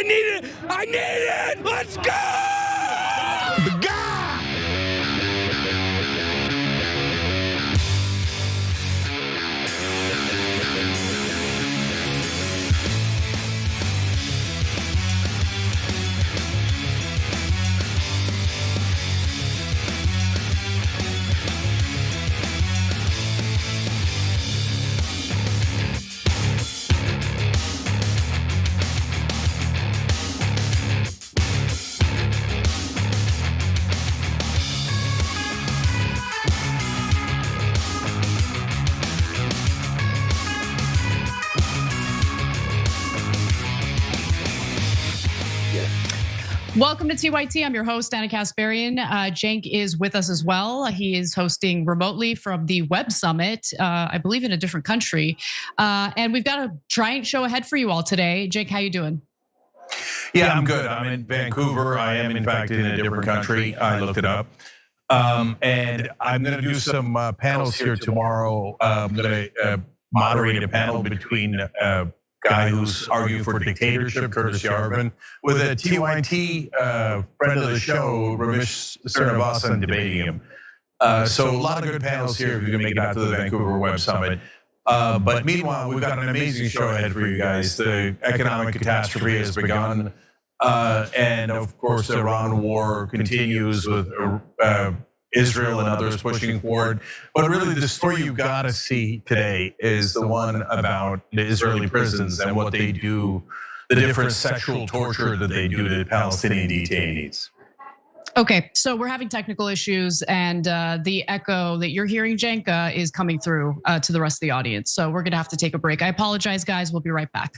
need it. Let's go. The guy. Welcome to TYT. I'm your host, Anna Kasparian. Cenk is with us as well. He is hosting remotely from the Web Summit, I believe in a different country. And we've got a giant show ahead for you all today. Cenk, how you doing? Yeah, I'm good. I'm in Vancouver. I am, in fact, in a different country. I looked it up. And I'm gonna do some panels here tomorrow. I'm gonna moderate a panel between a guy who's arguing for dictatorship, Curtis Yarvin, with a TYT friend of the show, Ramesh Srinivasan, debating him. So a lot of good panels here if you can make it out to the Vancouver Web Summit. But meanwhile, we've got an amazing show ahead for you guys. The economic catastrophe has begun. And of course, the Iran war continues with Israel and others pushing forward. But really the story you've got to see today is the one about the Israeli prisons and what they do, the different sexual torture that they do to Palestinian detainees. Okay, so we're having technical issues and the echo that you're hearing, Cenk, is coming through to the rest of the audience. So we're gonna have to take a break. I apologize, guys, we'll be right back.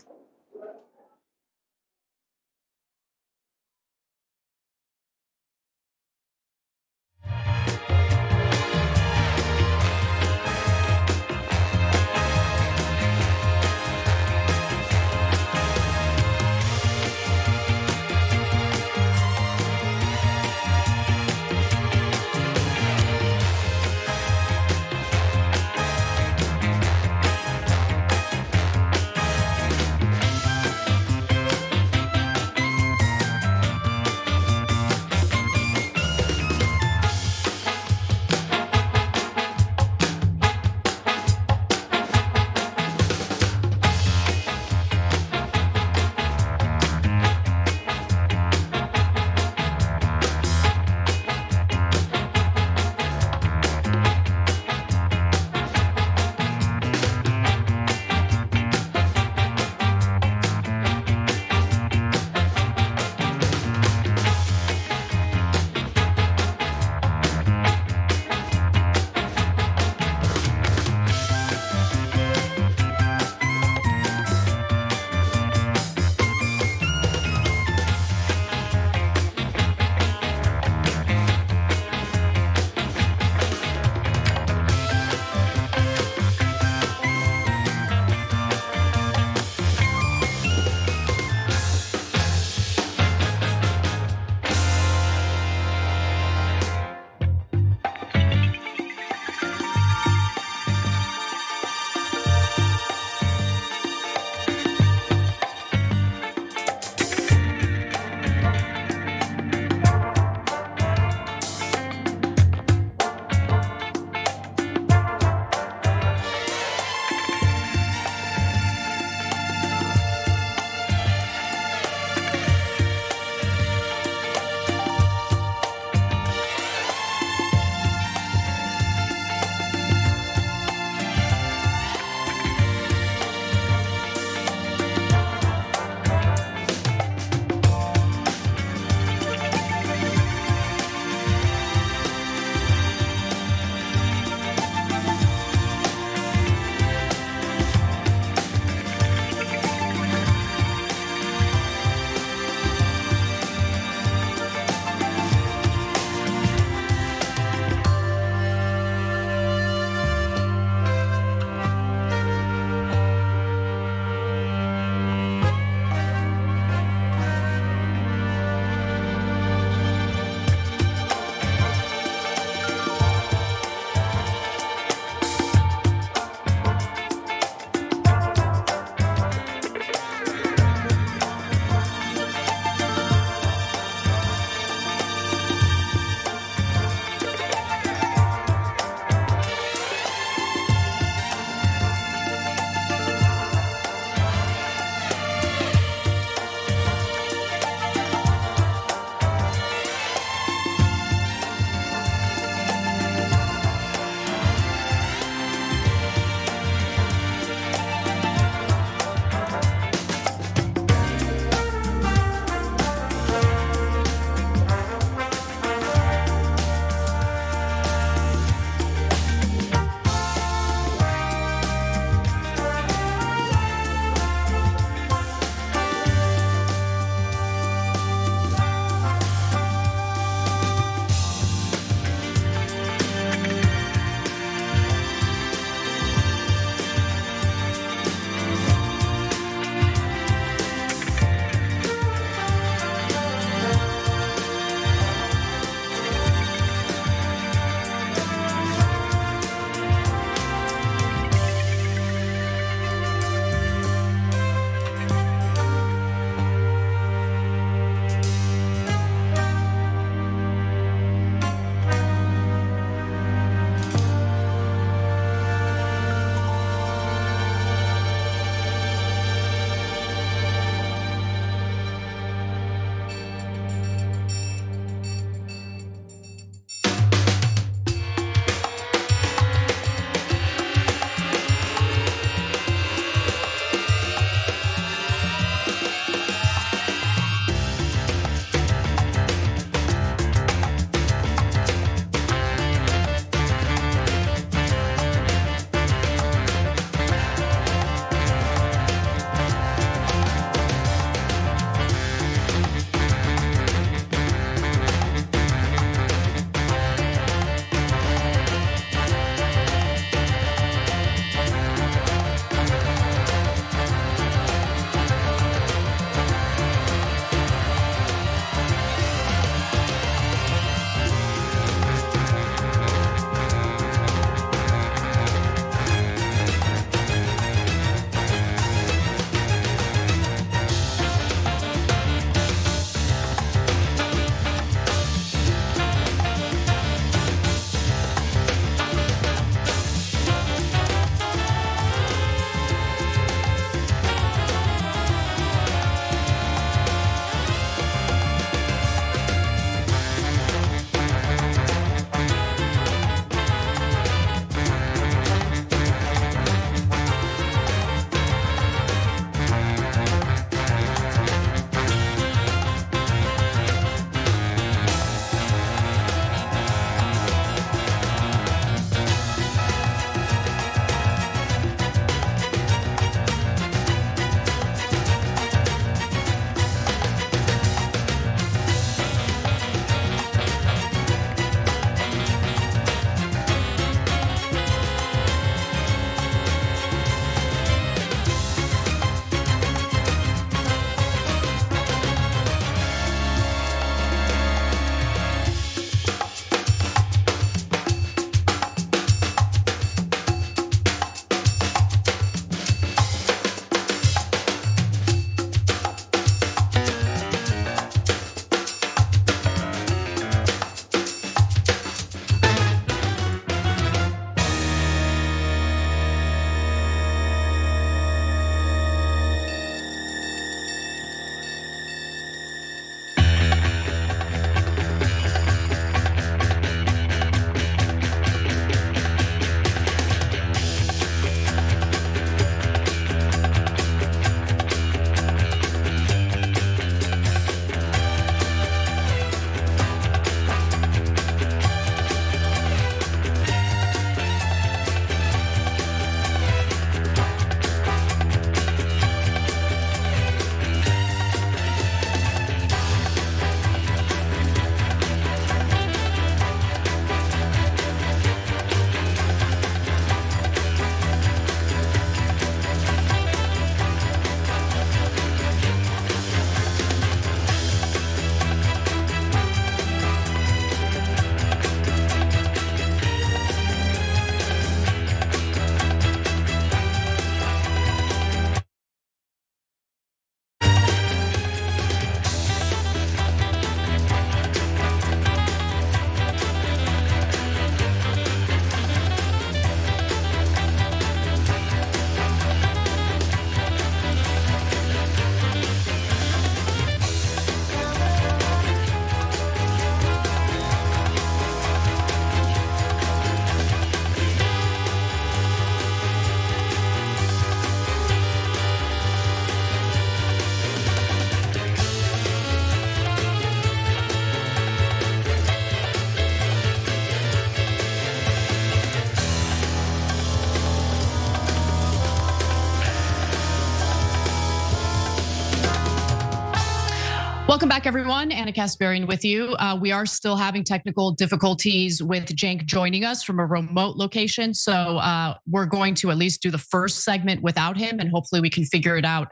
Welcome back, everyone. Anna Kasparian with you. We are still having technical difficulties with Cenk joining us from a remote location. So we're going to at least do the first segment without him, and hopefully we can figure it out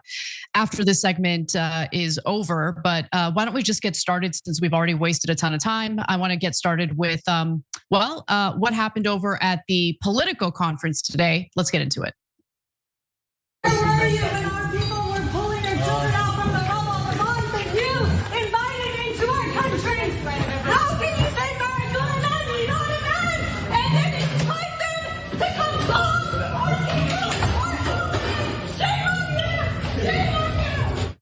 after this segment is over. But why don't we just get started, since we've already wasted a ton of time. I want to get started with, what happened over at the Politico conference today. Let's get into it. Where were you when our people were pulling their children out from the rubble? The moms that you invited into our country. How can you say they're good enough? You know what I mean? And then invite them to come bomb our people. Shame on you! Shame on you!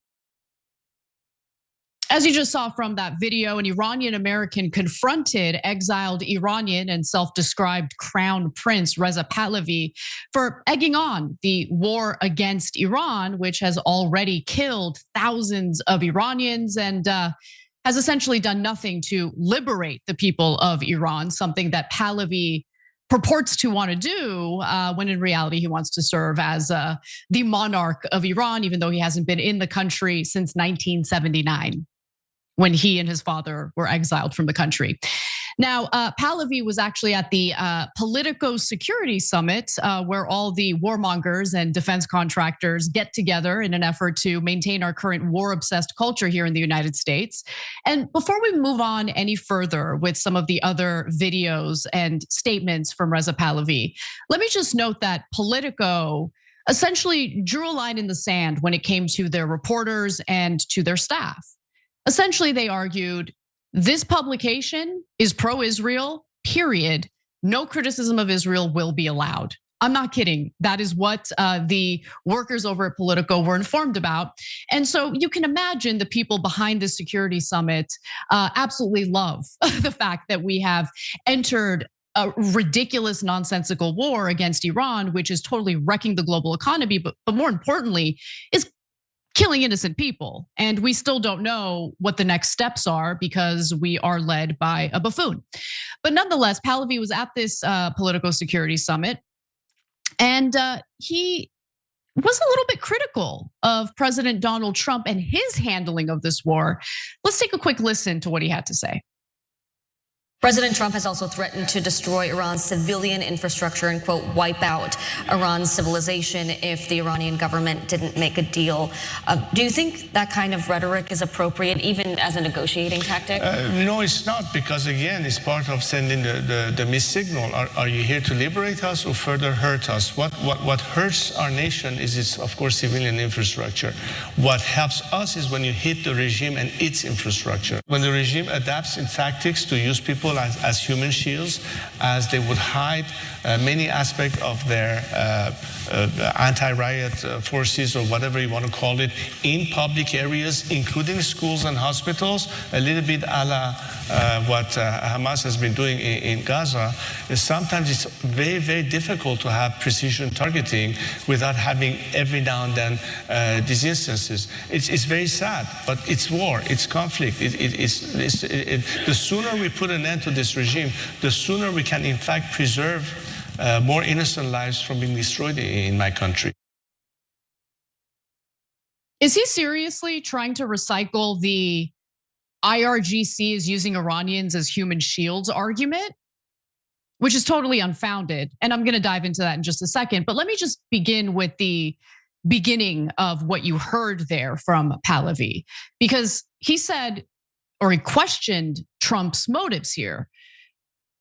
As you just saw from that video, an Iranian American confronted exiled Iranian and self-described crown prince Reza Pahlavi for egging on the war against Iran, which has already killed thousands of Iranians and has essentially done nothing to liberate the people of Iran, something that Pahlavi purports to want to do, when in reality he wants to serve as the monarch of Iran, even though he hasn't been in the country since 1979. When he and his father were exiled from the country. Now, Pahlavi was actually at the Politico Security Summit, where all the warmongers and defense contractors get together in an effort to maintain our current war-obsessed culture here in the United States. And before we move on any further with some of the other videos and statements from Reza Pahlavi, let me just note that Politico essentially drew a line in the sand when it came to their reporters and to their staff. Essentially, they argued this publication is pro-Israel, period. No criticism of Israel will be allowed. I'm not kidding. That is what the workers over at Politico were informed about. And so you can imagine the people behind this security summit absolutely love the fact that we have entered a ridiculous, nonsensical war against Iran, which is totally wrecking the global economy, but more importantly, is killing innocent people. And we still don't know what the next steps are because we are led by a buffoon. But nonetheless, Pahlavi was at this Politico Security Summit, and he was a little bit critical of President Donald Trump and his handling of this war. Let's take a quick listen to what he had to say. President Trump has also threatened to destroy Iran's civilian infrastructure and, quote, wipe out Iran's civilization if the Iranian government didn't make a deal. Do you think that kind of rhetoric is appropriate, even as a negotiating tactic? No, it's not, because again, it's part of sending the missed signal. Are you here to liberate us or further hurt us? What hurts our nation is its, of course, civilian infrastructure. What helps us is when you hit the regime and its infrastructure. When the regime adapts in tactics to use people as human shields, as they would hide many aspects of their anti-riot forces or whatever you want to call it in public areas, including schools and hospitals, a little bit a la what Hamas has been doing in Gaza. Sometimes it's very, very difficult to have precision targeting without having every now and then these instances. It's very sad, but it's war, it's conflict. The sooner we put an end to this regime, the sooner we can in fact preserve more innocent lives from being destroyed in my country. Is he seriously trying to recycle the IRGC is using Iranians as human shields argument, which is totally unfounded? And I'm gonna dive into that in just a second, but let me just begin with the beginning of what you heard there from Pahlavi, because he said, or he questioned Trump's motives here.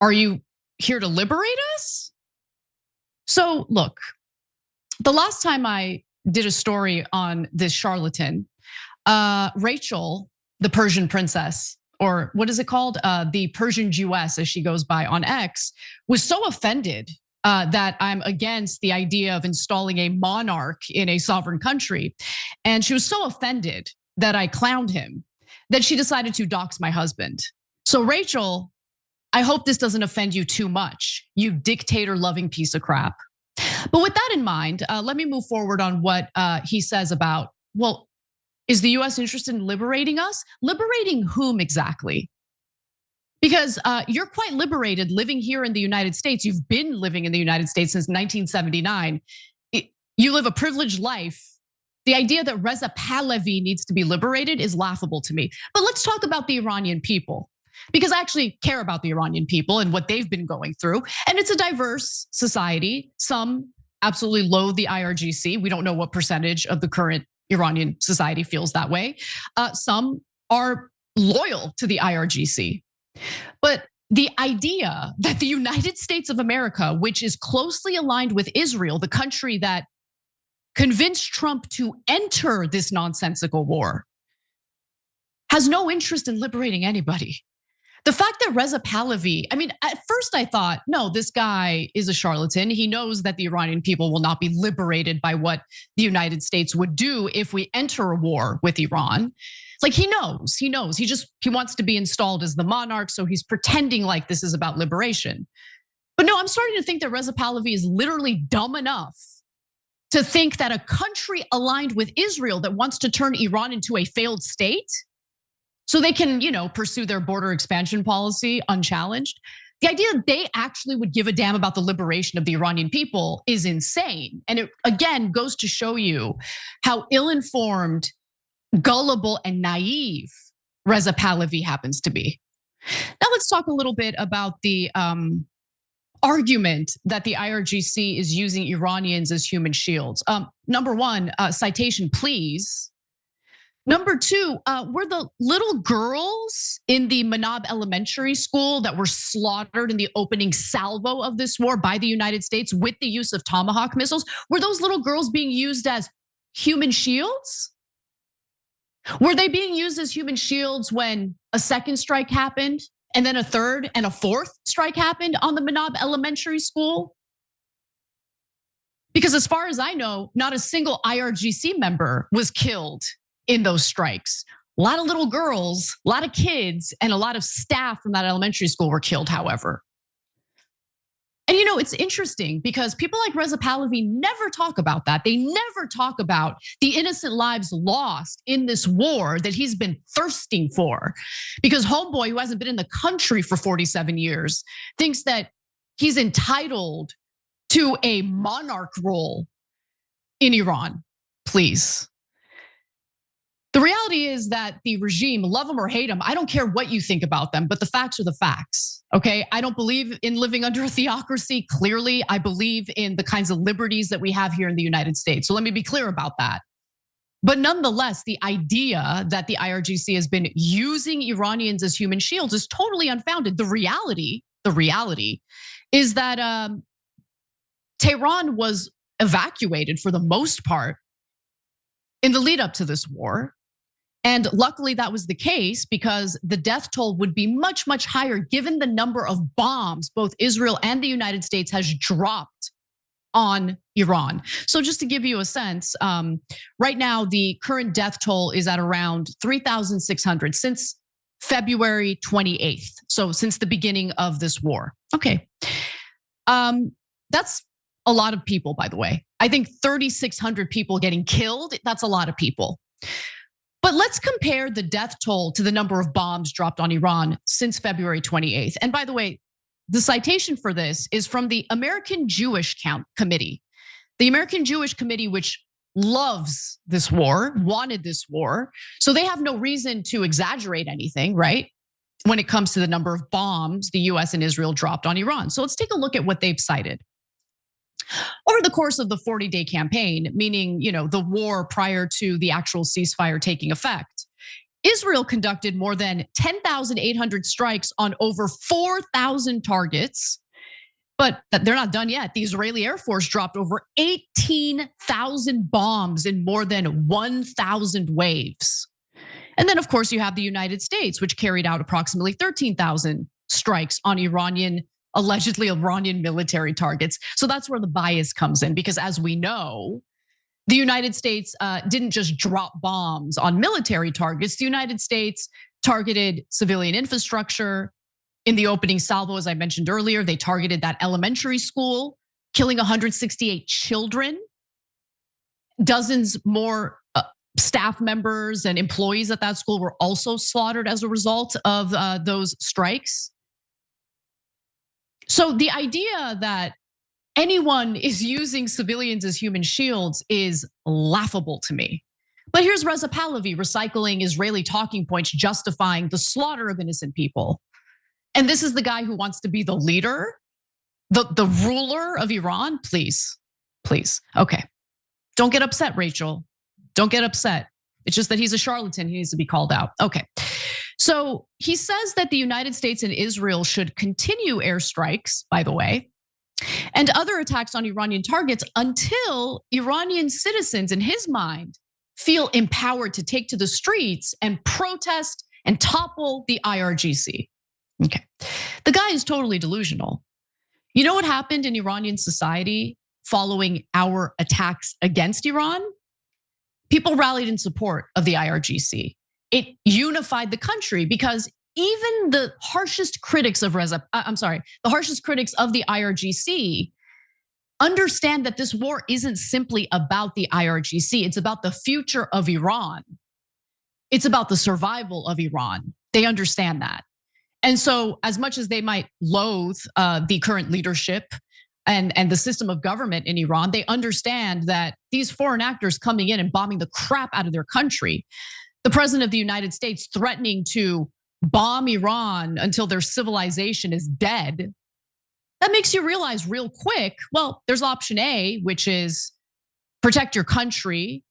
Are you here to liberate us? So look, the last time I did a story on this charlatan, Rachel, the Persian princess, or what is it called? The Persian Jewess, as she goes by on X, was so offended that I'm against the idea of installing a monarch in a sovereign country. And she was so offended that I clowned him that she decided to dox my husband. So Rachel, I hope this doesn't offend you too much, you dictator-loving piece of crap. But with that in mind, let me move forward on what he says about, well, is the US interested in liberating us? Liberating whom exactly? Because you're quite liberated living here in the United States. You've been living in the United States since 1979. You live a privileged life The idea that Reza Pahlavi needs to be liberated is laughable to me. But let's talk about the Iranian people, because I actually care about the Iranian people and what they've been going through. And it's a diverse society. Some absolutely loathe the IRGC. We don't know what percentage of the current Iranian society feels that way. Some are loyal to the IRGC. But the idea that the United States of America, which is closely aligned with Israel, the country that convinced Trump to enter this nonsensical war, has no interest in liberating anybody. The fact that Reza Pahlavi, I mean, at first I thought, no, this guy is a charlatan. He knows that the Iranian people will not be liberated by what the United States would do if we enter a war with Iran. Like he knows. He wants to be installed as the monarch, so he's pretending like this is about liberation. But no, I'm starting to think that Reza Pahlavi is literally dumb enough to think that a country aligned with Israel that wants to turn Iran into a failed state so they can, pursue their border expansion policy unchallenged. The idea that they actually would give a damn about the liberation of the Iranian people is insane. And it again goes to show you how ill-informed, gullible, and naive Reza Pahlavi happens to be. Now let's talk a little bit about the argument that the IRGC is using Iranians as human shields. Number one, citation please. Number two, were the little girls in the Manab Elementary School that were slaughtered in the opening salvo of this war by the United States with the use of Tomahawk missiles, were those little girls being used as human shields? Were they being used as human shields when a second strike happened and then a third and a fourth strike happened on the Manab Elementary School? Because as far as I know, not a single IRGC member was killed in those strikes. A lot of little girls, a lot of kids, and a lot of staff from that elementary school were killed, however. And it's interesting because people like Reza Pahlavi never talk about that. They never talk about the innocent lives lost in this war that he's been thirsting for. Because homeboy, who hasn't been in the country for 47 years, thinks that he's entitled to a monarch role in Iran. Please. The reality is that the regime, love them or hate them, I don't care what you think about them, but the facts are the facts, okay? I don't believe in living under a theocracy, clearly. I believe in the kinds of liberties that we have here in the United States. So let me be clear about that. But nonetheless, the idea that the IRGC has been using Iranians as human shields is totally unfounded. The reality is that Tehran was evacuated for the most part in the lead up to this war. And luckily that was the case because the death toll would be much, much higher given the number of bombs both Israel and the United States has dropped on Iran. So just to give you a sense, right now the current death toll is at around 3,600 since February 28th. So since the beginning of this war. Okay, that's a lot of people, by the way. I think 3,600 people getting killed, that's a lot of people. But let's compare the death toll to the number of bombs dropped on Iran since February 28th. And by the way, the citation for this is from the American Jewish Committee. The American Jewish Committee, which loves this war, wanted this war. So they have no reason to exaggerate anything, right? When it comes to the number of bombs the US and Israel dropped on Iran. So let's take a look at what they've cited. Over the course of the 40-day campaign, meaning the war prior to the actual ceasefire taking effect, Israel conducted more than 10,800 strikes on over 4,000 targets. But they're not done yet. The Israeli Air Force dropped over 18,000 bombs in more than 1,000 waves. And then, of course, you have the United States, which carried out approximately 13,000 strikes on allegedly Iranian military targets. So that's where the bias comes in, because as we know, the United States didn't just drop bombs on military targets. The United States targeted civilian infrastructure. In the opening salvo, as I mentioned earlier, they targeted that elementary school, killing 168 children. Dozens more staff members and employees at that school were also slaughtered as a result of those strikes. So the idea that anyone is using civilians as human shields is laughable to me. But here's Reza Pahlavi recycling Israeli talking points justifying the slaughter of innocent people. And this is the guy who wants to be the leader, the ruler of Iran? Please. Okay. Don't get upset, Rachel. Don't get upset. It's just that he's a charlatan. He needs to be called out. Okay. So he says that the United States and Israel should continue airstrikes, by the way, and other attacks on Iranian targets until Iranian citizens, in his mind, feel empowered to take to the streets and protest and topple the IRGC. Okay. The guy is totally delusional. You know what happened in Iranian society following our attacks against Iran? People rallied in support of the IRGC. It unified the country because even the harshest critics of the harshest critics of the IRGC understand that this war isn't simply about the IRGC. It's about the future of Iran. It's about the survival of Iran. They understand that. And so as much as they might loathe the current leadership and the system of government in Iran, they understand that these foreign actors coming in and bombing the crap out of their country, the president of the United States threatening to bomb Iran until their civilization is dead, that makes you realize real quick, well, there's option A, which is protect your country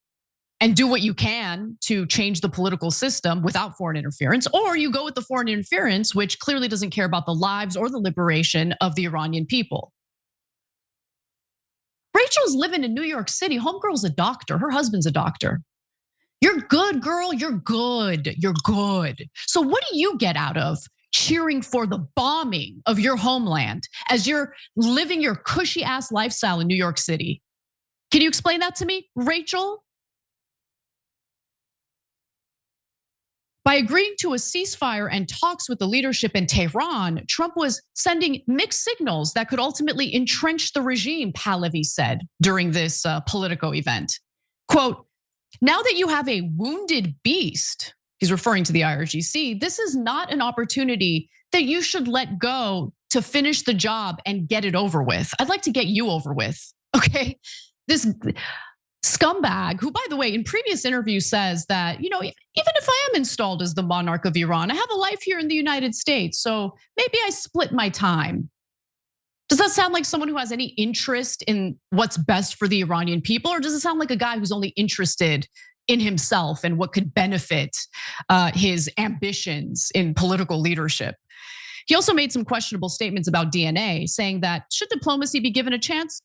and do what you can to change the political system without foreign interference, or you go with the foreign interference, which clearly doesn't care about the lives or the liberation of the Iranian people. Rachel's living in New York City. Homegirl's a doctor. Her husband's a doctor. You're good, girl. You're good. You're good. So what do you get out of cheering for the bombing of your homeland as you're living your cushy ass lifestyle in New York City? Can you explain that to me, Rachel? By agreeing to a ceasefire and talks with the leadership in Tehran, Trump was sending mixed signals that could ultimately entrench the regime, Pahlavi said during this Politico event. Quote, now that you have a wounded beast, he's referring to the IRGC, this is not an opportunity that you should let go to finish the job and get it over with. I'd like to get you over with, okay? This scumbag, who, by the way, in previous interviews says that, even if I am installed as the monarch of Iran, I have a life here in the United States, so maybe I split my time. Does that sound like someone who has any interest in what's best for the Iranian people? Or does it sound like a guy who's only interested in himself and what could benefit his ambitions in political leadership? He also made some questionable statements about DNA, saying that should diplomacy be given a chance?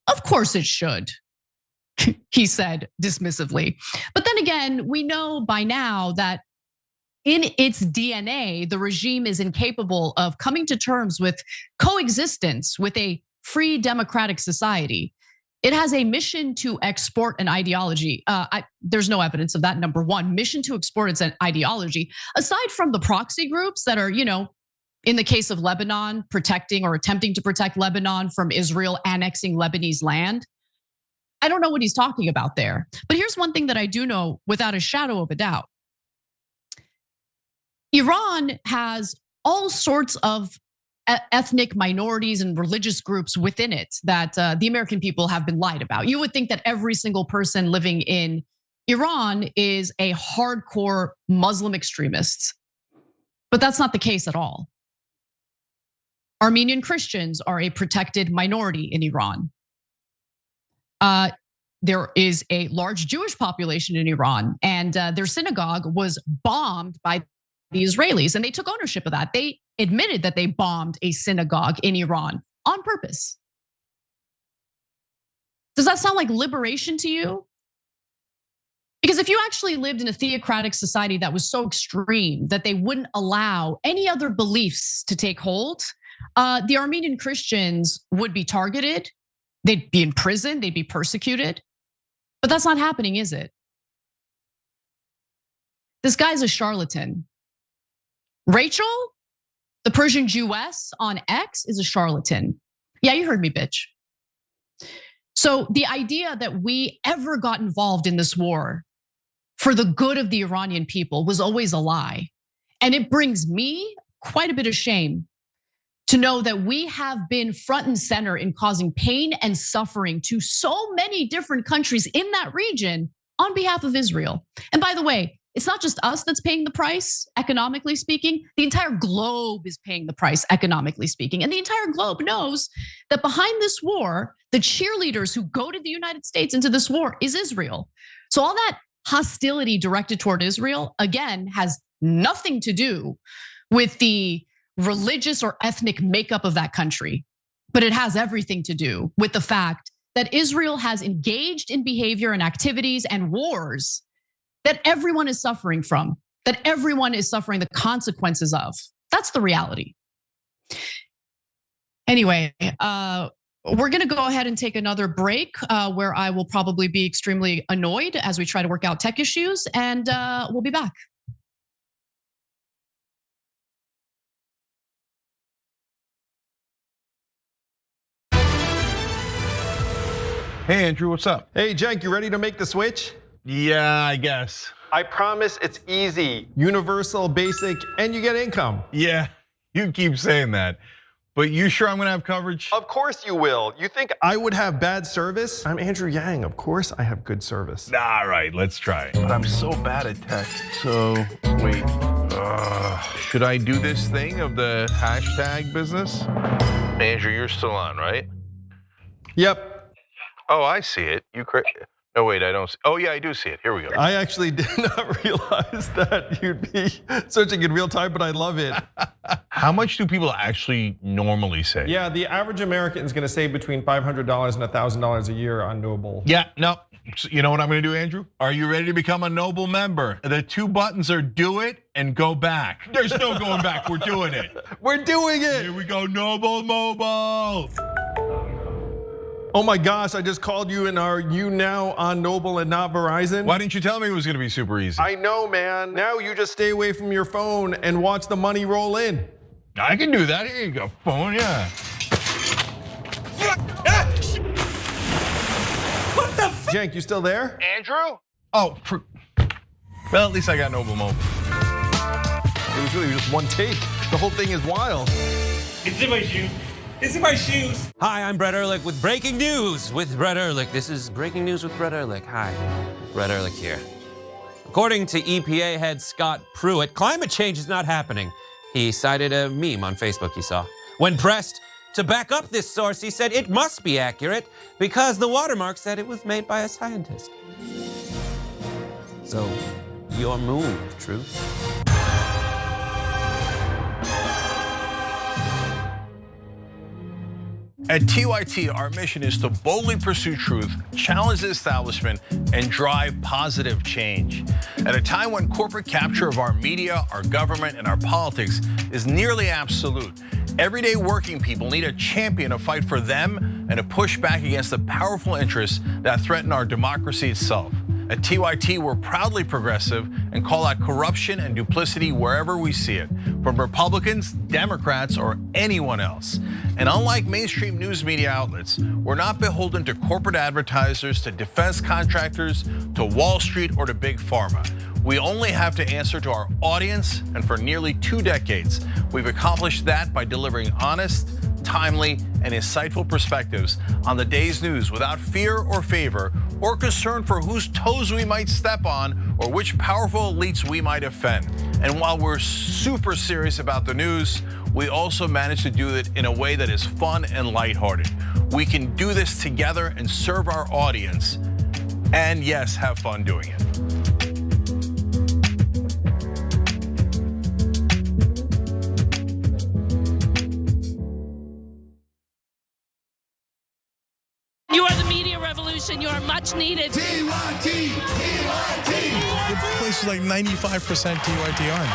Of course it should, he said dismissively. But then again, we know by now that in its DNA, the regime is incapable of coming to terms with coexistence with a free democratic society. It has a mission to export an ideology. There's no evidence of that, number one. Mission to export its ideology. Aside from the proxy groups that are, in the case of Lebanon, protecting or attempting to protect Lebanon from Israel annexing Lebanese land. I don't know what he's talking about there. But here's one thing that I do know without a shadow of a doubt. Iran has all sorts of ethnic minorities and religious groups within it that the American people have been lied about. You would think that every single person living in Iran is a hardcore Muslim extremist, but that's not the case at all. Armenian Christians are a protected minority in Iran. There is a large Jewish population in Iran, and their synagogue was bombed by the Israelis, and they took ownership of that. They admitted that they bombed a synagogue in Iran on purpose. Does that sound like liberation to you? Because if you actually lived in a theocratic society that was so extreme that they wouldn't allow any other beliefs to take hold, the Armenian Christians would be targeted. They'd be in prison, they'd be persecuted. But that's not happening, is it? This guy's a charlatan. Rachel, the Persian Jewess on X, is a charlatan. Yeah, you heard me, bitch. So the idea that we ever got involved in this war for the good of the Iranian people was always a lie. And it brings me quite a bit of shame to know that we have been front and center in causing pain and suffering to so many different countries in that region on behalf of Israel. And by the way, it's not just us that's paying the price, economically speaking. The entire globe is paying the price, economically speaking. And the entire globe knows that behind this war, the cheerleaders who go to the United States into this war is Israel. So all that hostility directed toward Israel, again, has nothing to do with the religious or ethnic makeup of that country. But it has everything to do with the fact that Israel has engaged in behavior and activities and wars that everyone is suffering from, that everyone is suffering the consequences of. That's the reality. Anyway, we're gonna go ahead and take another break where I will probably be extremely annoyed as we try to work out tech issues, and we'll be back. Hey, Andrew, what's up? Hey, Cenk, you ready to make the switch? Yeah, I guess. I promise it's easy, universal, basic, and you get income. Yeah, you keep saying that. But you sure I'm gonna have coverage? Of course you will. You think I would have bad service? I'm Andrew Yang. Of course I have good service. All right, let's try. But I'm so bad at tech. So, wait. Should I do this thing of the hashtag business? Andrew, you're still on, right? Yep. Oh, I see it. No, wait, I don't see. Oh, yeah, I do see it. Here we go. I actually did not realize that you'd be searching in real time, but I love it. How much do people actually normally say? Yeah, the average American is gonna save between $500 and $1,000 a year on Noble. Yeah, no. You know what I'm gonna do, Andrew? Are you ready to become a Noble member? The two buttons are do it and go back. There's no going back, we're doing it. We're doing it. Here we go, Noble Mobile. Oh my gosh, I just called you and are you now on Noble and not Verizon? Why didn't you tell me it was gonna be super easy? I know, man. Now you just stay away from your phone and watch the money roll in. I can do that, here you go, phone, yeah. What the Cenk, you still there? Andrew? Oh, well, at least I got Noble Mobile. It was really just one take. The whole thing is wild. It's in my shoes. It's in my shoes. Hi, I'm Brett Ehrlich with breaking news with Brett Ehrlich. This is breaking news with Brett Ehrlich. Hi, Brett Ehrlich here. According to EPA head Scott Pruitt, climate change is not happening. He cited a meme on Facebook he saw. When pressed to back up this source, he said it must be accurate because the watermark said it was made by a scientist. So, your move, Truth. At TYT, our mission is to boldly pursue truth, challenge the establishment, and drive positive change. At a time when corporate capture of our media, our government, and our politics is nearly absolute, everyday working people need a champion to fight for them and to push back against the powerful interests that threaten our democracy itself. At TYT, we're proudly progressive and call out corruption and duplicity wherever we see it, from Republicans, Democrats, or anyone else. And unlike mainstream news media outlets, we're not beholden to corporate advertisers, to defense contractors, to Wall Street, or to Big Pharma. We only have to answer to our audience, and for nearly 2 decades, we've accomplished that by delivering honest, timely, and insightful perspectives on the day's news without fear or favor or concern for whose toes we might step on or which powerful elites we might offend. And while we're super serious about the news, we also manage to do it in a way that is fun and lighthearted. We can do this together and serve our audience, and yes, have fun doing it. You are the media revolution. You are much needed. TYT, TYT. The place is like 95% TYT on.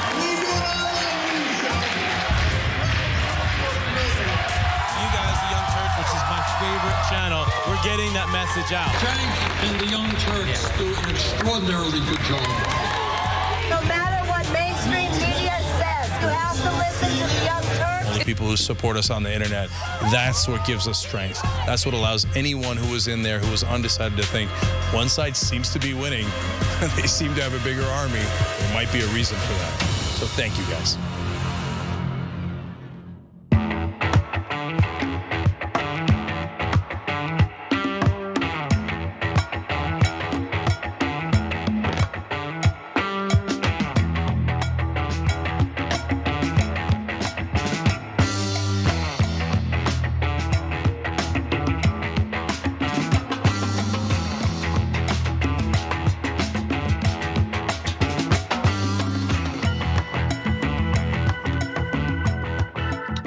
You guys, the Young Turks, which is my favorite channel, we're getting that message out. Cenk and the Young Turks do an extraordinarily good job. No matter what mainstream media says, you have to listen to the Young Turks. All the people who support us on the internet, that's what gives us strength. That's what allows anyone who was in there who was undecided to think one side seems to be winning, they seem to have a bigger army. There might be a reason for that. So thank you guys.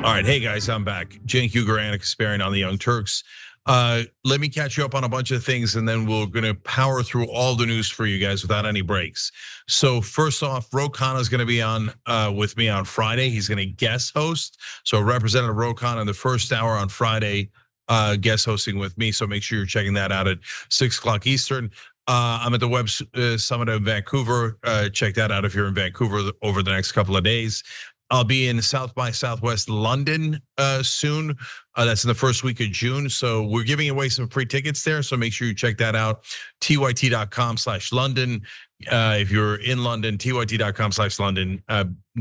All right, hey guys, I'm back. Cenk Uygur, Anna Kasparian on the Young Turks. Let me catch you up on a bunch of things, and then we're gonna power through all the news for you guys without any breaks. So first off, Ro Khanna is gonna be on with me on Friday. He's gonna guest host. So Representative Ro Khanna in the first hour on Friday, guest hosting with me. So make sure you're checking that out at 6 o'clock Eastern. I'm at the Web Summit in Vancouver. Check that out if you're in Vancouver over the next couple of days. I'll be in South by Southwest London soon. That's in the first week of June. So we're giving away some free tickets there. So make sure you check that out. tyt.com/London. If you're in London, tyt.com/London.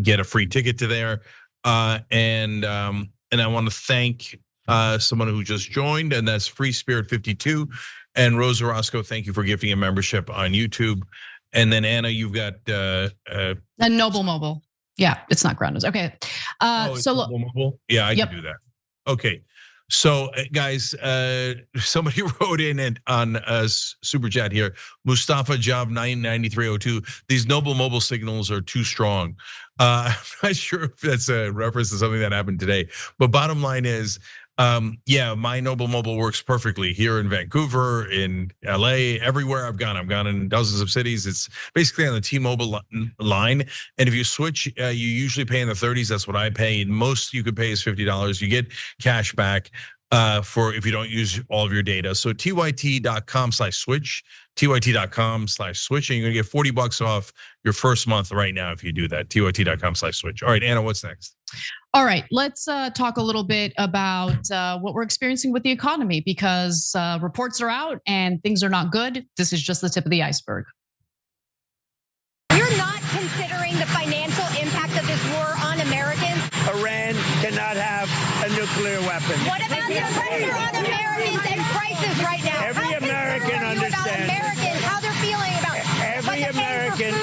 Get a free ticket to there. And I want to thank someone who just joined, and that's Free Spirit 52. And Rosa Roscoe, thank you for gifting a membership on YouTube. And then Anna, you've got a Noble Mobile. Yeah, it's not grounded. Okay, so look, mobile? Yeah, I can do that. Okay, so guys, somebody wrote in on Super Chat here, Mustafa Job 99302. These Noble Mobile signals are too strong. I'm not sure if that's a reference to something that happened today, but bottom line is, yeah, my Noble Mobile works perfectly here in Vancouver, in LA, everywhere I've gone. I've gone in dozens of cities. It's basically on the T-Mobile line. And if you switch, you usually pay in the 30s. That's what I pay. Most you could pay is $50. You get cash back for if you don't use all of your data. So tyt.com/switch, tyt.com/switch, and you're gonna get $40 off your first month right now if you do that. tyt.com/switch. All right, Anna, what's next? All right, let's talk a little bit about what we're experiencing with the economy, because reports are out and things are not good. This is just the tip of the iceberg. You're not considering the financial impact of this war on Americans. Iran cannot have a nuclear weapon. What about the pressure on Americans and prices right now? Every American understands. Americans, how they're feeling about every American.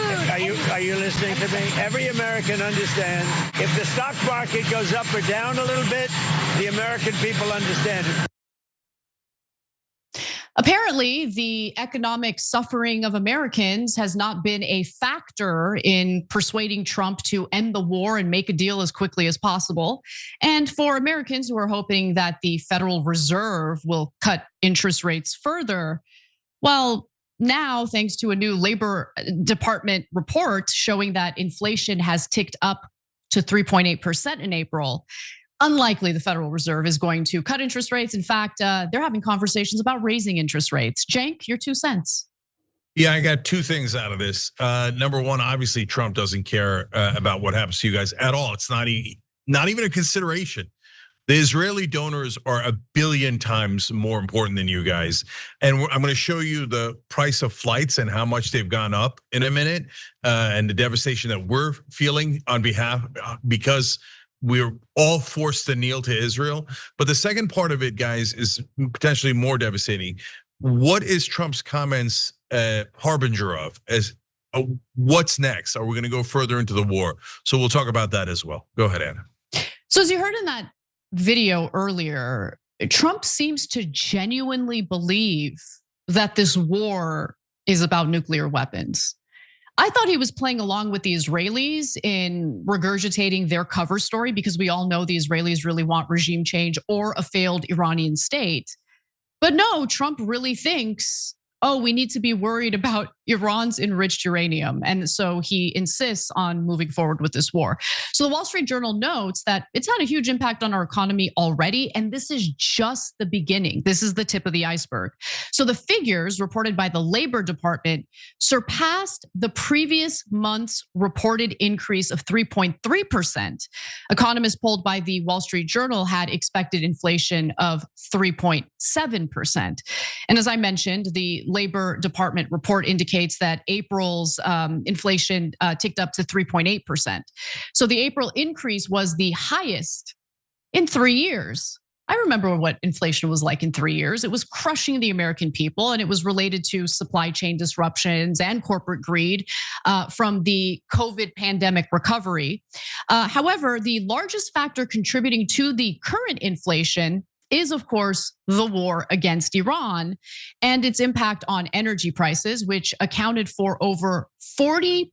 Are you listening to me? Every American understands. If the stock market goes up or down a little bit, the American people understand it. Apparently, the economic suffering of Americans has not been a factor in persuading Trump to end the war and make a deal as quickly as possible. And for Americans who are hoping that the Federal Reserve will cut interest rates further, well, now, thanks to a new Labor Department report showing that inflation has ticked up to 3.8% in April, unlikely the Federal Reserve is going to cut interest rates. In fact, they're having conversations about raising interest rates. Cenk, your 2 cents. Yeah, I got 2 things out of this. Number one, obviously Trump doesn't care about what happens to you guys at all. It's not even a consideration. The Israeli donors are 1 billion times more important than you guys. And I'm gonna show you the price of flights and how much they've gone up in a minute, and the devastation that we're feeling on behalf, because we're all forced to kneel to Israel. But the second part of it, guys, is potentially more devastating. What is Trump's comments harbinger of? As what's next? Are we gonna go further into the war? So we'll talk about that as well. Go ahead, Anna. So as you heard in that video earlier, Trump seems to genuinely believe that this war is about nuclear weapons. I thought he was playing along with the Israelis in regurgitating their cover story, because we all know the Israelis really want regime change or a failed Iranian state. But no, Trump really thinks, oh, we need to be worried about Iran's enriched uranium. And so he insists on moving forward with this war. So the Wall Street Journal notes that it's had a huge impact on our economy already, and this is just the beginning. This is the tip of the iceberg. So the figures reported by the Labor Department surpassed the previous month's reported increase of 3.3%. Economists polled by the Wall Street Journal had expected inflation of 3.7%. And as I mentioned, the Labor Department report indicates that April's inflation ticked up to 3.8%. So the April increase was the highest in 3 years. I remember what inflation was like in 3 years. It was crushing the American people, and it was related to supply chain disruptions and corporate greed from the COVID pandemic recovery. However, the largest factor contributing to the current inflation is, of course, the war against Iran and its impact on energy prices, which accounted for over 40%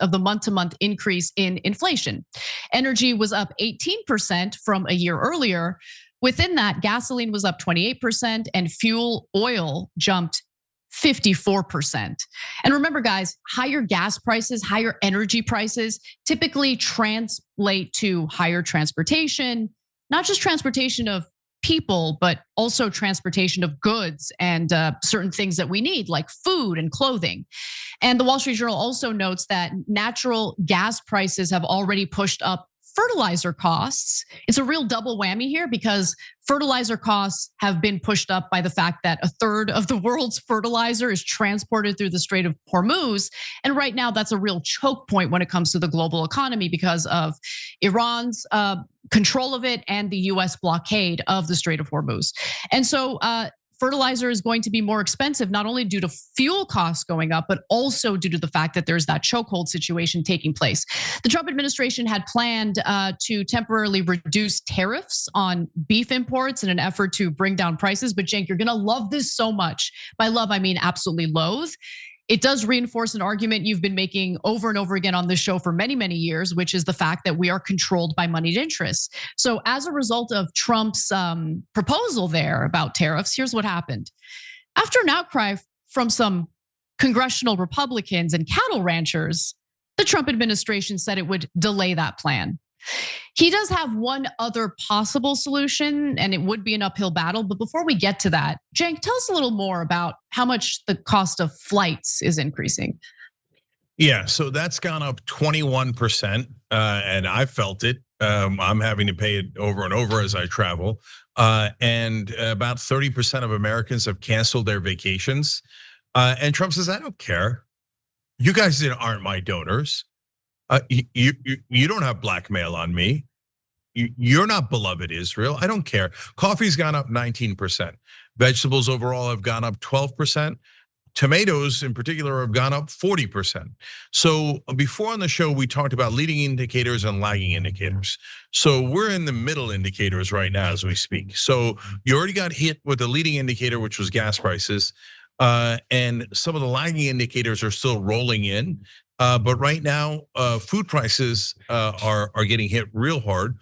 of the month-to-month increase in inflation. Energy was up 18% from a year earlier. Within that, gasoline was up 28% and fuel oil jumped 54%. And remember, guys, higher gas prices, higher energy prices typically translate to higher transportation, not just transportation of people, but also transportation of goods and certain things that we need, like food and clothing. And the Wall Street Journal also notes that natural gas prices have already pushed up fertilizer costs. It's a real double whammy here because fertilizer costs have been pushed up by the fact that a third of the world's fertilizer is transported through the Strait of Hormuz. And right now that's a real choke point when it comes to the global economy because of Iran's control of it and the US blockade of the Strait of Hormuz. And so fertilizer is going to be more expensive, not only due to fuel costs going up, but also due to the fact that there's that chokehold situation taking place. The Trump administration had planned to temporarily reduce tariffs on beef imports in an effort to bring down prices. But Cenk, you're gonna love this so much. By love, I mean absolutely loathe. It does reinforce an argument you've been making over and over again on this show for many, many years, which is the fact that we are controlled by moneyed interests. So as a result of Trump's proposal there about tariffs, here's what happened. After an outcry from some congressional Republicans and cattle ranchers, the Trump administration said it would delay that plan. He does have one other possible solution, and it would be an uphill battle. But before we get to that, Cenk, tell us a little more about how much the cost of flights is increasing. Yeah, so that's gone up 21%, and I felt it. I'm having to pay it over and over as I travel. And about 30% of Americans have canceled their vacations. And Trump says, I don't care. You guys aren't my donors. You don't have blackmail on me. You're not beloved Israel. I don't care. Coffee's gone up 19%. Vegetables overall have gone up 12%. Tomatoes in particular have gone up 40%. So before on the show, we talked about leading indicators and lagging indicators. So we're in the middle indicators right now as we speak. So you already got hit with the leading indicator, which was gas prices. And some of the lagging indicators are still rolling in. But right now, food prices are getting hit real hard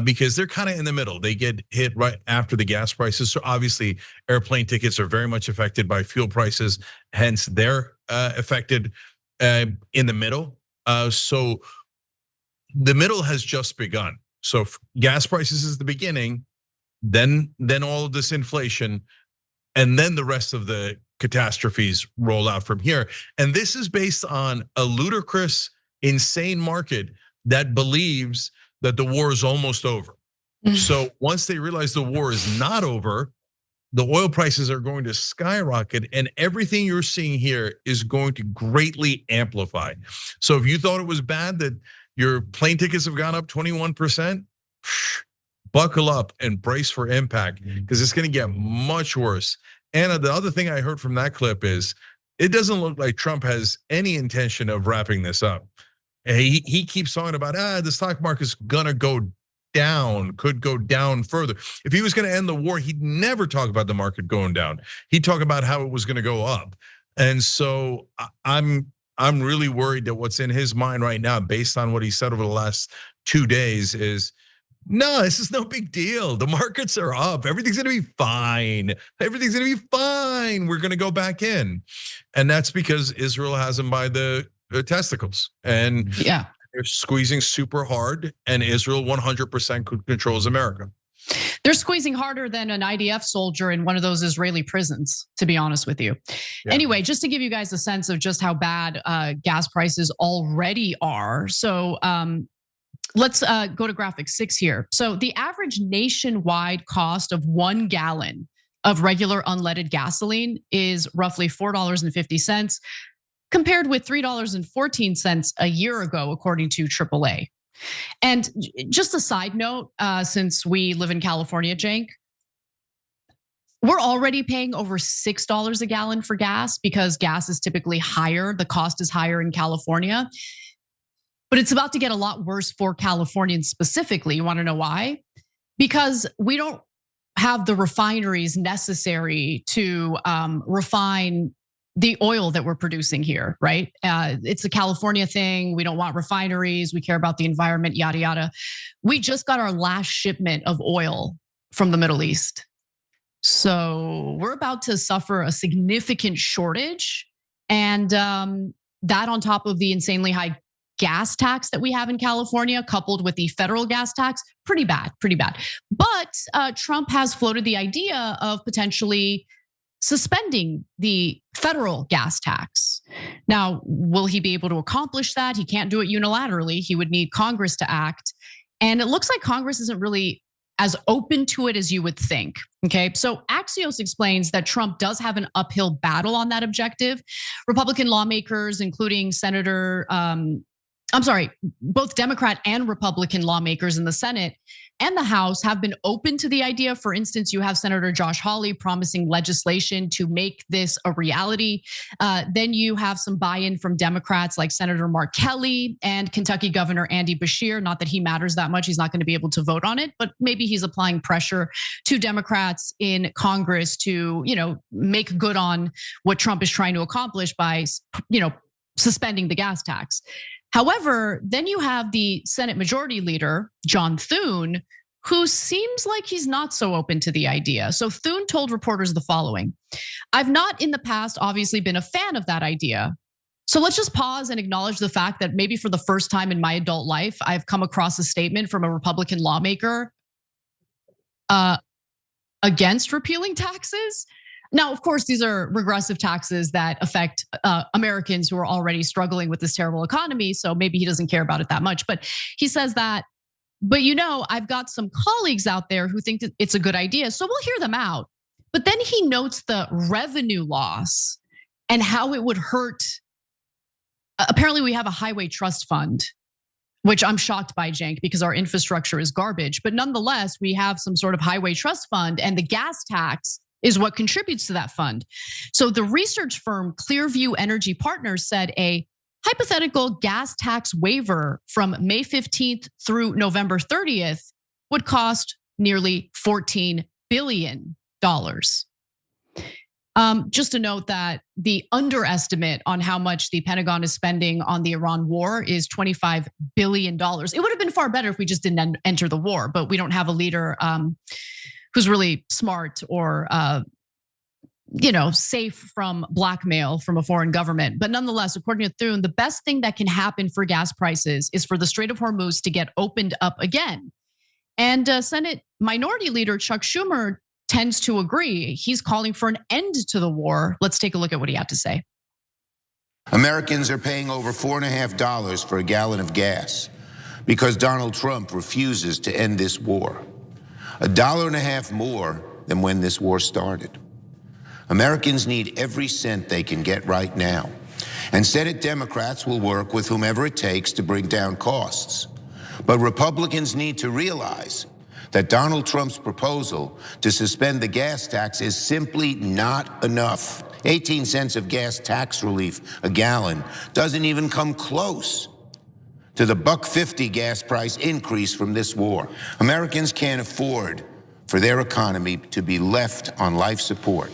because they're kind of in the middle. They get hit right after the gas prices. So obviously, airplane tickets are very much affected by fuel prices. Hence, they're affected in the middle. So the middle has just begun. So gas prices is the beginning, then all of this inflation, and then the rest of the catastrophes roll out from here. And this is based on a ludicrous, insane market that believes that the war is almost over. So once they realize the war is not over, the oil prices are going to skyrocket, and everything you're seeing here is going to greatly amplify. So if you thought it was bad that your plane tickets have gone up 21%, buckle up and brace for impact, because it's gonna get much worse. And the other thing I heard from that clip is, it doesn't look like Trump has any intention of wrapping this up. He keeps talking about, the stock market's gonna go down, could go down further. If he was gonna end the war, he'd never talk about the market going down. He'd talk about how it was gonna go up. And so I'm really worried that what's in his mind right now, based on what he said over the last 2 days, is, no, this is no big deal. The markets are up. Everything's gonna be fine. Everything's gonna be fine. We're gonna go back in. And that's because Israel has them by the testicles. And yeah, they're squeezing super hard, and Israel 100% controls America. They're squeezing harder than an IDF soldier in one of those Israeli prisons, to be honest with you. Yeah. Anyway, just to give you guys a sense of just how bad gas prices already are. So let's go to graphic 6 here. So the average nationwide cost of 1 gallon of regular unleaded gasoline is roughly $4.50, compared with $3.14 a year ago, according to AAA. And just a side note, since we live in California, Cenk, we're already paying over $6 a gallon for gas because gas is typically higher. The cost is higher in California. But it's about to get a lot worse for Californians specifically. You wanna know why? because we don't have the refineries necessary to refine the oil that we're producing here, right? It's a California thing. We don't want refineries. We care about the environment, yada, yada. We just got our last shipment of oil from the Middle East. So we're about to suffer a significant shortage. And that on top of the insanely high gas tax that we have in California, coupled with the federal gas tax, pretty bad, pretty bad. But Trump has floated the idea of potentially suspending the federal gas tax. Now, will he be able to accomplish that? He can't do it unilaterally. He would need Congress to act. And it looks like Congress isn't really as open to it as you would think, okay? So Axios explains that Trump does have an uphill battle on that objective. Republican lawmakers, including both Democrat and Republican lawmakers in the Senate and the House have been open to the idea. For instance, you have Senator Josh Hawley promising legislation to make this a reality. Then you have some buy-in from Democrats like Senator Mark Kelly and Kentucky Governor Andy Beshear. Not that he matters that much. He's not going to be able to vote on it, but maybe he's applying pressure to Democrats in Congress to, make good on what Trump is trying to accomplish by, suspending the gas tax. However, then you have the Senate Majority Leader, John Thune, who seems like he's not so open to the idea. So Thune told reporters the following: "I've not in the past obviously been a fan of that idea. So let's just pause and acknowledge the fact that maybe for the first time in my adult life, I've come across a statement from a Republican lawmaker against repealing taxes." Now, of course, these are regressive taxes that affect Americans who are already struggling with this terrible economy. So maybe he doesn't care about it that much. But he says that, but I've got some colleagues out there who think that it's a good idea. So we'll hear them out. But then he notes the revenue loss and how it would hurt. Apparently, we have a highway trust fund, which I'm shocked by, Cenk, because our infrastructure is garbage. But nonetheless, we have some sort of highway trust fund, and the gas tax is what contributes to that fund. So the research firm Clearview Energy Partners said a hypothetical gas tax waiver from May 15th through November 30th would cost nearly $14 billion. Just to note that the underestimate on how much the Pentagon is spending on the Iran war is $25 billion. It would have been far better if we just didn't enter the war, but we don't have a leader who's really smart or safe from blackmail from a foreign government. But nonetheless, according to Thune, the best thing that can happen for gas prices is for the Strait of Hormuz to get opened up again. And Senate Minority Leader Chuck Schumer tends to agree. He's calling for an end to the war. Let's take a look at what he had to say. Americans are paying over $4.50 for a gallon of gas because Donald Trump refuses to end this war. $1.50 more than when this war started. Americans need every cent they can get right now. And Senate Democrats will work with whomever it takes to bring down costs. But Republicans need to realize that Donald Trump's proposal to suspend the gas tax is simply not enough. 18 cents of gas tax relief a gallon doesn't even come close to the $1.50 gas price increase from this war. Americans can't afford for their economy to be left on life support,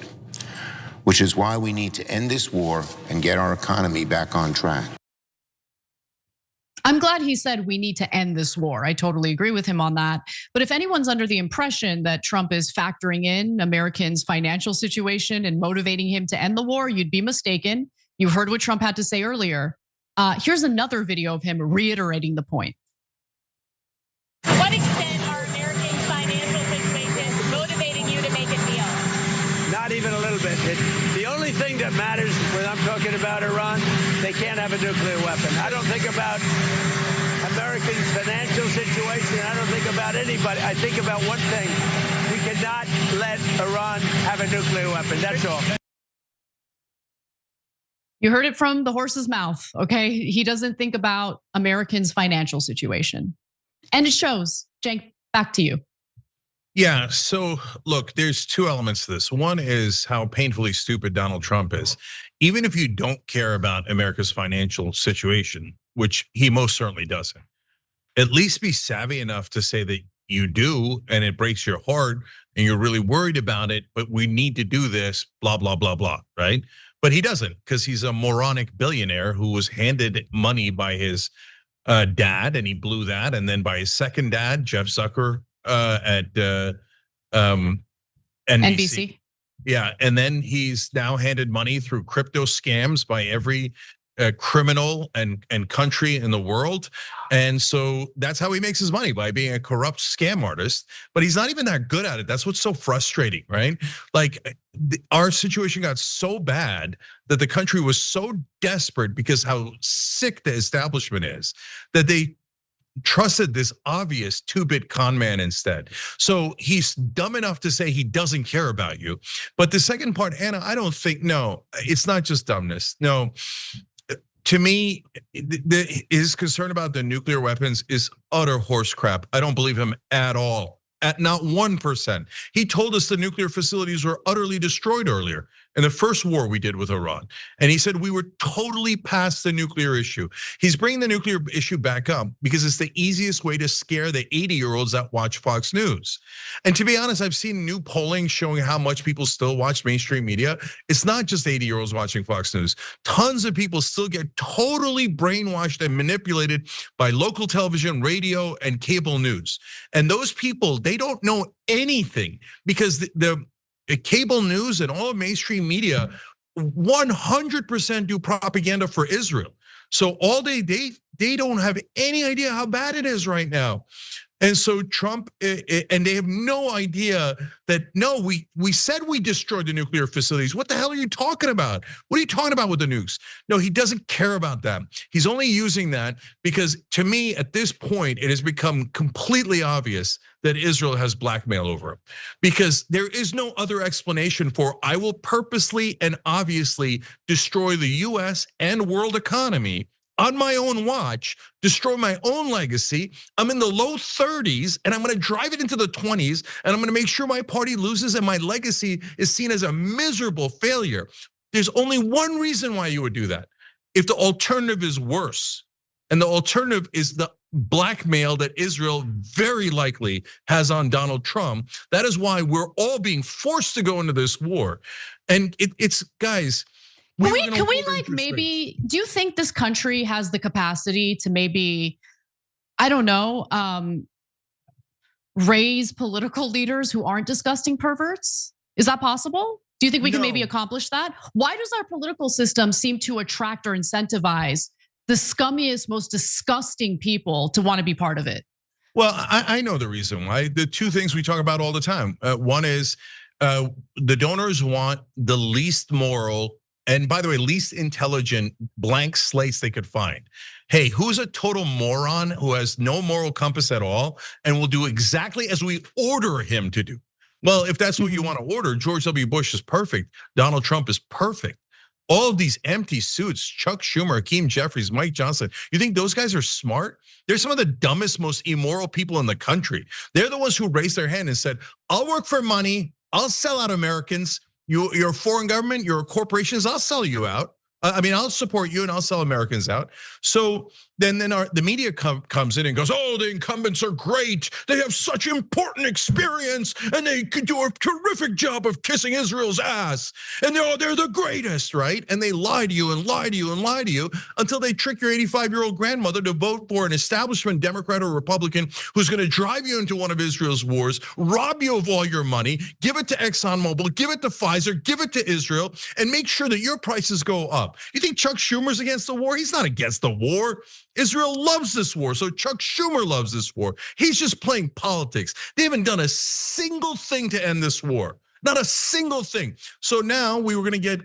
which is why we need to end this war and get our economy back on track. I'm glad he said we need to end this war. I totally agree with him on that. But if anyone's under the impression that Trump is factoring in Americans' financial situation and motivating him to end the war, you'd be mistaken. You heard what Trump had to say earlier. Here's another video of him reiterating the point. To what extent are Americans' financial situations motivating you to make a deal? Not even a little bit. The only thing that matters when I'm talking about Iran, they can't have a nuclear weapon. I don't think about Americans' financial situation. I don't think about anybody. I think about one thing. We cannot let Iran have a nuclear weapon. That's all. You heard it from the horse's mouth, okay? He doesn't think about Americans' financial situation. And it shows. Cenk, back to you. Yeah, so look, there's two elements to this. One is how painfully stupid Donald Trump is. Even if you don't care about America's financial situation, which he most certainly doesn't, at least be savvy enough to say that you do, and it breaks your heart, and you're really worried about it, but we need to do this, blah, blah, blah, blah, right? But he doesn't, because he's a moronic billionaire who was handed money by his dad, and he blew that, and then by his second dad, Jeff Zucker at NBC. Yeah, and then he's now handed money through crypto scams by every criminal and country in the world. And so that's how he makes his money, by being a corrupt scam artist. But he's not even that good at it. That's what's so frustrating, right? Like our situation got so bad that the country was so desperate because how sick the establishment is that they trusted this obvious two-bit con man instead. So he's dumb enough to say he doesn't care about you. But the second part, Anna, I don't think, no, it's not just dumbness. No, to me, his concern about the nuclear weapons is utter horse crap. I don't believe him at all. At not 1%. He told us the nuclear facilities were utterly destroyed earlier in the first war we did with Iran. And he said we were totally past the nuclear issue. He's bringing the nuclear issue back up because it's the easiest way to scare the 80-year-olds that watch Fox News. And to be honest, I've seen new polling showing how much people still watch mainstream media. It's not just 80-year-olds watching Fox News. Tons of people still get totally brainwashed and manipulated by local television, radio, and cable news. And those people, they don't know anything because the cable news and all of mainstream media 100% do propaganda for Israel. So all they don't have any idea how bad it is right now. And so Trump, and they have no idea that, no, we said we destroyed the nuclear facilities. What the hell are you talking about? What are you talking about with the nukes? No, he doesn't care about that. He's only using that because, to me, at this point, it has become completely obvious that Israel has blackmail over him. Because there is no other explanation for, I will purposely and obviously destroy the US and world economy on my own watch, destroy my own legacy. I'm in the low 30s and I'm gonna drive it into the 20s, and I'm gonna make sure my party loses and my legacy is seen as a miserable failure. There's only one reason why you would do that. If the alternative is worse, and the alternative is the blackmail that Israel very likely has on Donald Trump, that is why we're all being forced to go into this war. And it's, guys, Can we like maybe, do you think this country has the capacity to maybe, I don't know, raise political leaders who aren't disgusting perverts? Is that possible? Do you think we can maybe accomplish that? Why does our political system seem to attract or incentivize the scummiest, most disgusting people to want to be part of it? Well, I know the reason why. The two things we talk about all the time. One is the donors want the least moral, and by the way, least intelligent blank slates they could find. Hey, who's a total moron who has no moral compass at all and will do exactly as we order him to do? Well, if that's what you want to order, George W. Bush is perfect. Donald Trump is perfect. All of these empty suits, Chuck Schumer, Hakeem Jeffries, Mike Johnson, you think those guys are smart? They're some of the dumbest, most immoral people in the country. They're the ones who raised their hand and said, I'll work for money, I'll sell out Americans. You're a foreign government, you're corporations, I'll sell you out. I mean, I'll support you and I'll sell Americans out. So then the media comes in and goes, oh, the incumbents are great. They have such important experience and they could do a terrific job of kissing Israel's ass. And they're the greatest, right? And they lie to you and lie to you and lie to you until they trick your 85-year-old grandmother to vote for an establishment Democrat or Republican who's gonna drive you into one of Israel's wars, rob you of all your money, give it to ExxonMobil, give it to Pfizer, give it to Israel, and make sure that your prices go up. You think Chuck Schumer's against the war? He's not against the war. Israel loves this war, so Chuck Schumer loves this war. He's just playing politics. They haven't done a single thing to end this war, not a single thing. So now we were gonna get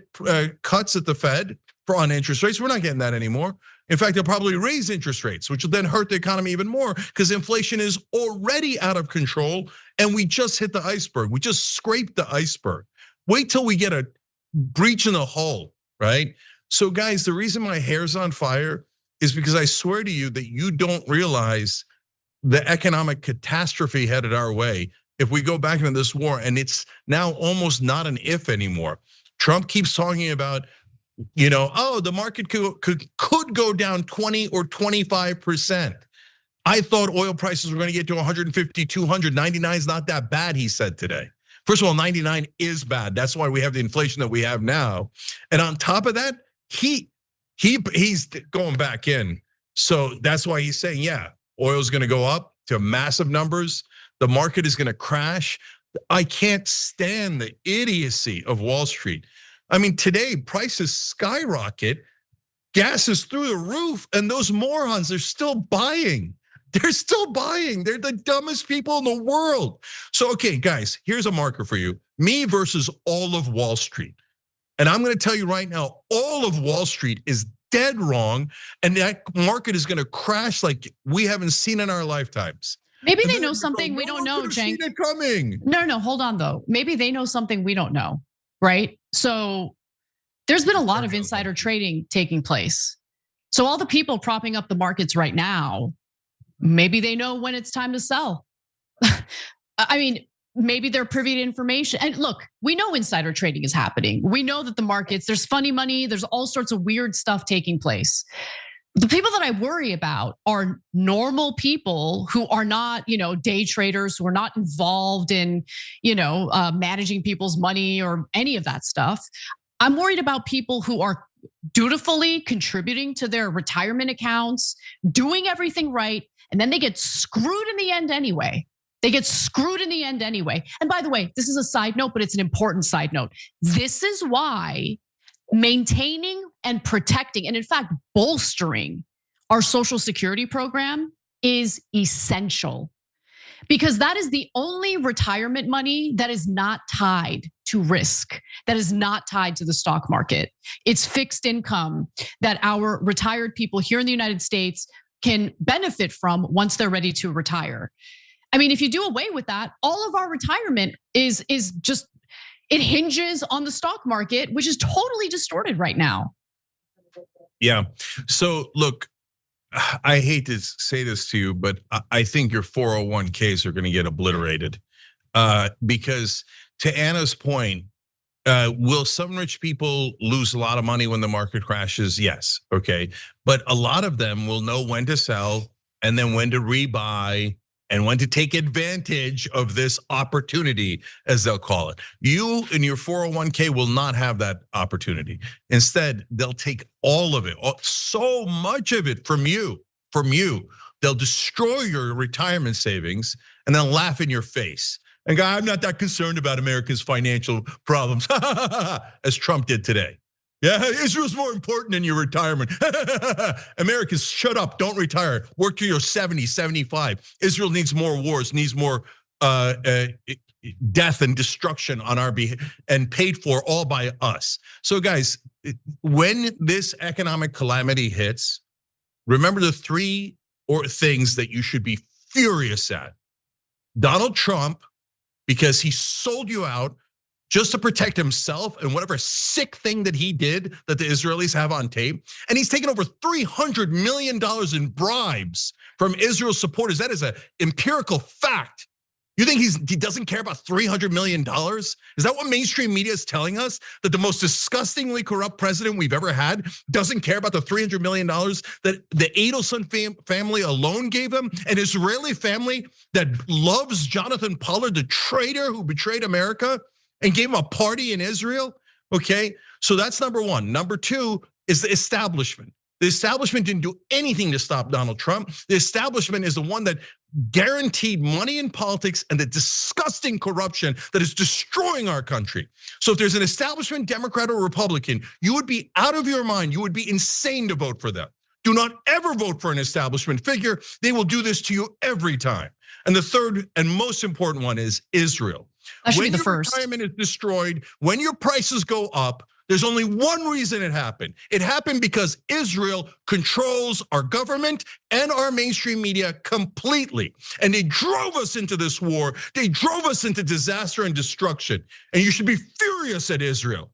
cuts at the Fed on interest rates. We're not getting that anymore. In fact, they'll probably raise interest rates, which will then hurt the economy even more because inflation is already out of control and we just hit the iceberg. We just scraped the iceberg. Wait till we get a breach in the hull, right? So guys, the reason my hair's on fire is because I swear to you that you don't realize the economic catastrophe headed our way if we go back into this war, and it's now almost not an if anymore. Trump keeps talking about, oh, the market could go down 20 or 25%. I thought oil prices were going to get to 150, 200, 99 is not that bad, he said today. First of all, 99 is bad. That's why we have the inflation that we have now. And on top of that, he's going back in. So that's why he's saying, yeah, oil's going to go up to massive numbers. The market is going to crash. I can't stand the idiocy of Wall Street. I mean, today prices skyrocket, gas is through the roof, and those morons are still buying. They're still buying. They're the dumbest people in the world. So, okay, guys, here's a marker for you. Me versus all of Wall Street. And I'm gonna tell you right now, all of Wall Street is dead wrong, and that market is gonna crash like we haven't seen in our lifetimes. Maybe they know something we don't know, Cenk. It coming. No, hold on though. Maybe they know something we don't know, right? So there's been a lot of insider trading taking place. So all the people propping up the markets right now, maybe they know when it's time to sell. I mean, maybe they're privy to information. And look, we know insider trading is happening. We know that the markets, there's funny money, there's all sorts of weird stuff taking place. The people that I worry about are normal people who are not, day traders, who are not involved in, managing people's money or any of that stuff. I'm worried about people who are dutifully contributing to their retirement accounts, doing everything right, and then they get screwed in the end anyway. And by the way, this is a side note, but it's an important side note. This is why maintaining and protecting, and in fact, bolstering our Social Security program is essential. Because that is the only retirement money that is not tied to risk, that is not tied to the stock market. It's fixed income that our retired people here in the United States can benefit from once they're ready to retire. I mean, if you do away with that, all of our retirement is just, it hinges on the stock market, which is totally distorted right now. Yeah, so look, I hate to say this to you, but I think your 401ks are gonna get obliterated. Because to Anna's point, will some rich people lose a lot of money when the market crashes? Yes, okay. But a lot of them will know when to sell and then when to rebuy and when to take advantage of this opportunity, as they'll call it. You and your 401k will not have that opportunity. Instead, they'll take all of it, so much of it from you. They'll destroy your retirement savings and then laugh in your face. And go, I'm not that concerned about America's financial problems, as Trump did today. Yeah, Israel's more important than your retirement. Americans, shut up, don't retire. Work till you're 70, 75. Israel needs more wars, needs more death and destruction on our behalf, and paid for all by us. So guys, when this economic calamity hits, remember the three things that you should be furious at. Donald Trump, because he sold you out just to protect himself and whatever sick thing that he did that the Israelis have on tape. And he's taken over $300 million in bribes from Israel's supporters. That is an empirical fact. You think he doesn't care about $300 million? Is that what mainstream media is telling us? That the most disgustingly corrupt president we've ever had doesn't care about the $300 million that the Adelson family alone gave him? An Israeli family that loves Jonathan Pollard, the traitor who betrayed America and gave him a party in Israel, okay? So that's number one. Number two is the establishment. The establishment didn't do anything to stop Donald Trump. The establishment is the one that guaranteed money in politics and the disgusting corruption that is destroying our country. So if there's an establishment, Democrat or Republican, you would be out of your mind. You would be insane to vote for them. Do not ever vote for an establishment figure. They will do this to you every time. And the third and most important one is Israel. That should when be the your first. retirement is destroyed, when your prices go up, there's only one reason it happened. It happened because Israel controls our government and our mainstream media completely. And they drove us into this war. They drove us into disaster and destruction. And you should be furious at Israel.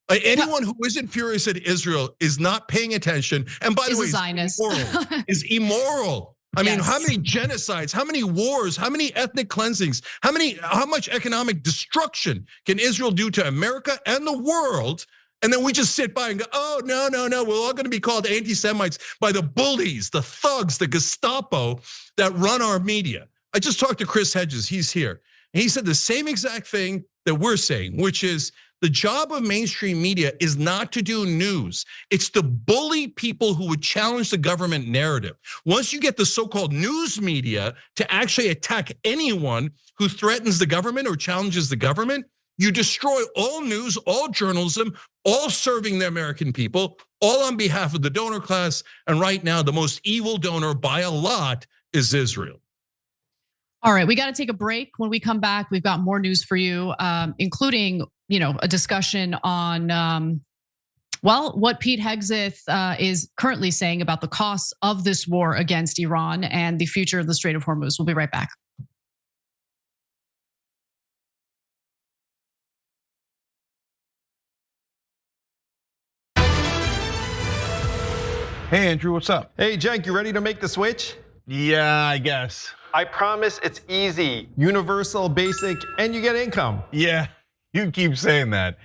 Anyone who isn't furious at Israel is not paying attention. And by the way, is immoral. I mean, how many genocides, how many wars, how many ethnic cleansings, how much economic destruction can Israel do to America and the world And then we just sit by and go, oh, no, we're all gonna be called anti-Semites by the bullies, the thugs, the Gestapo that run our media. I just talked to Chris Hedges, he's here. And he said the same exact thing that we're saying, which is the job of mainstream media is not to do news. It's to bully people who would challenge the government narrative. Once you get the so-called news media to actually attack anyone who threatens the government or challenges the government, you destroy all news, all journalism, all serving the American people, all on behalf of the donor class. And right now, the most evil donor by a lot is Israel. All right, we got to take a break. When we come back, we've got more news for you, including a discussion on what Pete Hegseth is currently saying about the costs of this war against Iran and the future of the Strait of Hormuz. We'll be right back. Hey, Andrew, what's up? Hey, Cenk, you ready to make the switch? Yeah, I guess. I promise it's easy, universal, basic, and you get income. Yeah, you keep saying that.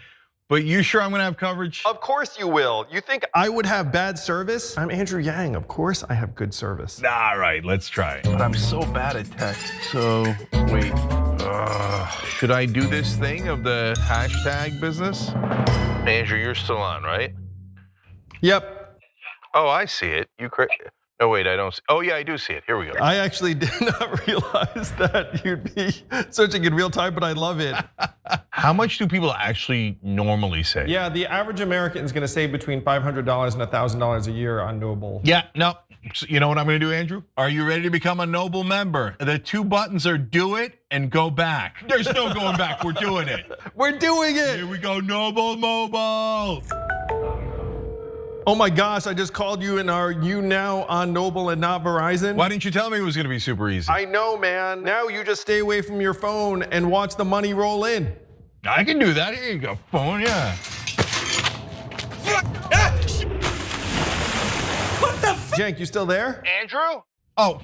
But you sure I'm gonna have coverage? Of course you will. You think I would have bad service? I'm Andrew Yang. Of course I have good service. All right, let's try it. But I'm so bad at tech. So, wait. Should I do this thing of the hashtag business? Andrew, you're still on, right? Yep. Oh, I see it. No, wait, I don't see. Oh, yeah, I do see it. Here we go. I actually did not realize that you'd be searching in real time, but I love it. How much do people actually normally say? Yeah, the average American is gonna save between $500 and $1,000 a year on Noble. Yeah, no. You know what I'm gonna do, Andrew? Are you ready to become a Noble member? The two buttons are do it and go back. There's no going back, we're doing it. We're doing it. Here we go, Noble Mobile. Oh my gosh, I just called you and are you now on Noble and not Verizon? Why didn't you tell me it was gonna be super easy? I know, man. Now you just stay away from your phone and watch the money roll in. I can do that, here you go, phone, yeah. What the Cenk, you still there? Andrew? Oh,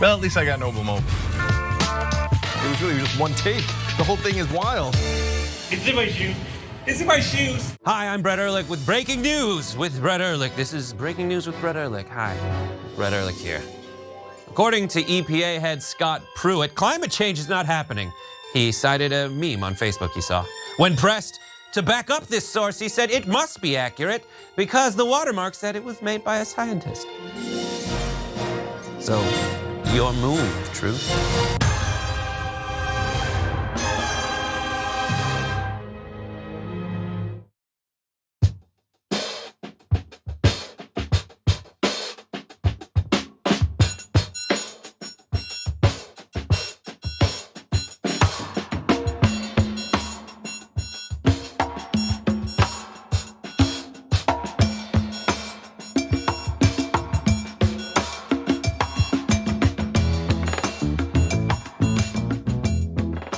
well, at least I got Noble Mobile. It was really just one take. The whole thing is wild. It's in my shoes. It's in my shoes. Hi, I'm Brett Ehrlich with breaking news with Brett Ehrlich. This is breaking news with Brett Ehrlich. Hi, Brett Ehrlich here. According to EPA head Scott Pruitt, climate change is not happening. He cited a meme on Facebook he saw. When pressed to back up this source, he said it must be accurate because the watermark said it was made by a scientist. So, your move, Truth.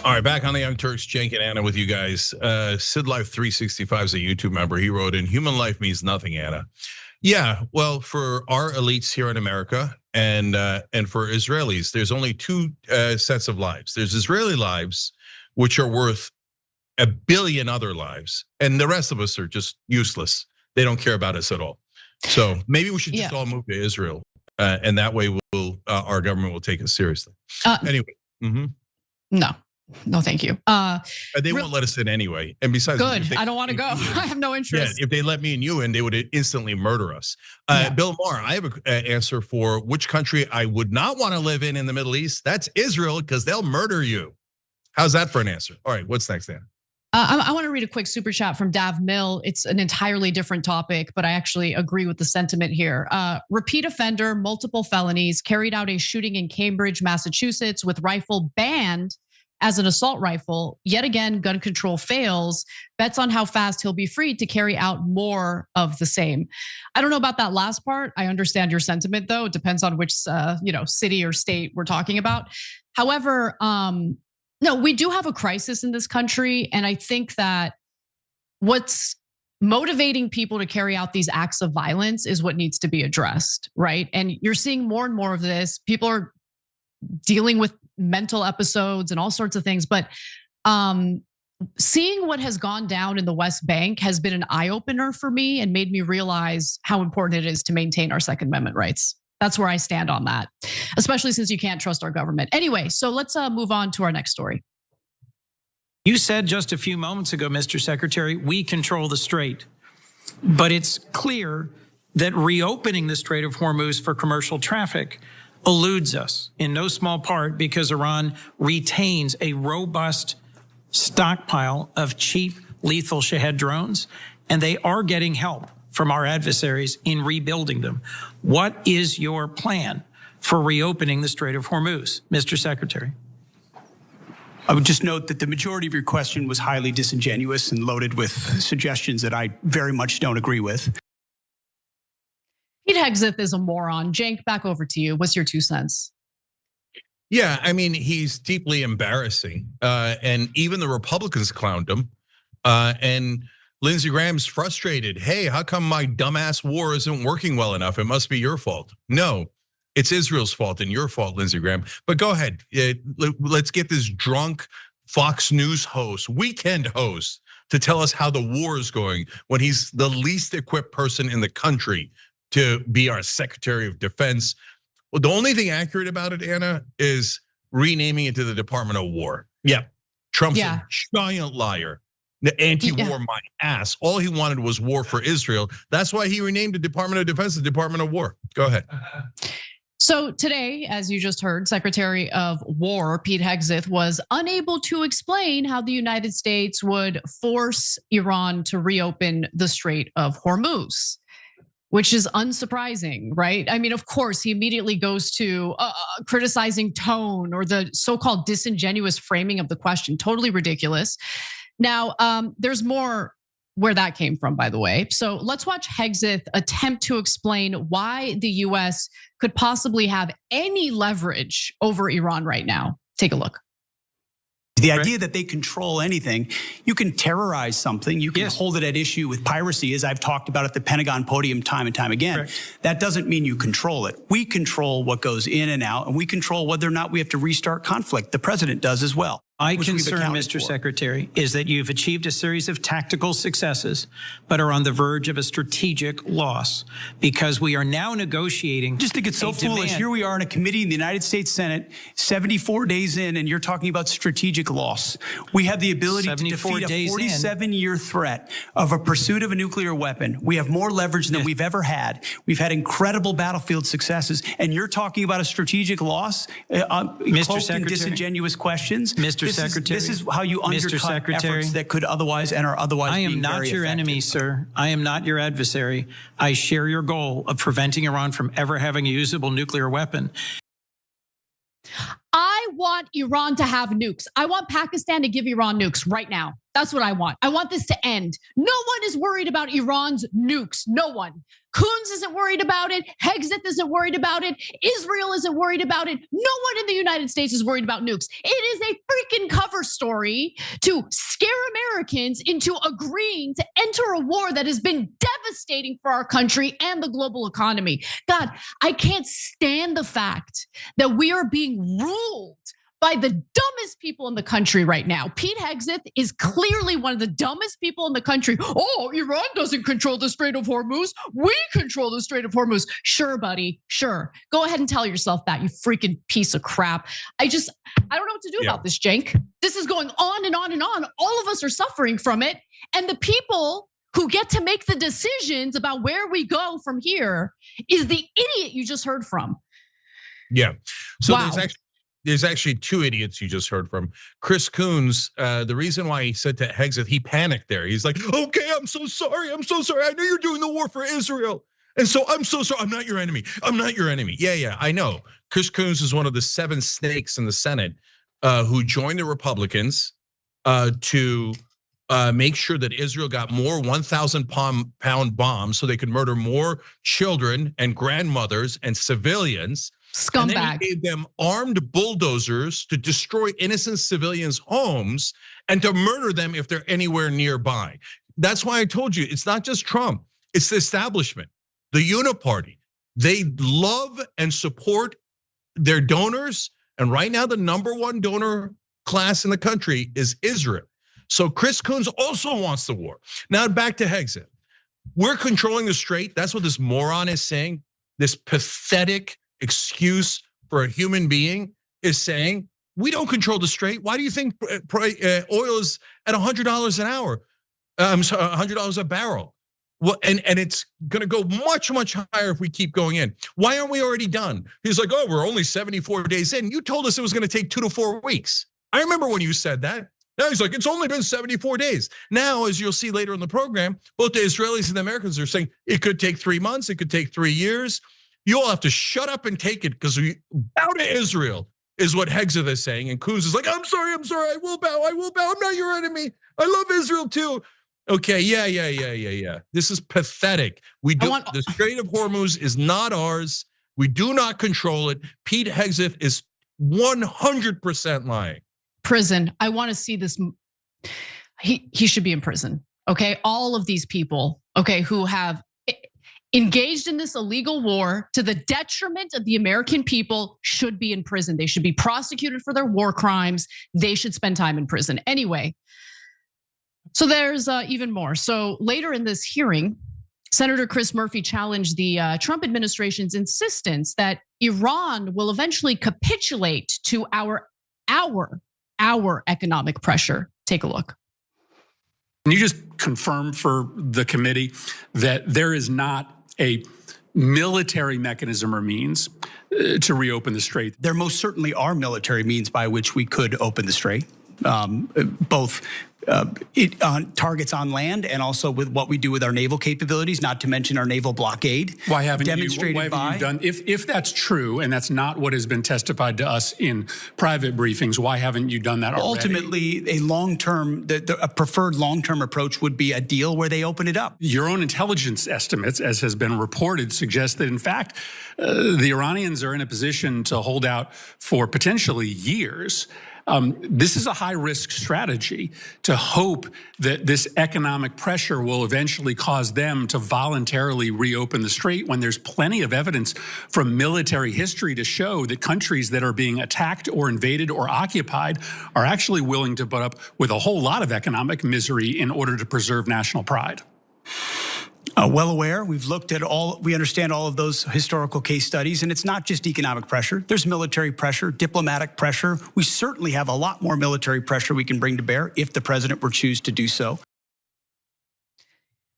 All right, back on the Young Turks, Cenk and Anna with you guys. Sid Life 365 is a YouTube member. He wrote in, human life means nothing, Anna. Yeah, well, for our elites here in America and for Israelis, there's only two sets of lives. There's Israeli lives, which are worth 1 billion other lives. And the rest of us are just useless. They don't care about us at all. So maybe we should just all move to Israel. And that way our government will take us seriously. Anyway. No, thank you. They won't let us in anyway. And besides, good. I don't want to go. I have no interest. Yeah, if they let me and you in, they would instantly murder us. Bill Maher, I have an answer for which country I would not want to live in the Middle East. That's Israel, because they'll murder you. How's that for an answer? All right, what's next, Dan? I want to read a quick super chat from Dav Mill. It's an entirely different topic, but I actually agree with the sentiment here. Repeat offender, multiple felonies, carried out a shooting in Cambridge, Massachusetts with rifle banned as an assault rifle. Yet again, gun control fails. Bets on how fast he'll be freed to carry out more of the same. I don't know about that last part. I understand your sentiment though. It depends on which city or state we're talking about. However, no, we do have a crisis in this country. And I think that what's motivating people to carry out these acts of violence is what needs to be addressed, right? And you're seeing more and more of this. People are dealing with mental episodes and all sorts of things. But seeing what has gone down in the West Bank has been an eye-opener for me and made me realize how important it is to maintain our Second Amendment rights. That's where I stand on that, especially since you can't trust our government. Anyway, so let's move on to our next story. You said just a few moments ago, Mr. Secretary, we control the strait. But it's clear that reopening the Strait of Hormuz for commercial traffic eludes us, in no small part because Iran retains a robust stockpile of cheap, lethal Shahed drones, and they are getting help from our adversaries in rebuilding them. What is your plan for reopening the Strait of Hormuz, Mr. Secretary? I would just note that the majority of your question was highly disingenuous and loaded with suggestions that I very much don't agree with. Pete Hegseth is a moron. Cenk, back over to you. What's your 2 cents? Yeah, I mean, he's deeply embarrassing. And even the Republicans clowned him. And Lindsey Graham's frustrated. Hey, how come my dumbass war isn't working well enough? It must be your fault. No, it's Israel's fault and your fault, Lindsey Graham. But go ahead. Let's get this drunk Fox News host, weekend host, to tell us how the war is going when he's the least equipped person in the country to be our Secretary of Defense. Well, the only thing accurate about it, Anna, is renaming it to the Department of War. Yeah, Trump's a giant liar. The anti-war my ass. All he wanted was war for Israel. That's why he renamed the Department of Defense the Department of War. Go ahead. So today, as you just heard, Secretary of War Pete Hegseth was unable to explain how the United States would force Iran to reopen the Strait of Hormuz, which is unsurprising, right? I mean, of course, he immediately goes to criticizing tone or the so-called disingenuous framing of the question. Totally ridiculous. Now, there's more where that came from, by the way. So let's watch Hegseth attempt to explain why the US could possibly have any leverage over Iran right now. Take a look. The idea that they control anything, you can terrorize something, you can hold it at issue with piracy, as I've talked about at the Pentagon podium time and time again. Correct. That doesn't mean you control it. We control what goes in and out, and we control whether or not we have to restart conflict. The president does as well. My concern, Mr. Secretary, is that you've achieved a series of tactical successes, but are on the verge of a strategic loss because we are now negotiating. Just think it's so foolish. Here we are in a committee in the United States Senate, 74 days in, and you're talking about strategic loss. We have the ability to defeat a 47-year threat of a pursuit of a nuclear weapon. We have more leverage than we've ever had. We've had incredible battlefield successes, and you're talking about a strategic loss, Mr. in disingenuous questions. Mr. Secretary, this is how you undercut efforts that could otherwise and are otherwise I am being not very your effective. enemy, sir. I am not your adversary. I share your goal of preventing Iran from ever having a usable nuclear weapon. I want Iran to have nukes. I want Pakistan to give Iran nukes right now. That's what I want. I want this to end. No one is worried about Iran's nukes. No one. Coons isn't worried about it. Hegseth isn't worried about it. Israel isn't worried about it. No one in the United States is worried about nukes. It is a freaking cover story to scare Americans into agreeing to enter a war that has been devastating for our country and the global economy. God, I can't stand the fact that we are being ruled by the dumbest people in the country right now. Pete Hegseth is clearly one of the dumbest people in the country. Oh, Iran doesn't control the Strait of Hormuz. We control the Strait of Hormuz. Sure, buddy, sure. Go ahead and tell yourself that, you freaking piece of crap. I don't know what to do about this, Cenk. This is going on and on and on. All of us are suffering from it. And the people who get to make the decisions about where we go from here is the idiot you just heard from. Yeah, so wow. There's actually two idiots you just heard from. Chris Coons, the reason why he said to Hegseth, he panicked there. He's like, okay, I'm so sorry. I'm so sorry. I know you're doing the war for Israel. And so I'm so sorry. I'm not your enemy. I'm not your enemy. Yeah, I know. Chris Coons is one of the 7 snakes in the Senate who joined the Republicans to make sure that Israel got more 1,000-pound bombs so they could murder more children and grandmothers and civilians. Scumbag. And then he gave them armed bulldozers to destroy innocent civilians' homes and to murder them if they're anywhere nearby. That's why I told you, it's not just Trump, it's the establishment, the uniparty. They love and support their donors. And right now, the #1 donor class in the country is Israel. So Chris Coons also wants the war. Now back to Hexit. We're controlling the strait. That's what this moron is saying. This pathetic excuse for a human being is saying, we don't control the strait. Why do you think oil is at $100 an hour? I'm sorry, $100 a barrel. Well, and it's gonna go much, much higher if we keep going in. Why aren't we already done? He's like, oh, we're only 74 days in. You told us it was gonna take 2 to 4 weeks. I remember when you said that. Now he's like, it's only been 74 days. Now, as you'll see later in the program, both the Israelis and the Americans are saying it could take 3 months, it could take 3 years. You all have to shut up and take it because we bow to Israel, is what Hexit is saying. And Coons is like, I'm sorry, I will bow. I'm not your enemy. I love Israel too. Okay, yeah. This is pathetic. The Strait of Hormuz is not ours. We do not control it. Pete Hexit is 100% lying. Prison. I want to see this. He should be in prison. Okay, all of these people, okay, who have engaged in this illegal war to the detriment of the American people should be in prison. They should be prosecuted for their war crimes. They should spend time in prison. Anyway, so there's even more. So later in this hearing, Senator Chris Murphy challenged the Trump administration's insistence that Iran will eventually capitulate to our economic pressure. Take a look. Can you just confirm for the committee that there is not a military mechanism or means to reopen the strait? There most certainly are military means by which we could open the strait, both targets on land and also with what we do with our naval capabilities, not to mention our naval blockade. Why haven't you done, if that's true and that's not what has been testified to us in private briefings, why haven't you done that already? Ultimately, a preferred long-term approach would be a deal where they open it up. Your own intelligence estimates, as has been reported, suggest that in fact, the Iranians are in a position to hold out for potentially years. This is a high-risk strategy to hope that this economic pressure will eventually cause them to voluntarily reopen the strait when there's plenty of evidence from military history to show that countries that are being attacked or invaded or occupied are actually willing to put up with a whole lot of economic misery in order to preserve national pride. Well aware, we understand all of those historical case studies, and it's not just economic pressure. There's military pressure, diplomatic pressure. We certainly have a lot more military pressure we can bring to bear if the president were to choose to do so.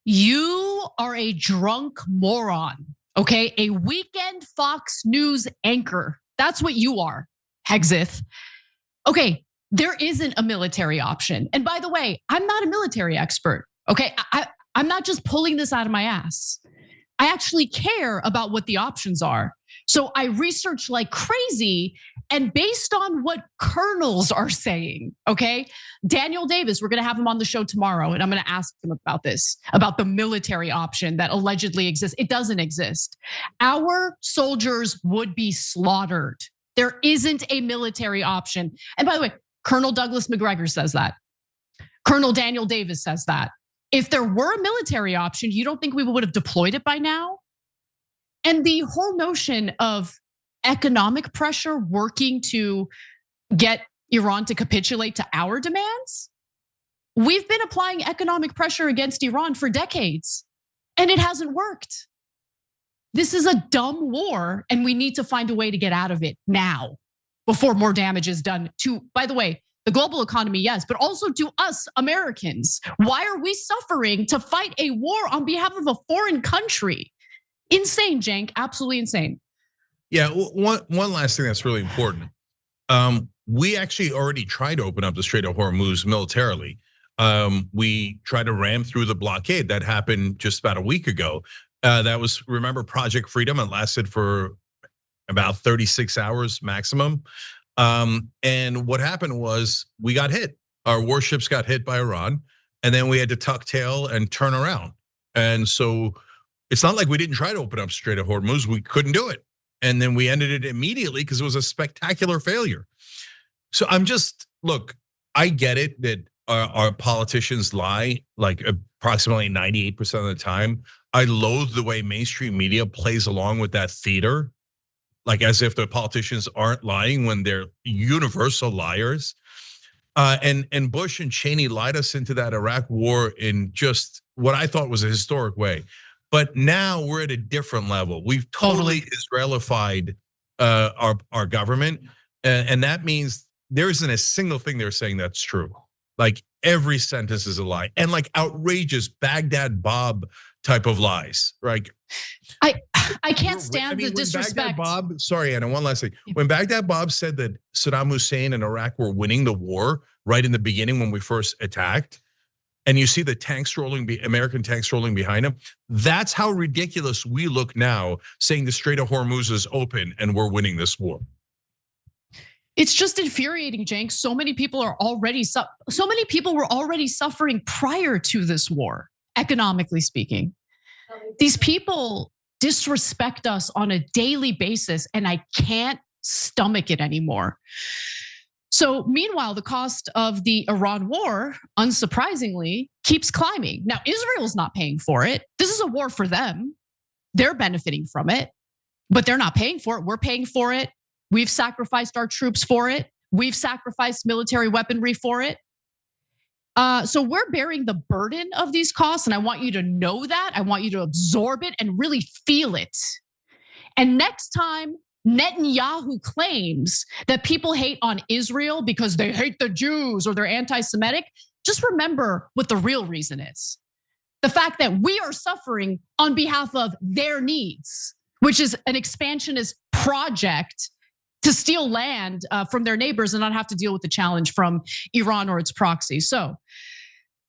You are a drunk moron, okay? A weekend Fox News anchor. That's what you are, Hexit. Okay, there isn't a military option. And by the way, I'm not a military expert, okay? I'm not just pulling this out of my ass. I actually care about what the options are. So I research like crazy, and based on what colonels are saying, okay? Daniel Davis, we're gonna have him on the show tomorrow, and I'm gonna ask him about this, about the military option that allegedly exists. It doesn't exist. Our soldiers would be slaughtered. There isn't a military option. And by the way, Colonel Douglas McGregor says that. Colonel Daniel Davis says that. If there were a military option, you don't think we would have deployed it by now? And the whole notion of economic pressure working to get Iran to capitulate to our demands, we've been applying economic pressure against Iran for decades, and it hasn't worked. This is a dumb war, and we need to find a way to get out of it now before more damage is done to, by the way, the global economy, yes, but also to us Americans. Why are we suffering to fight a war on behalf of a foreign country? Insane, Cenk, absolutely insane. Yeah, one last thing that's really important. We actually already tried to open up the Strait of Hormuz militarily. We tried to ram through the blockade. That happened just about a week ago. That was, remember, Project Freedom. It lasted for about 36 hours maximum. And what happened was we got hit. Our warships got hit by Iran, and then we had to tuck tail and turn around. And so it's not like we didn't try to open up Strait of Hormuz. We couldn't do it. And then we ended it immediately because it was a spectacular failure. So look, I get it that our politicians lie like approximately 98% of the time. I loathe the way mainstream media plays along with that theater, like as if the politicians aren't lying when they're universal liars. And Bush and Cheney lied us into that Iraq war in just what I thought was a historic way. But now we're at a different level. We've totally Israelified our government, and that means there isn't a single thing they're saying that's true. Like every sentence is a lie, and like outrageous Baghdad Bob type of lies. Right? I can't stand the disrespect. Bob, sorry, Anna, one last thing. When Baghdad Bob said that Saddam Hussein and Iraq were winning the war right in the beginning when we first attacked, and you see the tanks rolling, American tanks rolling behind him, that's how ridiculous we look now, saying the Strait of Hormuz is open and we're winning this war. It's just infuriating, Cenk. So many people were already suffering prior to this war, economically speaking. These people disrespect us on a daily basis, and I can't stomach it anymore. So meanwhile, the cost of the Iran war, unsurprisingly, keeps climbing. Now, Israel's not paying for it. This is a war for them. They're benefiting from it, but they're not paying for it. We're paying for it. We've sacrificed our troops for it. We've sacrificed military weaponry for it. So we're bearing the burden of these costs, and I want you to know that. I want you to absorb it and really feel it. And next time Netanyahu claims that people hate on Israel because they hate the Jews or they're anti-Semitic, just remember what the real reason is. The fact that we are suffering on behalf of their needs, which is an expansionist project to steal land from their neighbors and not have to deal with the challenge from Iran or its proxy. So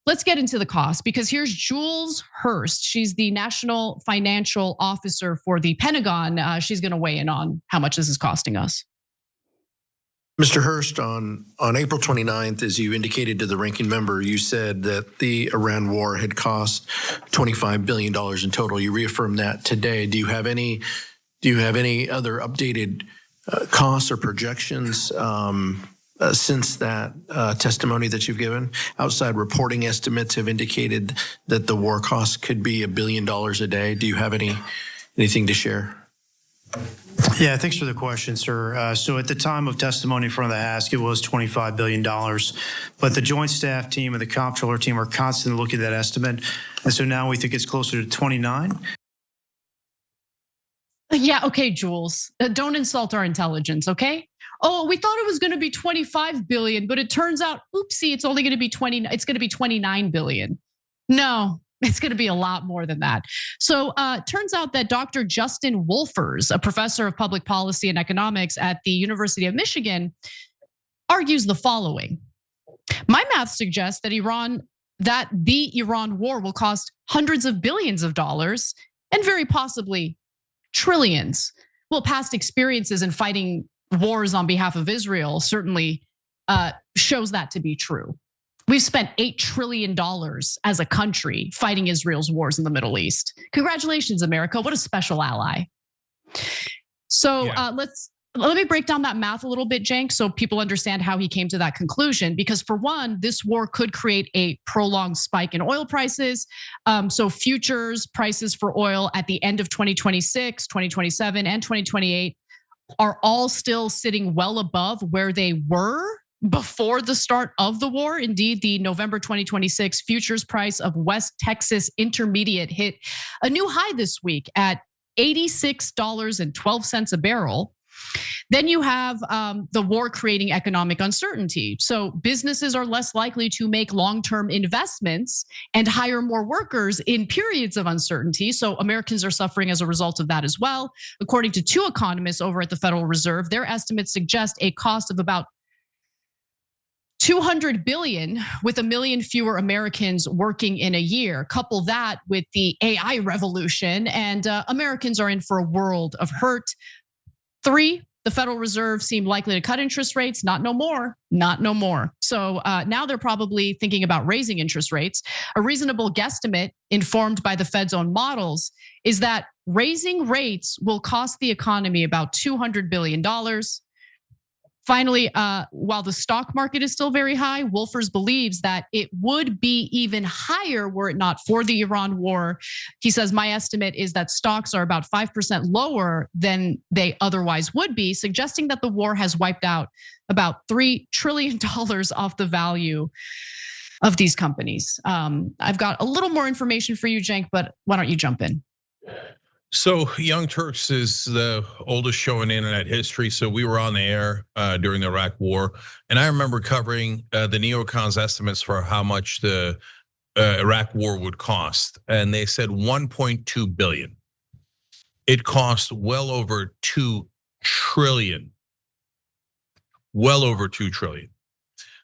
let's get into the cost, because here's Jules Hurst. She's the National Financial Officer for the Pentagon. She's gonna weigh in on how much this is costing us. Mr. Hurst, on April 29th, as you indicated to the ranking member, you said that the Iran war had cost $25 billion in total. You reaffirmed that today. Do you have any other updated costs or projections since that testimony that you've given? Outside reporting estimates have indicated that the war costs could be $1 billion a day. Do you have anything to share? Yeah, thanks for the question, sir. So at the time of testimony in front of the ask, it was $25 billion. But the Joint Staff Team and the Comptroller Team are constantly looking at that estimate. And so now we think it's closer to 29. Yeah, okay, Jules, don't insult our intelligence, okay? Oh, we thought it was gonna be 25 billion, but it turns out, oopsie, it's only gonna be 29 billion. No, it's gonna be a lot more than that. So turns out that Dr. Justin Wolfers, a professor of public policy and economics at the University of Michigan, argues the following. My math suggests that the Iran war will cost hundreds of billions of dollars and very possibly trillions. Well, past experiences in fighting wars on behalf of Israel certainly shows that to be true. We've spent $8 trillion as a country fighting Israel's wars in the Middle East. Congratulations, America. What a special ally. So let me break down that math a little bit, Cenk, so people understand how he came to that conclusion. Because for one, this war could create a prolonged spike in oil prices. So futures prices for oil at the end of 2026, 2027, and 2028 are all still sitting well above where they were before the start of the war. Indeed, the November 2026 futures price of West Texas Intermediate hit a new high this week at $86.12 a barrel. Then you have the war creating economic uncertainty. So businesses are less likely to make long-term investments and hire more workers in periods of uncertainty. So Americans are suffering as a result of that as well. According to two economists over at the Federal Reserve, their estimates suggest a cost of about $200 billion with 1 million fewer Americans working in a year. Couple that with the AI revolution, and Americans are in for a world of hurt. 3, the Federal Reserve seemed likely to cut interest rates, not no more. So now they're probably thinking about raising interest rates. A reasonable guesstimate informed by the Fed's own models is that raising rates will cost the economy about $200 billion. Finally, while the stock market is still very high, Wolfers believes that it would be even higher were it not for the Iran war. He says, my estimate is that stocks are about 5% lower than they otherwise would be, suggesting that the war has wiped out about $3 trillion off the value of these companies. I've got a little more information for you, Cenk, but why don't you jump in? So Young Turks is the oldest show in internet history. So we were on the air during the Iraq war. And I remember covering the neocons estimates for how much the Iraq war would cost. And they said 1.2 billion. It cost well over 2 trillion. Well over 2 trillion.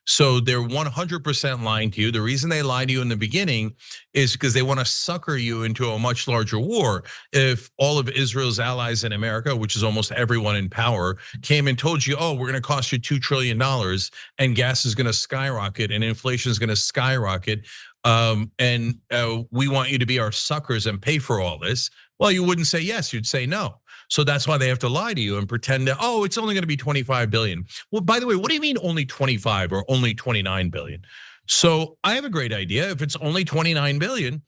So they're 100% lying to you. The reason they lied to you in the beginning is because they want to sucker you into a much larger war. If all of Israel's allies in America, which is almost everyone in power, came and told you, oh, we're going to cost you $2 trillion and gas is going to skyrocket and inflation is going to skyrocket, and we want you to be our suckers and pay for all this, well, you wouldn't say yes, you'd say no. So that's why they have to lie to you and pretend that, oh, it's only going to be 25 billion. Well, by the way, what do you mean only 25 or only 29 billion? So I have a great idea. If it's only 29 billion,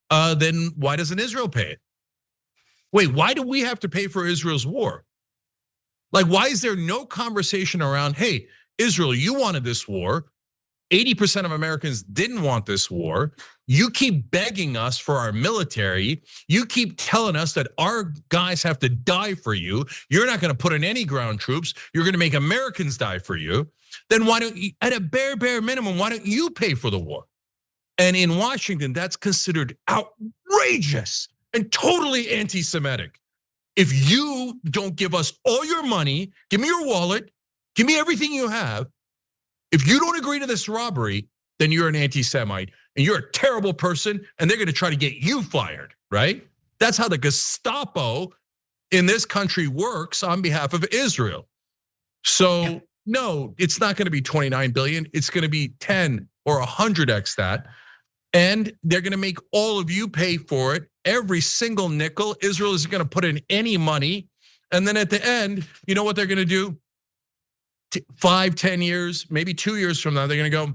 then why doesn't Israel pay it? Wait, why do we have to pay for Israel's war? Like, why is there no conversation around, hey, Israel, you wanted this war. 80% of Americans didn't want this war. You keep begging us for our military. You keep telling us that our guys have to die for you. You're not gonna put in any ground troops. You're gonna make Americans die for you. Then why don't you, at a bare minimum, why don't you pay for the war? And in Washington, that's considered outrageous and totally anti-Semitic. If you don't give us all your money, give me your wallet, give me everything you have. If you don't agree to this robbery, then you're an anti-Semite and you're a terrible person and they're gonna try to get you fired, right? That's how the Gestapo in this country works on behalf of Israel. So no, it's not gonna be 29 billion, it's gonna be 10 or 100x that. And they're gonna make all of you pay for it, every single nickel. Israel isn't gonna put in any money. And then at the end, you know what they're gonna do? 5, 10 years, maybe 2 years from now, they're gonna go,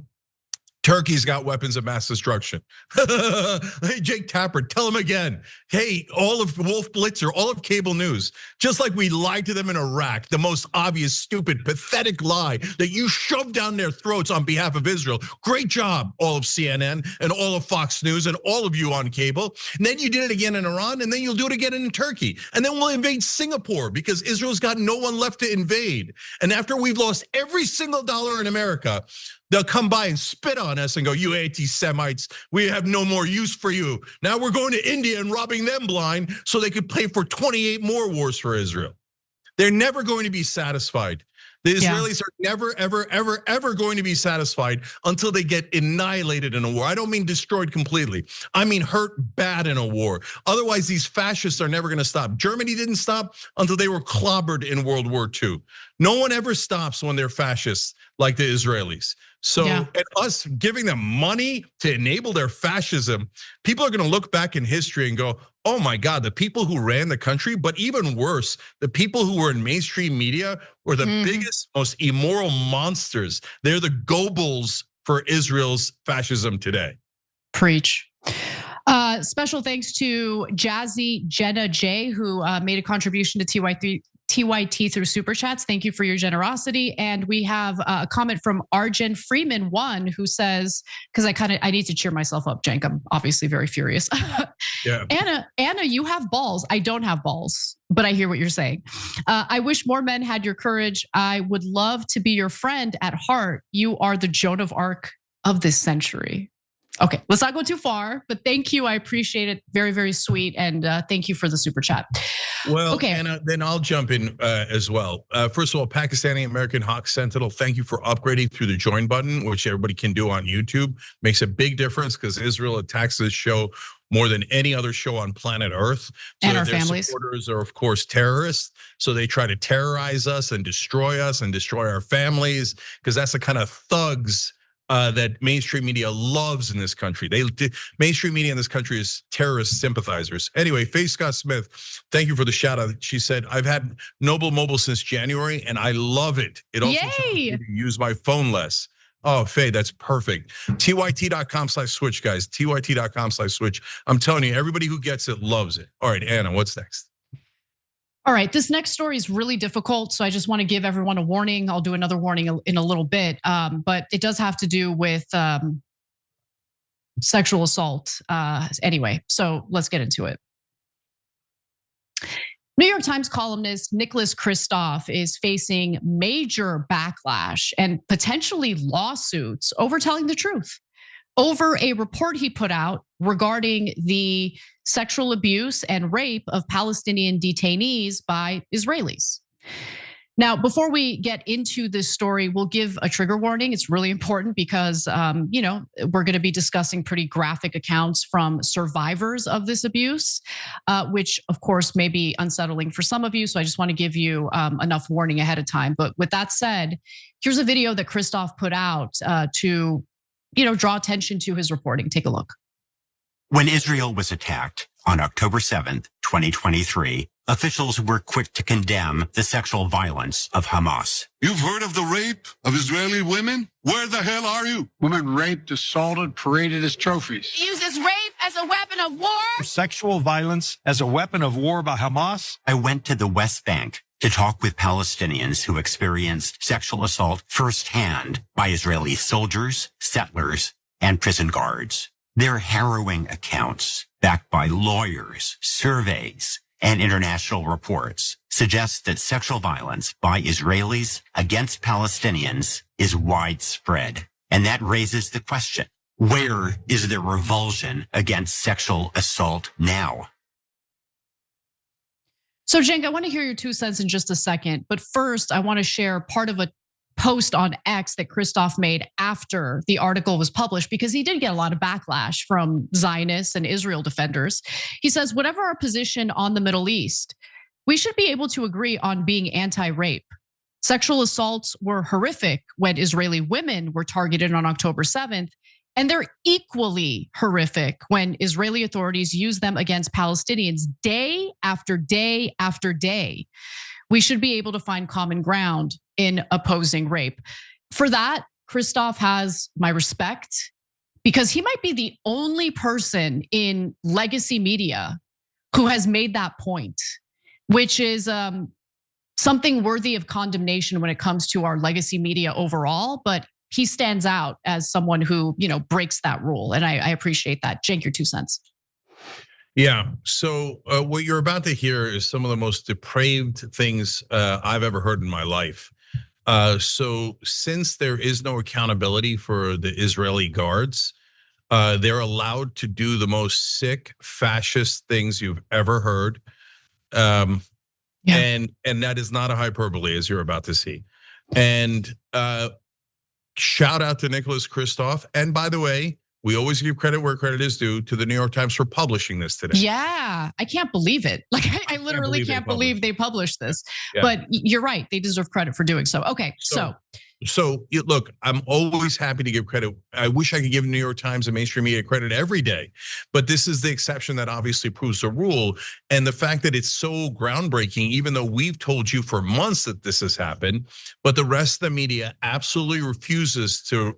Turkey's got weapons of mass destruction. Hey, Jake Tapper, tell him again. Hey, all of Wolf Blitzer, all of cable news, just like we lied to them in Iraq, the most obvious, stupid, pathetic lie that you shoved down their throats on behalf of Israel. Great job, all of CNN and all of Fox News and all of you on cable. And then you did it again in Iran, and then you'll do it again in Turkey. And then we'll invade Singapore because Israel's got no one left to invade. And after we've lost every single dollar in America, they'll come by and spit on us and go, you anti-Semites, we have no more use for you. Now we're going to India and robbing them blind so they could pay for 28 more wars for Israel. They're never going to be satisfied. The Israelis are never, ever going to be satisfied until they get annihilated in a war. I don't mean destroyed completely. I mean hurt bad in a war. Otherwise, these fascists are never gonna stop. Germany didn't stop until they were clobbered in World War II. No one ever stops when they're fascists like the Israelis. So and us giving them money to enable their fascism, people are gonna look back in history and go, oh my God, the people who ran the country, but even worse, the people who were in mainstream media were the biggest, most immoral monsters. They're the Goebbels for Israel's fascism today. Preach. Special thanks to Jazzy Jenna J, who made a contribution to TYT through Super Chats. Thank you for your generosity. And we have a comment from Arjen Freeman 1 who says, because I need to cheer myself up, Cenk. I'm obviously very furious. Yeah. Anna, you have balls. I don't have balls, but I hear what you're saying. I wish more men had your courage. I would love to be your friend at heart. You are the Joan of Arc of this century. Okay, let's not go too far, but thank you. I appreciate it. Very, very sweet. And thank you for the super chat. Well, okay. And then I'll jump in as well. First of all, Pakistani American Hawk Sentinel, thank you for upgrading through the join button, which everybody can do on YouTube. Makes a big difference because Israel attacks this show more than any other show on planet Earth. So and our their families. Supporters are, of course, terrorists. So they try to terrorize us and destroy our families, because that's the kind of thugs that mainstream media loves in this country. Mainstream media in this country is terrorist sympathizers. Anyway, Faye Scott Smith, thank you for the shout out. She said, I've had Noble Mobile since January and I love it. It also shows me to use my phone less. Oh, Faye, that's perfect. TYT.com/switch, guys. TYT.com/switch. I'm telling you, everybody who gets it loves it. All right, Anna, what's next? All right, this next story is really difficult, so I just want to give everyone a warning. I'll do another warning in a little bit, but it does have to do with sexual assault. Anyway, so let's get into it. New York Times columnist Nicholas Kristof is facing major backlash and potentially lawsuits over telling the truth, over a report he put out regarding the sexual abuse and rape of Palestinian detainees by Israelis. Now, before we get into this story, we'll give a trigger warning. It's really important because we're going to be discussing pretty graphic accounts from survivors of this abuse, which of course may be unsettling for some of you. So I just want to give you enough warning ahead of time. But with that said, here's a video that Kristof put out to draw attention to his reporting. Take a look. When Israel was attacked on October 7th, 2023, officials were quick to condemn the sexual violence of Hamas. You've heard of the rape of Israeli women? Where the hell are you? Women raped, assaulted, paraded as trophies. Uses rape as a weapon of war? Sexual violence as a weapon of war by Hamas? I went to the West Bank to talk with Palestinians who experienced sexual assault firsthand by Israeli soldiers, settlers, and prison guards. Their harrowing accounts, backed by lawyers, surveys, and international reports, suggest that sexual violence by Israelis against Palestinians is widespread. And that raises the question, where is the revulsion against sexual assault now? So, Cenk, I want to hear your 2 cents in just a second. But first, I want to share part of a post on X that Kristof made after the article was published, because he did get a lot of backlash from Zionists and Israel defenders. He says, whatever our position on the Middle East, we should be able to agree on being anti-rape. Sexual assaults were horrific when Israeli women were targeted on October 7th, and they're equally horrific when Israeli authorities use them against Palestinians day after day after day. We should be able to find common ground in opposing rape. For that, Kristof has my respect, because he might be the only person in legacy media who has made that point, which is something worthy of condemnation when it comes to our legacy media overall. But he stands out as someone who breaks that rule, and I appreciate that. Cenk, your 2 cents. Yeah, so what you're about to hear is some of the most depraved things I've ever heard in my life. So since there is no accountability for the Israeli guards, they're allowed to do the most sick fascist things you've ever heard. And that is not a hyperbole, as you're about to see. And shout out to Nicholas Kristof. And by the way, we always give credit where credit is due to the New York Times for publishing this today. Yeah, I can't believe it. Like, I literally can't believe they published this. Yeah. But you're right, they deserve credit for doing so. Okay, so look, I'm always happy to give credit. I wish I could give New York Times and mainstream media credit every day, but this is the exception that obviously proves the rule. And the fact that it's so groundbreaking, even though we've told you for months that this has happened, but the rest of the media absolutely refuses to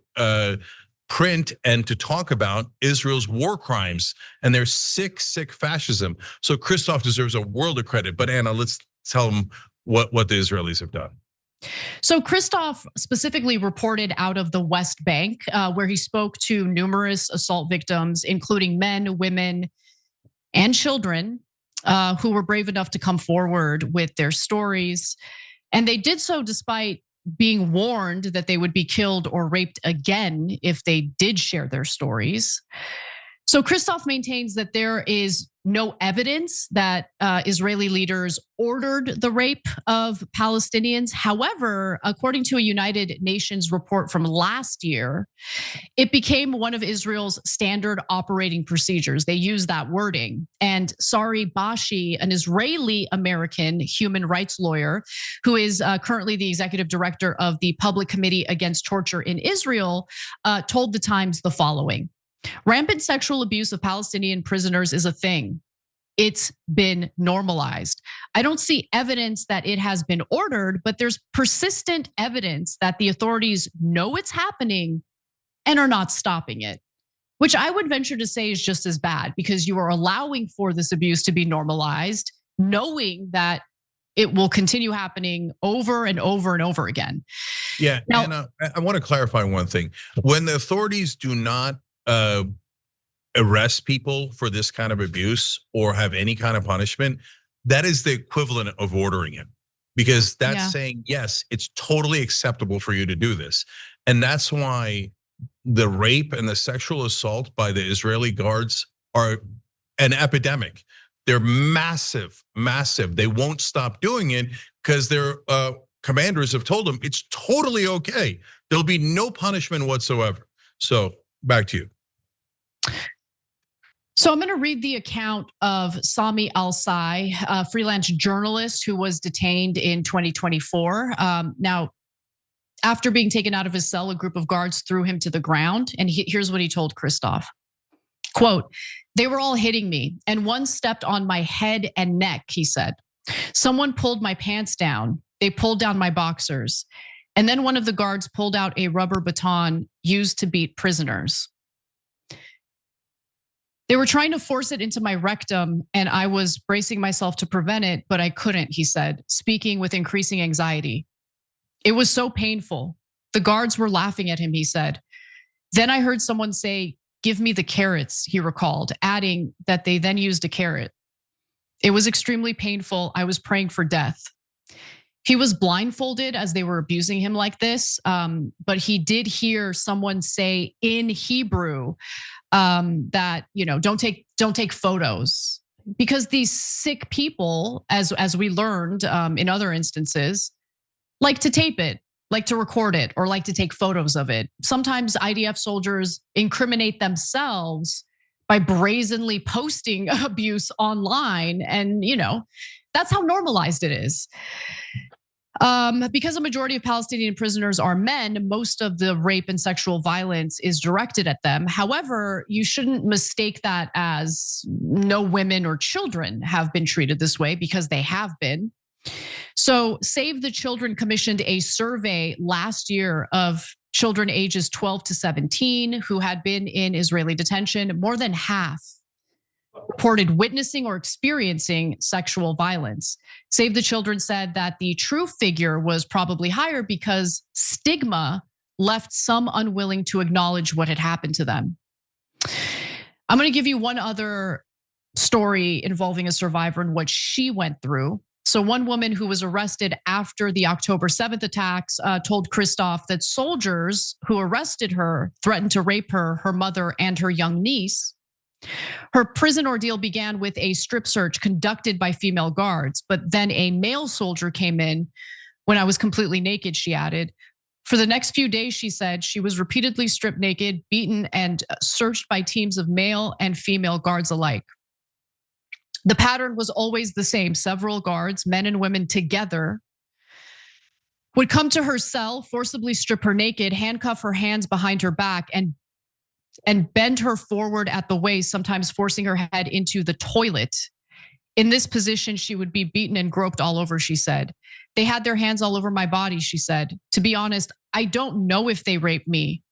print and to talk about Israel's war crimes and their sick fascism. So Kristof deserves a world of credit. But Anna, let's tell them what the Israelis have done. So Kristof specifically reported out of the West Bank, where he spoke to numerous assault victims, including men, women, and children who were brave enough to come forward with their stories. And they did so despite being warned that they would be killed or raped again if they did share their stories. So Kristof maintains that there is no evidence that Israeli leaders ordered the rape of Palestinians. However, according to a United Nations report from last year, it became one of Israel's standard operating procedures. They use that wording. And Sari Bashi, an Israeli-American human rights lawyer who is currently the executive director of the Public Committee Against Torture in Israel, told The Times the following. Rampant sexual abuse of Palestinian prisoners is a thing. It's been normalized. I don't see evidence that it has been ordered, but there's persistent evidence that the authorities know it's happening and are not stopping it, which I would venture to say is just as bad because you are allowing for this abuse to be normalized, knowing that it will continue happening over and over and over again. Yeah, now, Anna, I want to clarify one thing. When the authorities do not arrest people for this kind of abuse or have any kind of punishment, that is the equivalent of ordering it. Because that's saying, yes, it's totally acceptable for you to do this. And that's why the rape and the sexual assault by the Israeli guards are an epidemic. They're massive, massive. They won't stop doing it because their commanders have told them it's totally okay. There'll be no punishment whatsoever. So back to you. So I'm going to read the account of Sami Al-Sai, a freelance journalist who was detained in 2024. Now, after being taken out of his cell, a group of guards threw him to the ground. And here's what he told Kristof. Quote, "They were all hitting me and one stepped on my head and neck," he said. "Someone pulled my pants down. They pulled down my boxers. And then one of the guards pulled out a rubber baton used to beat prisoners. They were trying to force it into my rectum and I was bracing myself to prevent it, but I couldn't," he said, speaking with increasing anxiety. "It was so painful. The guards were laughing at him," he said. "Then I heard someone say, 'Give me the carrots,'" he recalled, adding that they then used a carrot. "It was extremely painful. I was praying for death." He was blindfolded as they were abusing him like this, but he did hear someone say in Hebrew that don't take photos, because these sick people, as we learned in other instances, like to tape it, like to record it, or like to take photos of it. Sometimes IDF soldiers incriminate themselves by brazenly posting abuse online, and that's how normalized it is. Because a majority of Palestinian prisoners are men, most of the rape and sexual violence is directed at them. However, you shouldn't mistake that as no women or children have been treated this way, because they have been. So Save the Children commissioned a survey last year of children ages 12 to 17 who had been in Israeli detention. More than half reported witnessing or experiencing sexual violence. Save the Children said that the true figure was probably higher because stigma left some unwilling to acknowledge what had happened to them. I'm going to give you one other story involving a survivor and what she went through. So one woman who was arrested after the October 7th attacks told Kristof that soldiers who arrested her threatened to rape her, her mother, and her young niece. Her prison ordeal began with a strip search conducted by female guards, but then a male soldier came in when I was completely naked, she added. For the next few days, she said, she was repeatedly stripped naked, beaten, and searched by teams of male and female guards alike. The pattern was always the same. Several guards, men and women together, would come to her cell, forcibly strip her naked, handcuff her hands behind her back, and bend her forward at the waist, sometimes forcing her head into the toilet. In this position, she would be beaten and groped all over, she said. They had their hands all over my body, she said. To be honest, I don't know if they raped me,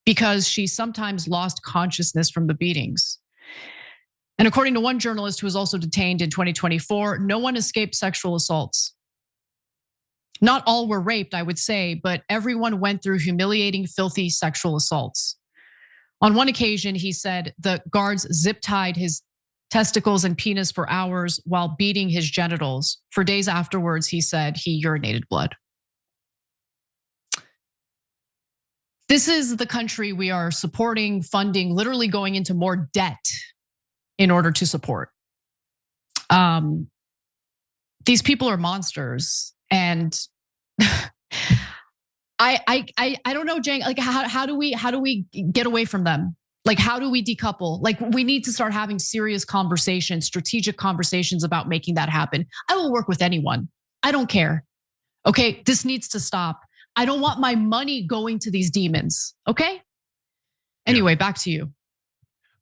because she sometimes lost consciousness from the beatings. And according to one journalist who was also detained in 2024, no one escaped sexual assaults. Not all were raped, I would say, but everyone went through humiliating, filthy sexual assaults. On one occasion, he said the guards zip-tied his testicles and penis for hours while beating his genitals. For days afterwards, he said he urinated blood. This is the country we are supporting, funding, literally going into more debt in order to support. These people are monsters, and I don't know, Jang. Like, how do we get away from them? Like, how do we decouple? Like, we need to start having serious conversations, strategic conversations about making that happen. I will work with anyone. I don't care. Okay, this needs to stop. I don't want my money going to these demons. Okay. Anyway, back to you.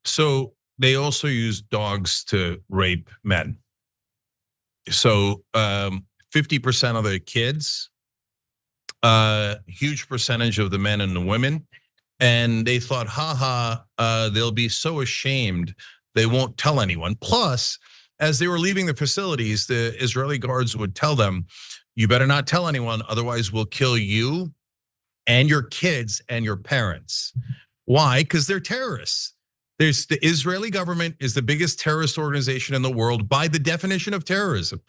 So they also use dogs to rape men. So 50% of the kids, huge percentage of the men and the women. And they thought, they'll be so ashamed, they won't tell anyone. Plus, as they were leaving the facilities, the Israeli guards would tell them, you better not tell anyone, otherwise we'll kill you and your kids and your parents. Why? Because they're terrorists. The Israeli government is the biggest terrorist organization in the world by the definition of terrorism.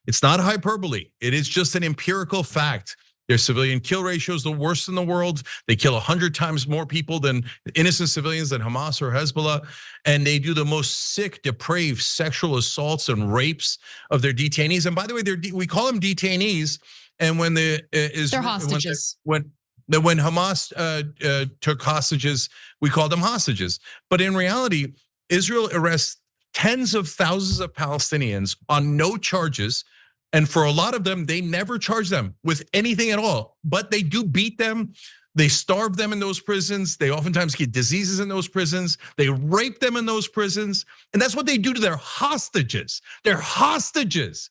It's not hyperbole. It is just an empirical fact. Their civilian kill ratio is the worst in the world. They kill 100 times more people than innocent civilians than Hamas or Hezbollah. And they do the most sick, depraved sexual assaults and rapes of their detainees. And by the way, we call them detainees. And when they're hostages. When Hamas took hostages, we called them hostages. But in reality, Israel arrests tens of thousands of Palestinians on no charges. And for a lot of them, they never charge them with anything at all, but they do beat them. They starve them in those prisons. They oftentimes get diseases in those prisons. They rape them in those prisons. And that's what they do to their hostages. They're hostages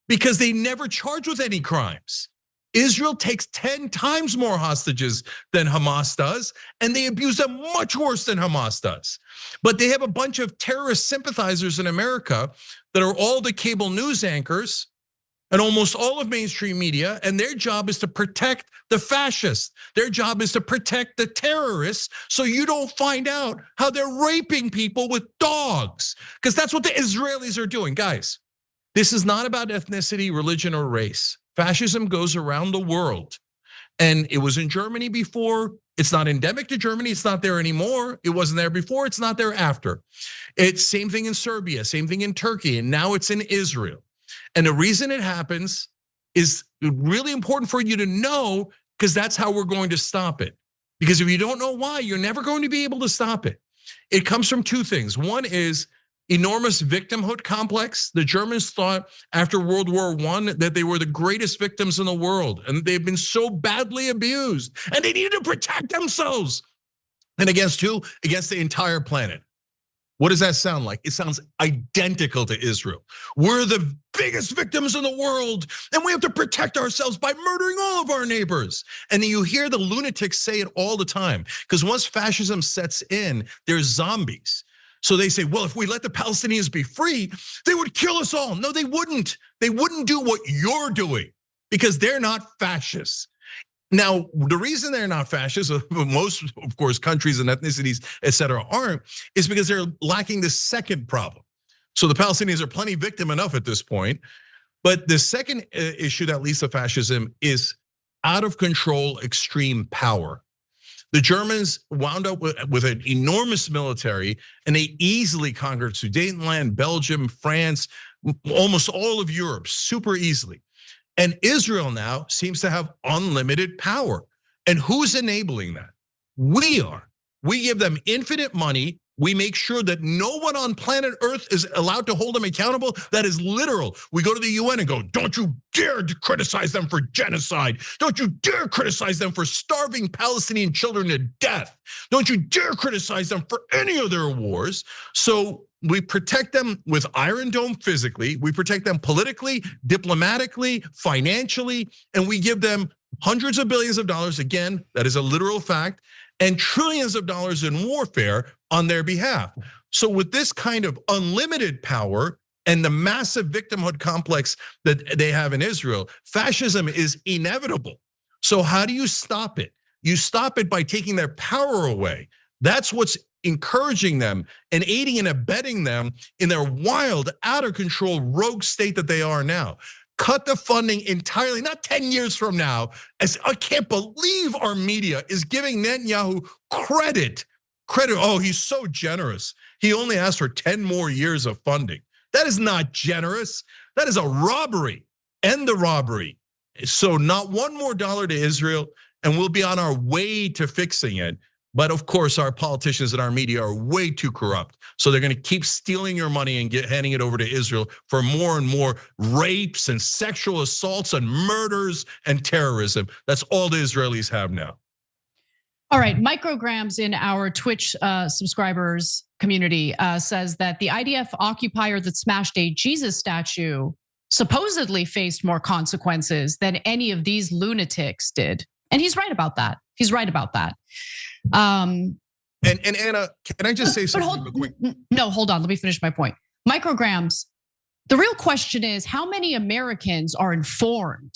because they never charge with any crimes. Israel takes 10 times more hostages than Hamas does, and they abuse them much worse than Hamas does. But they have a bunch of terrorist sympathizers in America that are all the cable news anchors and almost all of mainstream media, and their job is to protect the fascists. Their job is to protect the terrorists so you don't find out how they're raping people with dogs, because that's what the Israelis are doing. Guys, this is not about ethnicity, religion, or race. Fascism goes around the world, and it was in Germany before. It's not endemic to Germany. It's not there anymore. It wasn't there before. It's not there after. It's same thing in Serbia, same thing in Turkey, and now it's in Israel. And the reason it happens is really important for you to know, because that's how we're going to stop it. Because if you don't know why, you're never going to be able to stop it. It comes from two things. One is enormous victimhood complex. The Germans thought after World War I that they were the greatest victims in the world, and they've been so badly abused, and they needed to protect themselves. And against who? Against the entire planet. What does that sound like? It sounds identical to Israel. We're the biggest victims in the world, and we have to protect ourselves by murdering all of our neighbors. And then you hear the lunatics say it all the time, because once fascism sets in, there's zombies. So they say, well, if we let the Palestinians be free, they would kill us all. No, they wouldn't. They wouldn't do what you're doing, because they're not fascists. Now, the reason they're not fascists, most, of course, countries and ethnicities, et cetera, aren't, is because they're lacking the second problem. So the Palestinians are plenty victim enough at this point. But the second issue that leads to fascism is out of control extreme power. The Germans wound up with an enormous military, and they easily conquered Sudetenland, Belgium, France, almost all of Europe, super easily. And Israel now seems to have unlimited power. And who's enabling that? We are. We give them infinite money. We make sure that no one on planet Earth is allowed to hold them accountable. That is literal. We go to the UN and go, don't you dare to criticize them for genocide. Don't you dare criticize them for starving Palestinian children to death. Don't you dare criticize them for any of their wars. So we protect them with Iron Dome physically. We protect them politically, diplomatically, financially, and we give them hundreds of billions of dollars. Again, that is a literal fact, and trillions of dollars in warfare on their behalf. So with this kind of unlimited power and the massive victimhood complex that they have in Israel, fascism is inevitable. So how do you stop it? You stop it by taking their power away. That's what's encouraging them and aiding and abetting them in their wild, out of control, rogue state that they are now. cut the funding entirely, not 10 years from now. As I can't believe our media is giving Netanyahu credit. Oh, he's so generous. He only asked for 10 more years of funding. That is not generous. That is a robbery. End the robbery. So not one more dollar to Israel, and we'll be on our way to fixing it. But of course, our politicians and our media are way too corrupt. So they're going to keep stealing your money and handing it over to Israel for more and more rapes and sexual assaults and murders and terrorism. That's all the Israelis have now. All right, Micrograms in our Twitch subscribers community says that the IDF occupier that smashed a Jesus statue supposedly faced more consequences than any of these lunatics did. And he's right about that. He's right about that. And Anna, can I just say something real quick? No, hold on, let me finish my point. Micrograms, the real question is how many Americans are informed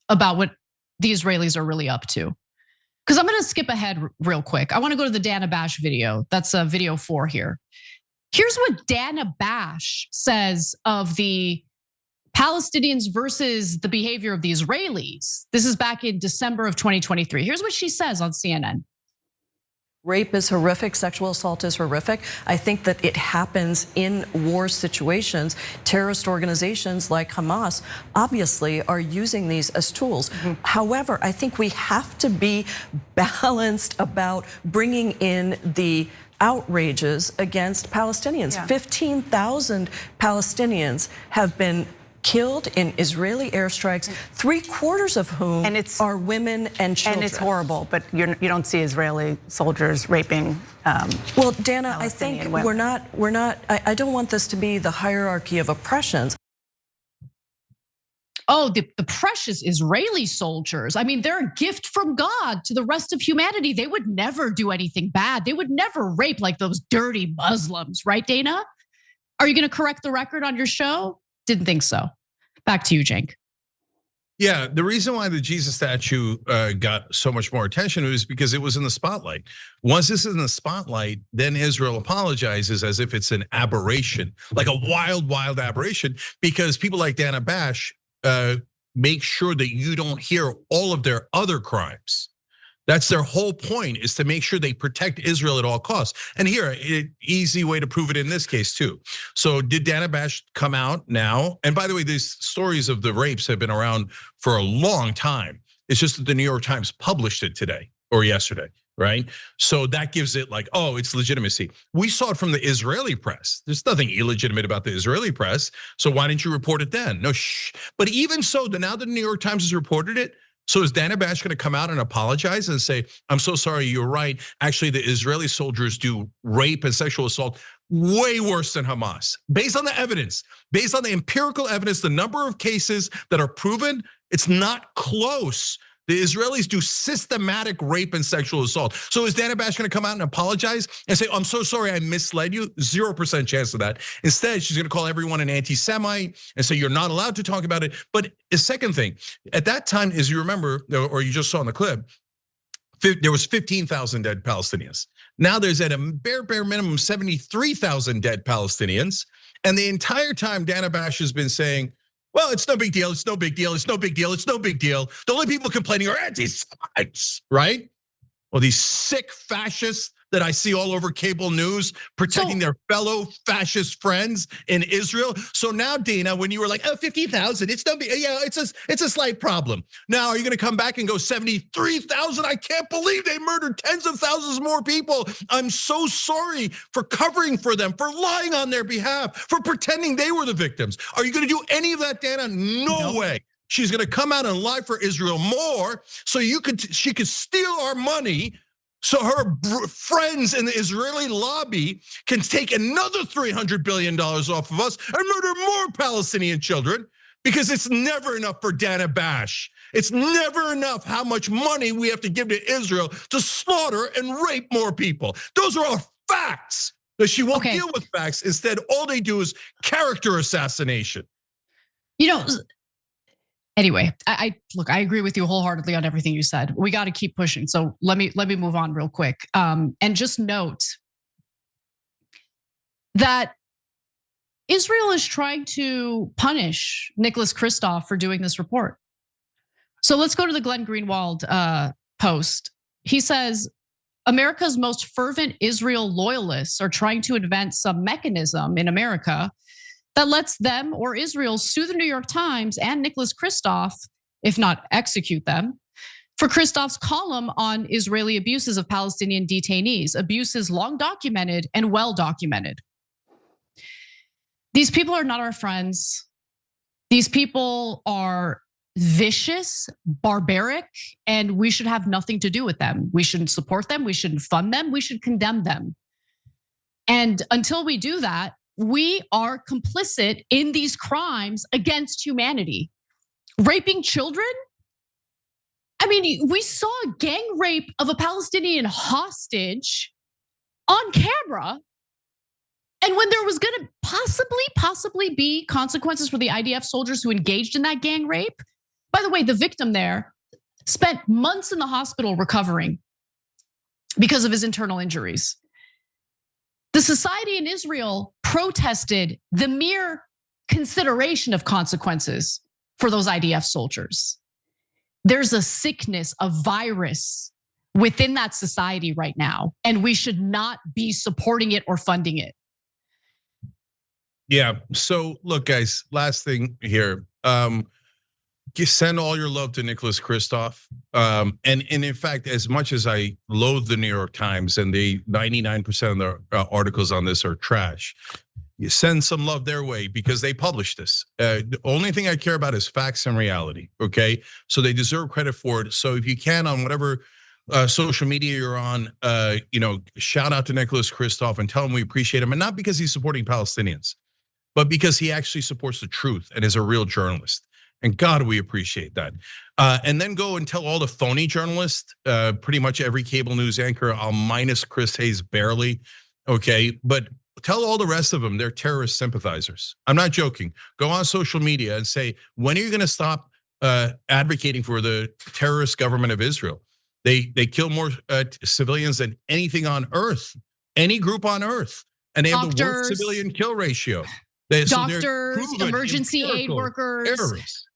about what the Israelis are really up to? Because I'm gonna skip ahead real quick. I wanna go to the Dana Bash video. That's video 4 here. Here's what Dana Bash says of the Palestinians versus the behavior of the Israelis. This is back in December of 2023. Here's what she says on CNN. Rape is horrific, sexual assault is horrific. I think that it happens in war situations. Terrorist organizations like Hamas obviously are using these as tools. However, I think we have to be balanced about bringing in the outrages against Palestinians. 15,000 Palestinians have been killed in Israeli airstrikes, 3/4 of whom are women and children. And it's horrible, but you don't see Israeli soldiers raping. Well, Dana, I think we're not. I don't want this to be the hierarchy of oppressions. Oh, the precious Israeli soldiers. I mean, they're a gift from God to the rest of humanity. They would never do anything bad. They would never rape like those dirty Muslims, right, Dana? Are you gonna correct the record on your show? Didn't think so. Back to you, Cenk. Yeah, the reason why the Jesus statue got so much more attention was because it was in the spotlight. Once this is in the spotlight, then Israel apologizes as if it's an aberration, like a wild, wild aberration, because people like Dana Bash make sure that you don't hear all of their other crimes. That's their whole point, is to make sure they protect Israel at all costs. And here, an easy way to prove it in this case too. So did Dana Bash come out now? And by the way, these stories of the rapes have been around for a long time. It's just that the New York Times published it today or yesterday, right? So that gives it like, oh, it's legitimacy. We saw it from the Israeli press. There's nothing illegitimate about the Israeli press. So why didn't you report it then? No, shh. But even so, now the New York Times has reported it. So is Dana Bash going to come out and apologize and say, I'm so sorry, you're right. Actually, the Israeli soldiers do rape and sexual assault way worse than Hamas. Based on the evidence, based on the empirical evidence, the number of cases that are proven, it's not close. The Israelis do systematic rape and sexual assault. So is Dana Bash going to come out and apologize and say, I'm so sorry, I misled you? 0% chance of that. Instead, she's going to call everyone an anti-Semite and say you're not allowed to talk about it. But the second thing, at that time, as you remember, or you just saw in the clip, there was 15,000 dead Palestinians. Now there's at a bare minimum 73,000 dead Palestinians. And the entire time Dana Bash has been saying, well, it's no big deal, it's no big deal, it's no big deal, it's no big deal. The only people complaining are anti-Semites, right? Well, these sick fascists that I see all over cable news protecting their fellow fascist friends in Israel. So now, Dana, when you were like, 50,000, it's no big, yeah, it's a slight problem. Now, are you gonna come back and go 73,000? I can't believe they murdered tens of thousands more people. I'm so sorry for covering for them, for lying on their behalf, for pretending they were the victims. Are you gonna do any of that, Dana? No way. She's gonna come out and lie for Israel more so she could steal our money, so her friends in the Israeli lobby can take another $300 billion off of us and murder more Palestinian children, because it's never enough for Dana Bash. It's never enough how much money we have to give to Israel to slaughter and rape more people. Those are all facts. But she won't deal with facts. Instead, all they do is character assassination. Anyway, I agree with you wholeheartedly on everything you said. We got to keep pushing. So let me move on real quick. And just note that Israel is trying to punish Nicholas Kristof for doing this report. So let's go to the Glenn Greenwald post. He says, America's most fervent Israel loyalists are trying to invent some mechanism in America that lets them or Israel sue the New York Times and Nicholas Kristof, if not execute them, for Kristof's column on Israeli abuses of Palestinian detainees, abuses long documented and well documented. These people are not our friends. These people are vicious, barbaric, and we should have nothing to do with them. We shouldn't support them. We shouldn't fund them. We should condemn them. And until we do that, we are complicit in these crimes against humanity. Raping children? I mean, we saw a gang rape of a Palestinian hostage on camera. And when there was gonna possibly be consequences for the IDF soldiers who engaged in that gang rape, by the way, the victim there spent months in the hospital recovering because of his internal injuries. The society in Israel protested the mere consideration of consequences for those IDF soldiers. There's a sickness, a virus within that society right now, and we should not be supporting it or funding it. Yeah, so look, guys, last thing here. Send all your love to Nicholas Kristof. And in fact, as much as I loathe the New York Times and the 99% of the articles on this are trash, you send some love their way because they published this. The only thing I care about is facts and reality, okay? So they deserve credit for it. So if you can, on whatever social media you're on, shout out to Nicholas Kristof and tell him we appreciate him. And not because he's supporting Palestinians, but because he actually supports the truth and is a real journalist. And God, we appreciate that. And then go and tell all the phony journalists, pretty much every cable news anchor, I'll minus Chris Hayes barely, okay? But tell all the rest of them they're terrorist sympathizers. I'm not joking. Go on social media and say, when are you gonna stop advocating for the terrorist government of Israel? They kill more civilians than anything on earth, any group on earth. And they have the worst civilian kill ratio. Doctors, emergency aid workers. Terrorists.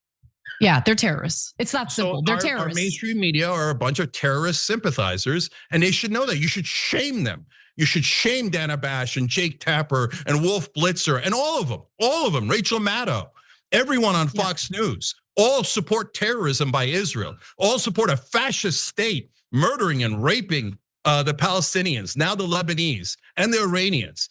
Yeah, they're terrorists. It's that simple. They're terrorists. Our mainstream media are a bunch of terrorist sympathizers, and they should know that. You should shame them. You should shame Dana Bash and Jake Tapper and Wolf Blitzer and all of them, Rachel Maddow, everyone on Fox News, all support terrorism by Israel, all support a fascist state murdering and raping the Palestinians, now the Lebanese and the Iranians.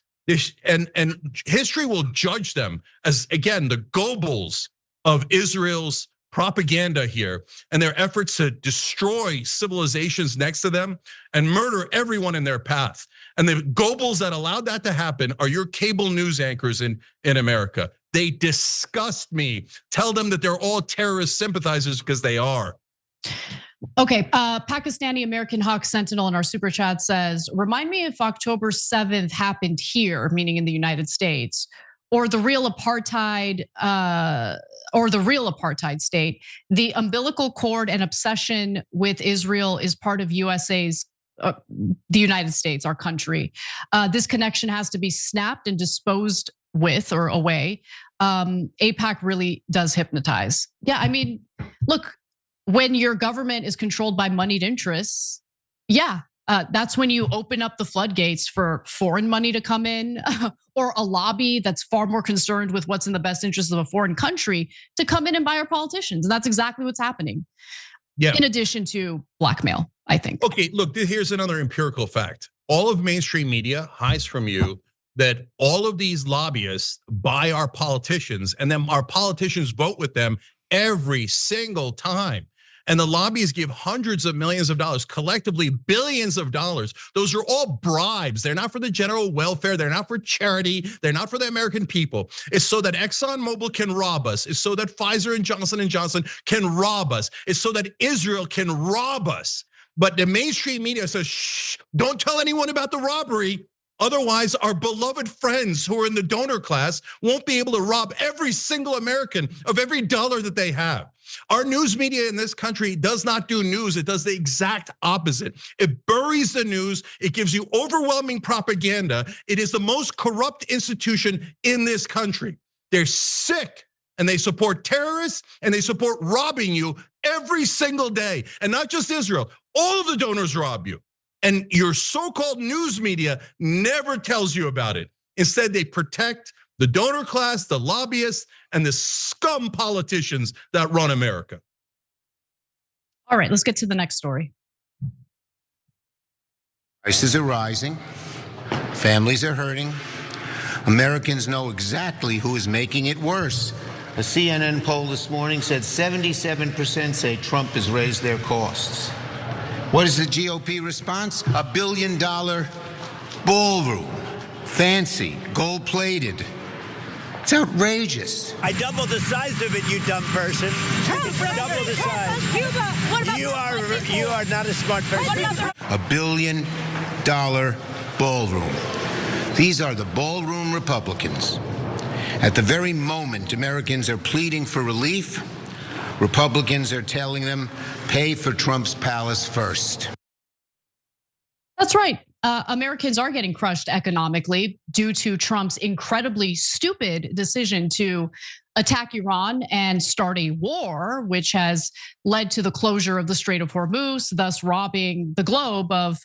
And history will judge them as, again, the Goebbels of Israel's propaganda here and their efforts to destroy civilizations next to them and murder everyone in their path. And the Goebbels that allowed that to happen are your cable news anchors in America. They disgust me. Tell them that they're all terrorist sympathizers because they are. Okay, Pakistani American Hawk Sentinel in our super chat says, remind me if October 7th happened here, meaning in the United States, or the real apartheid state. The umbilical cord and obsession with Israel is part of the United States, our country. This connection has to be snapped and disposed with or away. AIPAC really does hypnotize. Yeah, I mean, look, when your government is controlled by moneyed interests, that's when you open up the floodgates for foreign money to come in or a lobby that's far more concerned with what's in the best interest of a foreign country to come in and buy our politicians. And that's exactly what's happening. Yeah. In addition to blackmail, I think. Okay, look, here's another empirical fact. All of mainstream media hides from you that all of these lobbyists buy our politicians and then our politicians vote with them every single time. And the lobbyists give hundreds of millions of dollars, collectively billions of dollars. Those are all bribes. They're not for the general welfare. They're not for charity. They're not for the American people. It's so that ExxonMobil can rob us. It's so that Pfizer and Johnson & Johnson can rob us. It's so that Israel can rob us. But the mainstream media says, shh, don't tell anyone about the robbery. Otherwise, our beloved friends who are in the donor class won't be able to rob every single American of every dollar that they have. Our news media in this country does not do news. It does the exact opposite. It buries the news. It gives you overwhelming propaganda. It is the most corrupt institution in this country. They're sick and they support terrorists and they support robbing you every single day. And not just Israel, all of the donors rob you. And your so-called news media never tells you about it. Instead, they protect the donor class, the lobbyists, and the scum politicians that run America. All right, let's get to the next story. Prices are rising. Families are hurting. Americans know exactly who is making it worse. A CNN poll this morning said 77% say Trump has raised their costs. What is the GOP response? $1 billion ballroom. Fancy, gold-plated. It's outrageous. I doubled the size of it, you dumb person. Double the size. You are not a smart person. $1 billion ballroom. These are the ballroom Republicans. At the very moment Americans are pleading for relief, Republicans are telling them, pay for Trump's palace first. That's right. Americans are getting crushed economically due to Trump's incredibly stupid decision to attack Iran and start a war, which has led to the closure of the Strait of Hormuz, thus robbing the globe of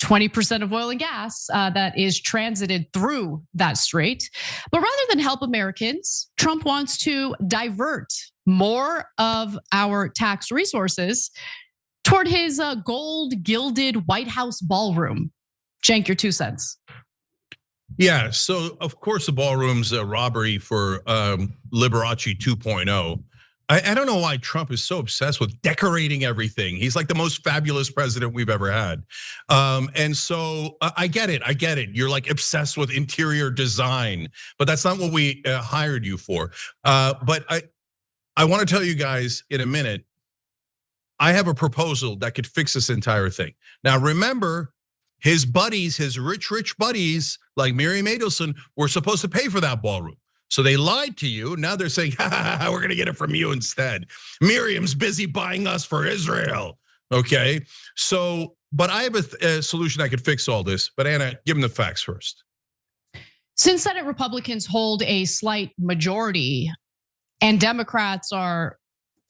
20% of oil and gas that is transited through that strait. But rather than help Americans, Trump wants to divert more of our tax resources toward his gold-gilded White House ballroom. Cenk, your 2 cents. Yeah, so of course the ballroom's a robbery for Liberace 2.0. I don't know why Trump is so obsessed with decorating everything. He's like the most fabulous president we've ever had. And so I get it. You're like obsessed with interior design, but that's not what we hired you for. But I want to tell you guys in a minute, I have a proposal that could fix this entire thing. Now remember, his buddies, his rich buddies, like Miriam Adelson, were supposed to pay for that ballroom. So they lied to you. Now they're saying, we're gonna get it from you instead. Miriam's busy buying us for Israel, okay? So, but I have a solution that could fix all this. But Anna, give them the facts first. Since Senate Republicans hold a slight majority and Democrats are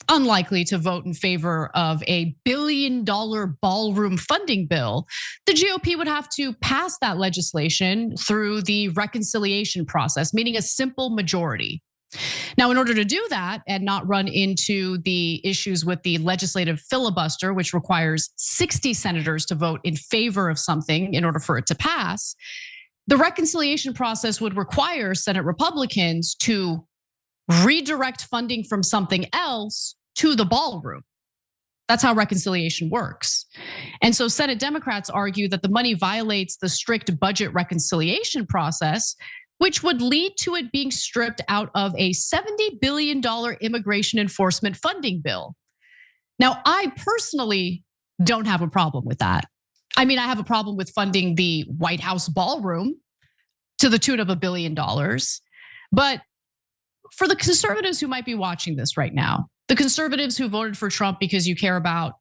unlikely to vote in favor of a $1 billion ballroom funding bill, the GOP would have to pass that legislation through the reconciliation process, meaning a simple majority. Now, in order to do that and not run into the issues with the legislative filibuster, which requires 60 senators to vote in favor of something in order for it to pass, the reconciliation process would require Senate Republicans to redirect funding from something else to the ballroom. That's how reconciliation works. And so Senate Democrats argue that the money violates the strict budget reconciliation process, which would lead to it being stripped out of a $70 billion immigration enforcement funding bill. Now, I personally don't have a problem with that. I mean, I have a problem with funding the White House ballroom to the tune of $1 billion. But for the conservatives who might be watching this right now, the conservatives who voted for Trump because you care about,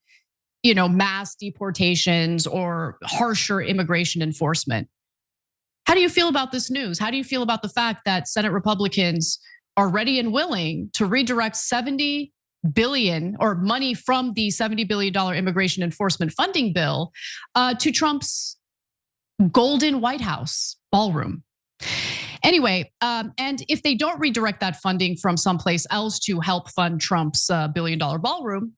mass deportations or harsher immigration enforcement, how do you feel about this news? How do you feel about the fact that Senate Republicans are ready and willing to redirect $70 billion or money from the $70 billion immigration enforcement funding bill to Trump's golden White House ballroom? Anyway, and if they don't redirect that funding from someplace else to help fund Trump's $1 billion ballroom,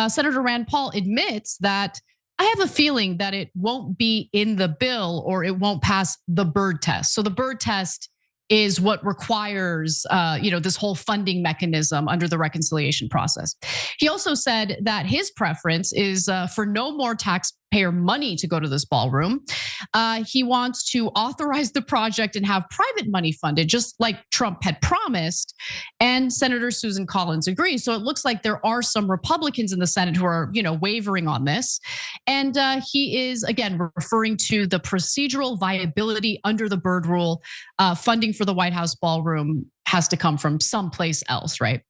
Senator Rand Paul admits that I have a feeling that it won't be in the bill or it won't pass the Byrd test. So the Byrd test is what requires, this whole funding mechanism under the reconciliation process. He also said that his preference is for no more tax taxpayer money to go to this ballroom. He wants to authorize the project and have private money funded, just like Trump had promised. And Senator Susan Collins agrees. So it looks like there are some Republicans in the Senate who are, wavering on this. And he is, again, referring to the procedural viability under the Byrd rule. Funding for the White House ballroom has to come from someplace else, right?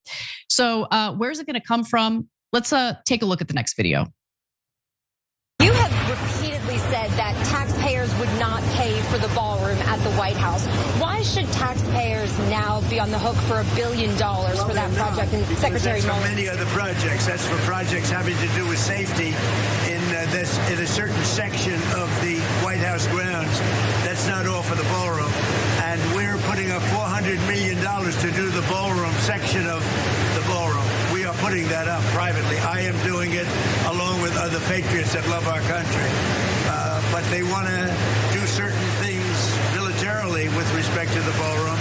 So where's it gonna come from? Let's take a look at the next video. You have repeatedly said that taxpayers would not pay for the ballroom at the White House. Why should taxpayers now be on the hook for $1 billion for that project? And Secretary Mueller, many other projects. That's for projects having to do with safety in a certain section of the White House grounds. That's not all for the ballroom. And we're putting up $400 million to do the ballroom section of the ballroom. We are putting that up privately. I am doing it along with other patriots that love our country. But they want to do certain things militarily with respect to the ballroom.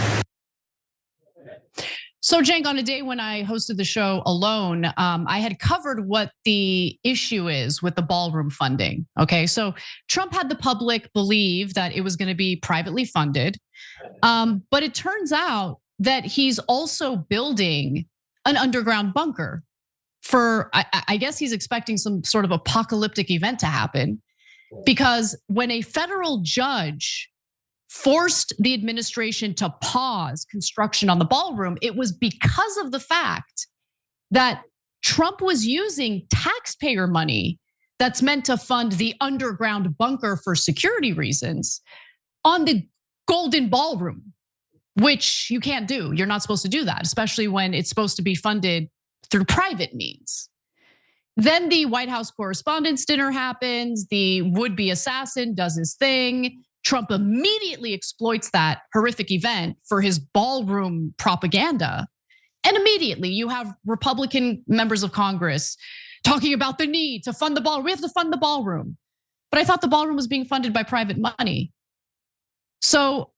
So, Cenk, on a day when I hosted the show alone, I had covered what the issue is with the ballroom funding. Okay, so Trump had the public believe that it was going to be privately funded, but it turns out that he's also building an underground bunker for, I guess he's expecting some sort of apocalyptic event to happen, because when a federal judge forced the administration to pause construction on the ballroom, it was because of the fact that Trump was using taxpayer money that's meant to fund the underground bunker for security reasons on the Golden Ballroom, which you can't do. You're not supposed to do that, especially when it's supposed to be funded through private means. Then the White House Correspondents' Dinner happens. The would-be assassin does his thing. Trump immediately exploits that horrific event for his ballroom propaganda. And immediately you have Republican members of Congress talking about the need to fund the ballroom. We have to fund the ballroom. But I thought the ballroom was being funded by private money. So,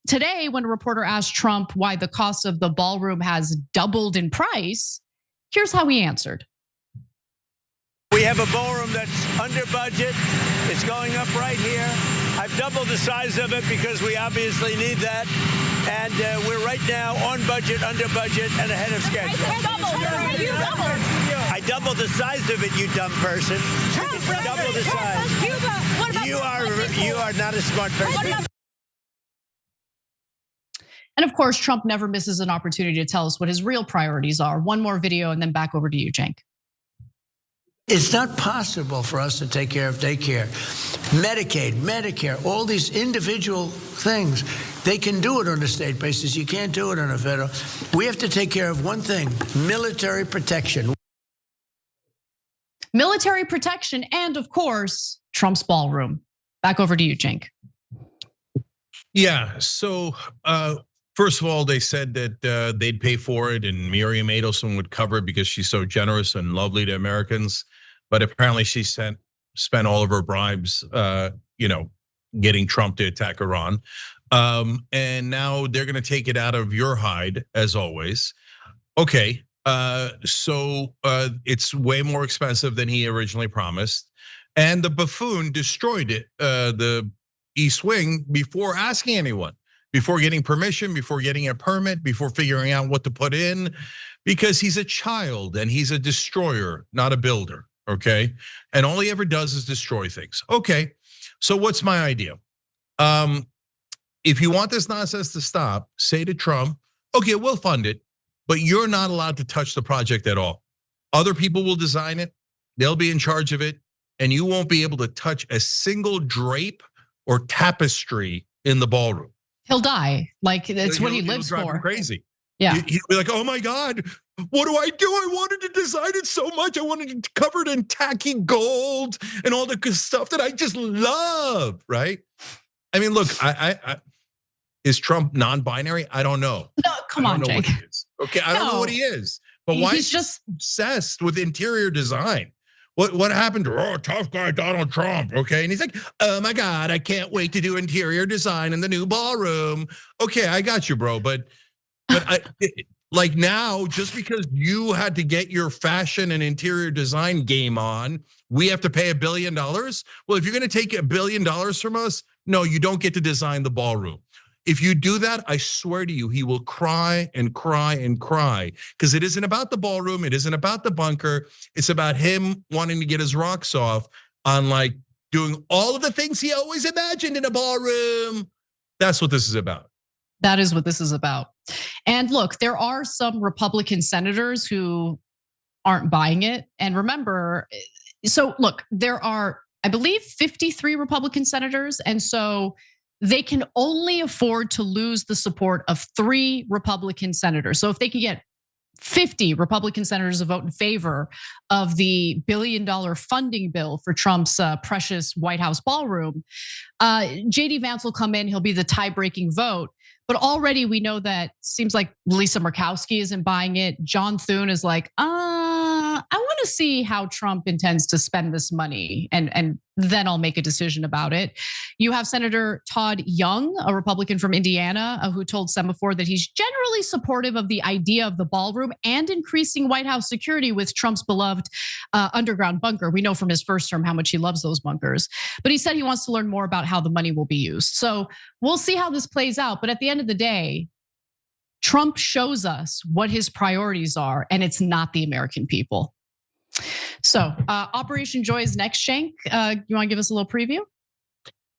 today when a reporter asked Trump why the cost of the ballroom has doubled in price, here's how he answered. We have a ballroom that's under budget. It's going up right here. I've doubled the size of it because we obviously need that. And we're right now on budget, under budget, and ahead of schedule. I doubled the size of it, you dumb person. Double the size. You are not a smart person. And of course, Trump never misses an opportunity to tell us what his real priorities are. One more video and then back over to you, Cenk. It's not possible for us to take care of daycare, Medicaid, Medicare, all these individual things. They can do it on a state basis. You can't do it on a federal. We have to take care of one thing: military protection. Military protection and, of course, Trump's ballroom. Back over to you, Cenk. Yeah, so first of all, they said that they'd pay for it and Miriam Adelson would cover it because she's so generous and lovely to Americans. But apparently she spent all of her bribes, getting Trump to attack Iran. And now they're gonna take it out of your hide, as always. Okay, so it's way more expensive than he originally promised. And the buffoon destroyed it, the East Wing, before asking anyone, before getting permission, before getting a permit, before figuring out what to put in, because he's a child and he's a destroyer, not a builder, okay? And all he ever does is destroy things. Okay, so what's my idea? If you want this nonsense to stop, say to Trump, okay, we'll fund it, but you're not allowed to touch the project at all. Other people will design it, they'll be in charge of it, and you won't be able to touch a single drape or tapestry in the ballroom. He'll die. Like, that's what he lives drive for. him crazy. Yeah. He'll be like, oh my God, what do? I wanted to design it so much. I wanted it covered in tacky gold and all the good stuff that I just love, right? I mean, look, is Trump non-binary? I don't know. No, come on, Jake. Okay, I don't know what he is. But why is he just obsessed with interior design? What happened to tough guy Donald Trump? Okay, and he's like, oh my God, I can't wait to do interior design in the new ballroom. Okay, I got you, bro. But Like now, just because you had to get your fashion and interior design game on, we have to pay $1 billion? Well, if you're gonna take $1 billion from us, no, you don't get to design the ballroom. If you do that, I swear to you, he will cry and cry and cry, because it isn't about the ballroom, it isn't about the bunker, it's about him wanting to get his rocks off on like doing all of the things he always imagined in a ballroom. That's what this is about. That is what this is about. And look, there are some Republican senators who aren't buying it. And remember, so look, there are, I believe, 53 Republican senators. And so they can only afford to lose the support of 3 Republican senators. So if they can get 50 Republican senators to vote in favor of the $1 billion funding bill for Trump's precious White House ballroom, JD Vance will come in, he'll be the tie-breaking vote. But already we know that seems like Lisa Murkowski isn't buying it. John Thune is like, I want to see how Trump intends to spend this money, and then I'll make a decision about it. You have Senator Todd Young, a Republican from Indiana, who told Semaphore that he's generally supportive of the idea of the ballroom and increasing White House security with Trump's beloved underground bunker. We know from his first term how much he loves those bunkers. But he said he wants to learn more about how the money will be used. So we'll see how this plays out. But at the end of the day, Trump shows us what his priorities are, and it's not the American people. So Operation Joy is next, Shank. You want to give us a little preview?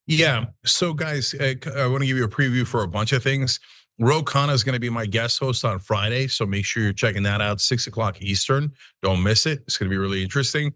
Yeah, so guys, I want to give you a preview for a bunch of things. Ro Khanna is going to be my guest host on Friday, so make sure you're checking that out, 6 o'clock Eastern. Don't miss it. It's going to be really interesting.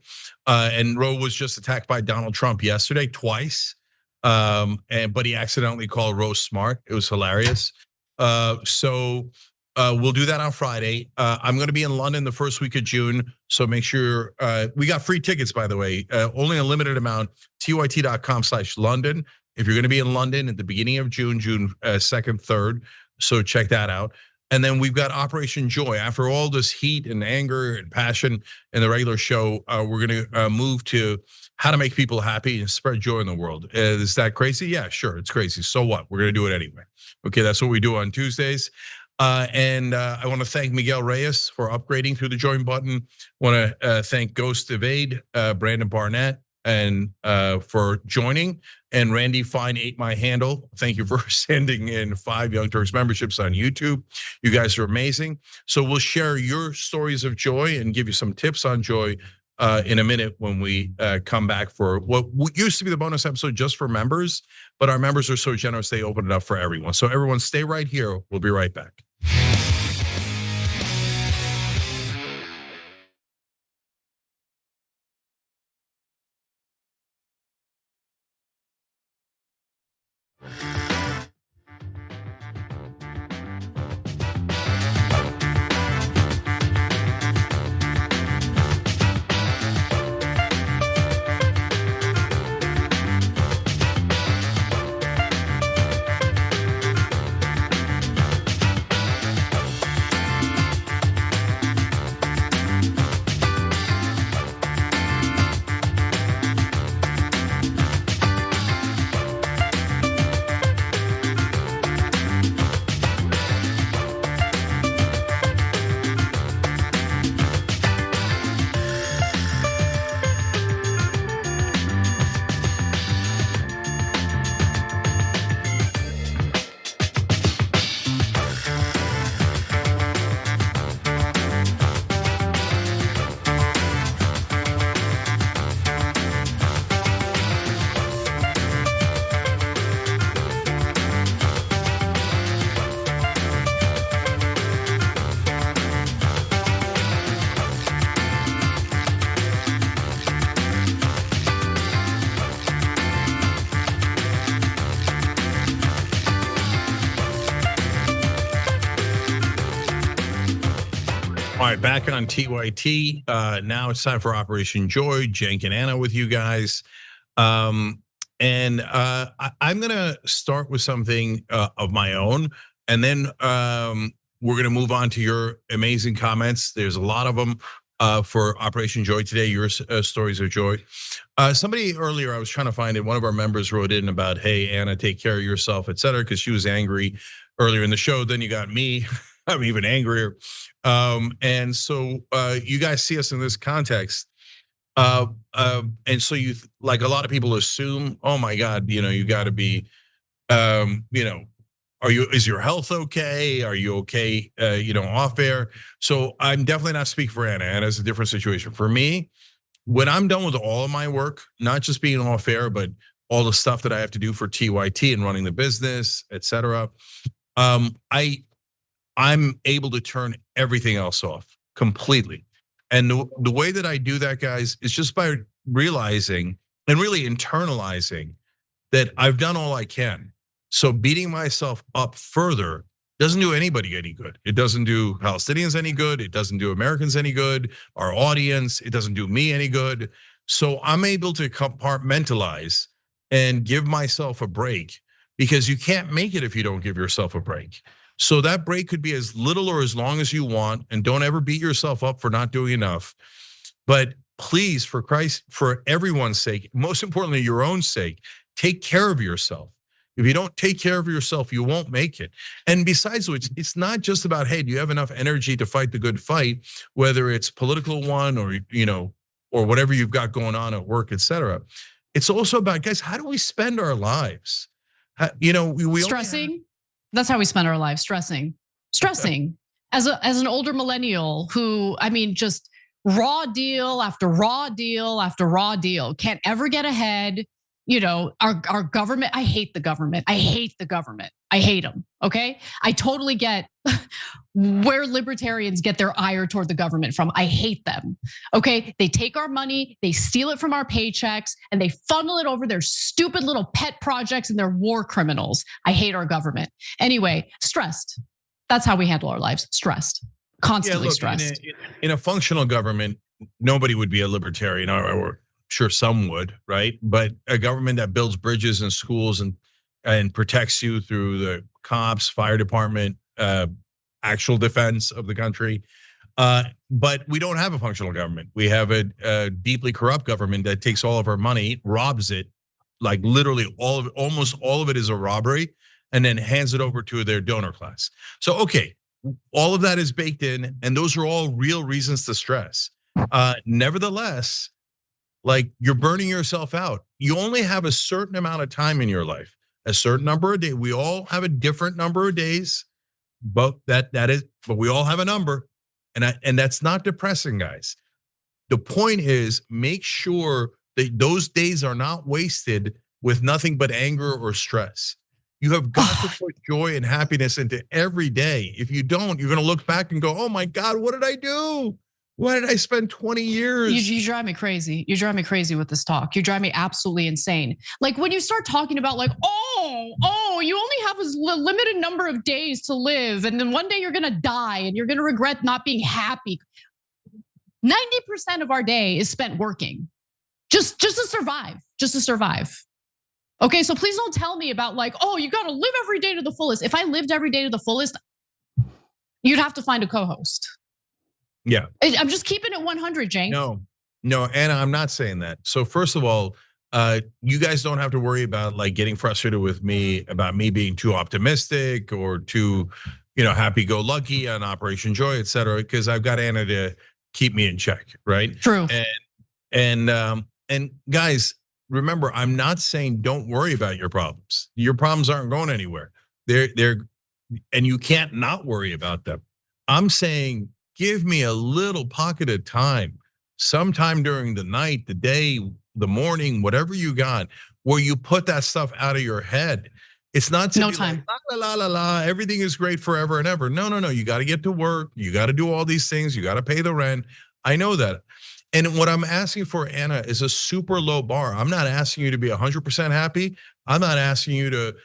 And Ro was just attacked by Donald Trump yesterday twice, but he accidentally called Ro smart. It was hilarious. So we'll do that on Friday. I'm going to be in London the first week of June, so make sure we got free tickets, by the way, only a limited amount. tyt.com/London. If you're going to be in London at the beginning of June, June 2nd, 3rd, so check that out. And then we've got Operation Joy. After all this heat and anger and passion in the regular show, we're going to move to how to make people happy and spread joy in the world. Is that crazy? Yeah, sure, it's crazy. So what? We're going to do it anyway. Okay, that's what we do on Tuesdays. And I want to thank Miguel Reyes for upgrading through the join button. I want to thank Ghost Evade, Brandon Barnett, and for joining. And Randy Fine ate my handle. Thank you for sending in 5 Young Turks memberships on YouTube. You guys are amazing. So we'll share your stories of joy and give you some tips on joy in a minute when we come back for what used to be the bonus episode just for members, but our members are so generous they open it up for everyone. So everyone stay right here. We'll be right back. All right, back on TYT. Now it's time for Operation Joy. Cenk and Anna with you guys. I'm gonna start with something of my own, and then we're gonna move on to your amazing comments. There's a lot of them for Operation Joy today, your stories of joy. Somebody earlier, I was trying to find it, one of our members wrote in about, hey, Anna, take care of yourself, etc., because she was angry earlier in the show. Then you got me I'm even angrier. And so you guys see us in this context. And so you, like a lot of people assume, oh my God, you got to be, is your health okay? Are you okay, off air? So I'm definitely not speaking for Anna. Anna's a different situation. For me, when I'm done with all of my work, not just being off air, but all the stuff that I have to do for TYT and running the business, et cetera, I'm able to turn everything else off completely. And the way that I do that, guys, is just by realizing and really internalizing that I've done all I can. So beating myself up further doesn't do anybody any good. It doesn't do Palestinians any good. It doesn't do Americans any good, our audience. It doesn't do me any good. So I'm able to compartmentalize and give myself a break, because you can't make it if you don't give yourself a break. So that break could be as little or as long as you want, and don't ever beat yourself up for not doing enough. But please, for Christ, for everyone's sake, most importantly, your own sake, take care of yourself. If you don't take care of yourself, you won't make it. And besides which, it's not just about, hey, do you have enough energy to fight the good fight, whether it's political one or, or whatever you've got going on at work, et cetera. It's also about, guys, how do we spend our lives? We stressing. That's how we spend our lives, stressing. As an older millennial who, just raw deal after raw deal after raw deal, can't ever get ahead. Our government, I hate the government. I hate them, okay? I totally get where libertarians get their ire toward the government from. I hate them, okay? They take our money, they steal it from our paychecks, and they funnel it over their stupid little pet projects and their war criminals. I hate our government. Anyway, stressed. That's how we handle our lives, stressed, constantly stressed. In a functional government, nobody would be a libertarian, or sure some would, right? But a government that builds bridges and schools and protects you through the cops, fire department, actual defense of the country. But we don't have a functional government. We have a deeply corrupt government that takes all of our money, robs it, like literally almost all of it is a robbery, and then hands it over to their donor class. So, okay, all of that is baked in, and those are all real reasons to stress. Nevertheless, like, you're burning yourself out. You only have a certain amount of time in your life, a certain number of days. We all have a different number of days, but but we all have a number, and that's not depressing, guys. The point is, make sure that those days are not wasted with nothing but anger or stress. You have got to put joy and happiness into every day. If you don't, you're gonna look back and go, oh my God, what did I do? Why did I spend 20 years? You drive me crazy. You drive me crazy with this talk. You drive me absolutely insane. Like when you start talking about like, you only have a limited number of days to live, and then one day you're gonna die and you're gonna regret not being happy. 90% of our day is spent working, just to survive. Okay, so please don't tell me about like, you gotta live every day to the fullest. If I lived every day to the fullest, you'd have to find a co-host. Yeah. I'm just keeping it 100, Jane. No, Anna, I'm not saying that. So first of all, you guys don't have to worry about like getting frustrated with me about me being too optimistic or too, happy-go-lucky on Operation Joy, et cetera, because I've got Anna to keep me in check, right? True. And guys, remember, I'm not saying don't worry about your problems. Your problems aren't going anywhere. And you can't not worry about them. I'm saying, give me a little pocket of time, sometime during the night, the day, the morning, whatever you got, where you put that stuff out of your head. It's not to no be time. Like, la, everything is great forever and ever. No. You got to get to work. You got to do all these things. You got to pay the rent. I know that. And what I'm asking for, Anna, is a super low bar. I'm not asking you to be 100% happy. I'm not asking you to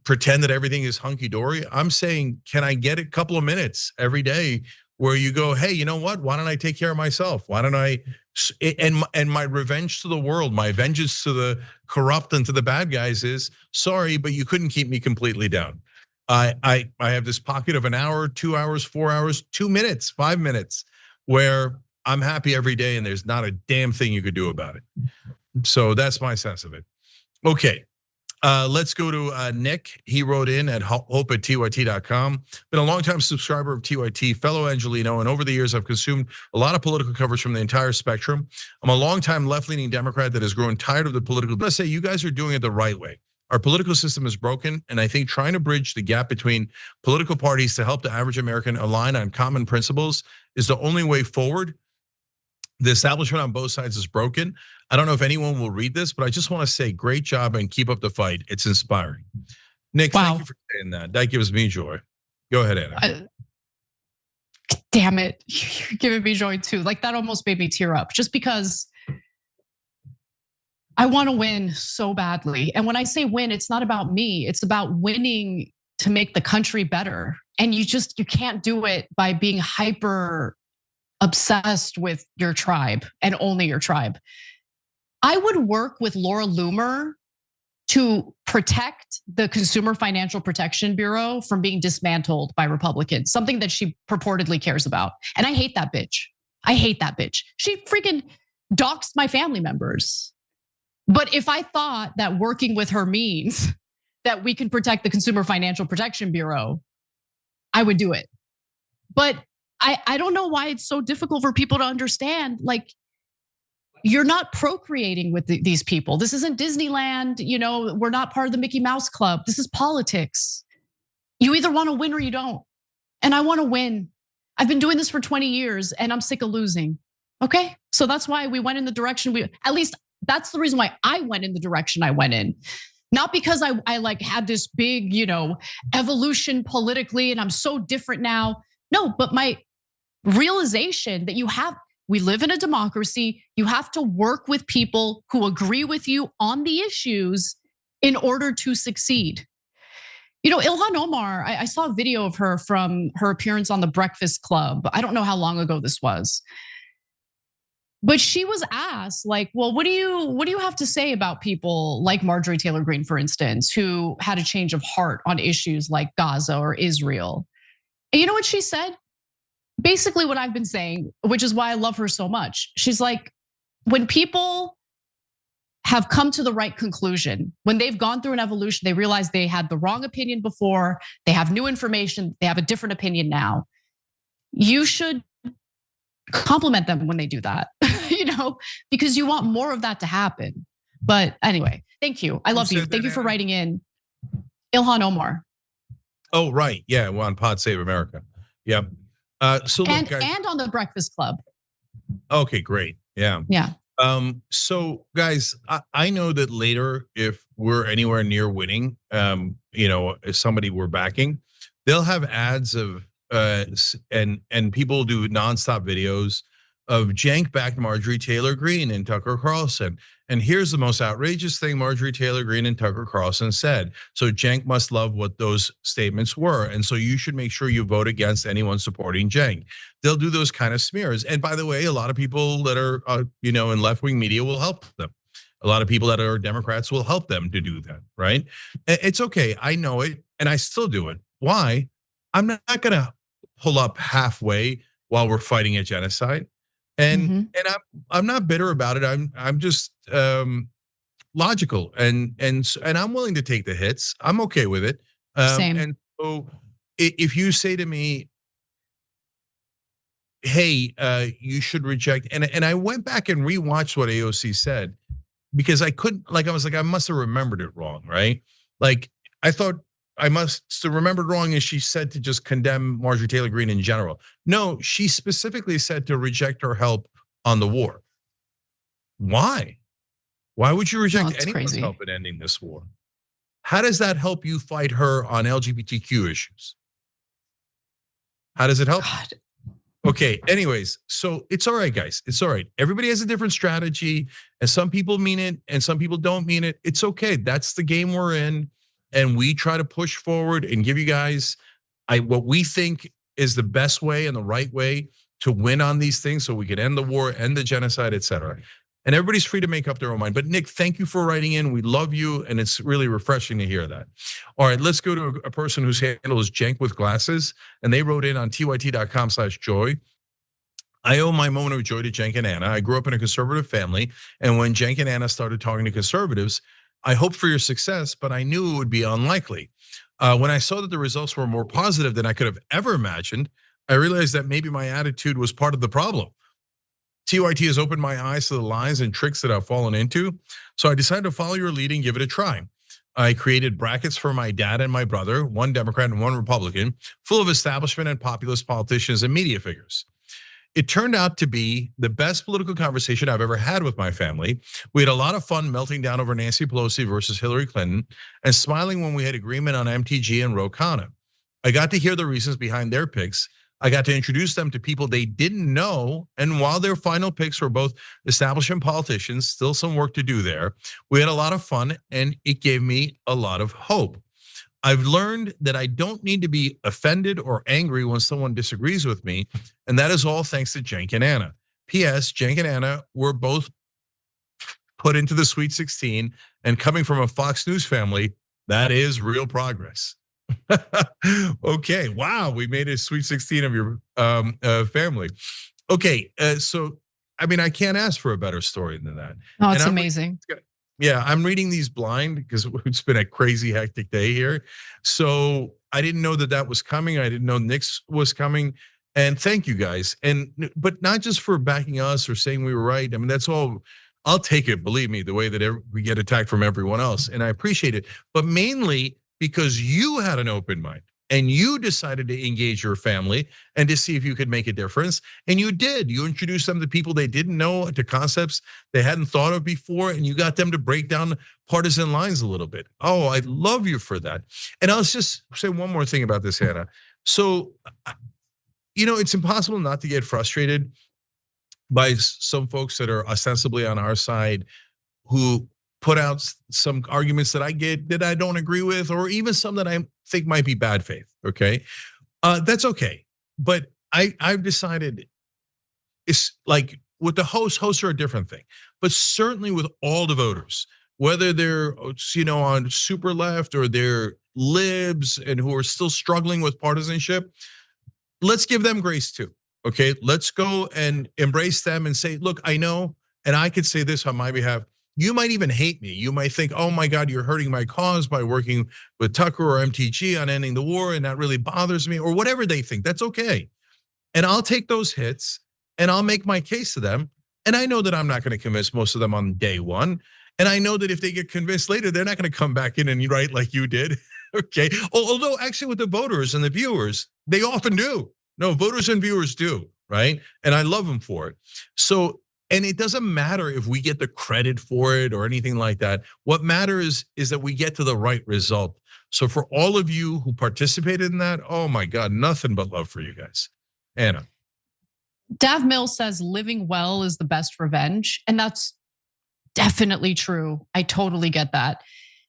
pretend that everything is hunky-dory. I'm saying, can I get a couple of minutes every day where you go, hey, you know what? Why don't I take care of myself? Why don't I, and my revenge to the world, my vengeance to the corrupt and to the bad guys is, sorry, but you couldn't keep me completely down. I have this pocket of an hour, 2 hours, 4 hours, 2 minutes, 5 minutes, where I'm happy every day and there's not a damn thing you could do about it. So that's my sense of it. Okay, Let's go to Nick. He wrote in at hope@tyt.com. Been a longtime subscriber of TYT, fellow Angelino, and over the years I've consumed a lot of political coverage from the entire spectrum. I'm a longtime left-leaning Democrat that has grown tired of the political. I'm gonna say you guys are doing it the right way. Our political system is broken, and I think trying to bridge the gap between political parties to help the average American align on common principles is the only way forward. The establishment on both sides is broken. I don't know if anyone will read this, but I just want to say great job and keep up the fight. It's inspiring. Nick, thank you for saying that. That gives me joy. Go ahead, Anna. Damn it, you're giving me joy too. Like that almost made me tear up just because I want to win so badly. And when I say win, it's not about me. It's about winning to make the country better. And you can't do it by being hyper obsessed with your tribe and only your tribe. I would work with Laura Loomer to protect the Consumer Financial Protection Bureau from being dismantled by Republicans, something that she purportedly cares about. And I hate that bitch. I hate that bitch. She freaking doxed my family members. But if I thought that working with her means that we can protect the Consumer Financial Protection Bureau, I would do it. But I don't know why it's so difficult for people to understand. Like, you're not procreating with these people. This isn't Disneyland. We're not part of the Mickey Mouse Club. This is politics. You either want to win or you don't. And I want to win. I've been doing this for 20 years and I'm sick of losing. Okay, so that's why we went in the direction at least that's the reason why I went in the direction I went in. Not because I like had this big, evolution politically and I'm so different now. No, but my realization that we live in a democracy. You have to work with people who agree with you on the issues in order to succeed. Ilhan Omar, I saw a video of her from her appearance on The Breakfast Club. I don't know how long ago this was. But she was asked, like, well, what do you have to say about people like Marjorie Taylor Greene, for instance, who had a change of heart on issues like Gaza or Israel? And you know what she said? Basically what I've been saying, which is why I love her so much. She's like, when people have come to the right conclusion, when they've gone through an evolution, they realize they had the wrong opinion before, they have new information, they have a different opinion now. You should compliment them when they do that, because you want more of that to happen. But anyway, thank you. I love you. Thank you for writing in. Ilhan Omar. Oh, right. Yeah, well, on Pod Save America. Yeah. So look, guys. And on The Breakfast Club. Okay, great. Yeah. Yeah. So guys, I know that later, if we're anywhere near winning, if somebody we're backing, they'll have ads of and people do nonstop videos of Cenk-backed Marjorie Taylor Greene and Tucker Carlson. And here's the most outrageous thing Marjorie Taylor Greene and Tucker Carlson said. So Cenk must love what those statements were. And so you should make sure you vote against anyone supporting Cenk. They'll do those kind of smears. And by the way, a lot of people that are, in left-wing media will help them. A lot of people that are Democrats will help them to do that, right? It's okay, I know it, and I still do it. Why? I'm not gonna pull up halfway while we're fighting a genocide. And I'm not bitter about it. I'm just logical and I'm willing to take the hits. I'm okay with it. Same. And so if you say to me, hey, you should reject, and I went back and rewatched what AOC said because I couldn't, I must have remembered it wrong, right? Like I thought I must have remembered wrong as she said to just condemn Marjorie Taylor Greene in general. No, she specifically said to reject her help on the war. Why? Why would you reject anyone's help in ending this war? How does that help you fight her on LGBTQ issues? How does it help? God. Okay, anyways, so it's all right, guys. It's all right. Everybody has a different strategy, and some people mean it, and some people don't mean it. It's okay. That's the game we're in. And we try to push forward and give you guys what we think is the best way and the right way to win on these things so we can end the war, end the genocide, etc. And everybody's free to make up their own mind. But Nick, thank you for writing in. We love you, and it's really refreshing to hear that. All right, let's go to a person whose handle is Cenk with glasses, and they wrote in on tyt.com/joy. I owe my moment of joy to Cenk and Anna. I grew up in a conservative family, and when Cenk and Anna started talking to conservatives, I hoped for your success, but I knew it would be unlikely. When I saw that the results were more positive than I could have ever imagined, I realized that maybe my attitude was part of the problem. TYT has opened my eyes to the lies and tricks that I've fallen into, so I decided to follow your lead and give it a try. I created brackets for my dad and my brother, one Democrat and one Republican, full of establishment and populist politicians and media figures. It turned out to be the best political conversation I've ever had with my family. We had a lot of fun melting down over Nancy Pelosi versus Hillary Clinton and smiling when we had agreement on MTG and Ro Khanna. I got to hear the reasons behind their picks. I got to introduce them to people they didn't know. And while their final picks were both establishment politicians, still some work to do there. We had a lot of fun and it gave me a lot of hope. I've learned that I don't need to be offended or angry when someone disagrees with me. And that is all thanks to Cenk and Anna. P.S. Cenk and Anna were both put into the Sweet 16, and coming from a Fox News family, that is real progress. Okay, wow, we made a Sweet 16 of your family. Okay, so I mean, I can't ask for a better story than that. Oh, it's amazing. Yeah, I'm reading these blind because it's been a crazy, hectic day here. So I didn't know that was coming. I didn't know Nick's was coming. And thank you guys. But not just for backing us or saying we were right. I mean, that's all. I'll take it, believe me, the way that we get attacked from everyone else. And I appreciate it. But mainly because you had an open mind and you decided to engage your family and to see if you could make a difference. And you did. You introduced them to people they didn't know, to concepts they hadn't thought of before, and you got them to break down partisan lines a little bit. Oh, I love you for that. And I'll just say one more thing about this, Hannah. So, it's impossible not to get frustrated by some folks that are ostensibly on our side who put out some arguments that I don't agree with, or even some that I think might be bad faith. Okay, that's okay. But I've decided it's like with the hosts are a different thing. But certainly with all the voters, whether they're on super left or they're libs and who are still struggling with partisanship, let's give them grace too. Okay, let's go and embrace them and say, look, I know, and I could say this on my behalf. You might even hate me. You might think, oh my God, you're hurting my cause by working with Tucker or MTG on ending the war, and that really bothers me, or whatever they think. That's okay. And I'll take those hits and I'll make my case to them. And I know that I'm not going to convince most of them on day one. And I know that if they get convinced later, they're not going to come back in and write like you did. Okay. Although actually with the voters and the viewers, they often do. No, voters and viewers do, right? And I love them for it. So, and it doesn't matter if we get the credit for it or anything like that. What matters is that we get to the right result. So for all of you who participated in that, oh my God, nothing but love for you guys. Anna. Dav Mills says living well is the best revenge. And that's definitely true. I totally get that.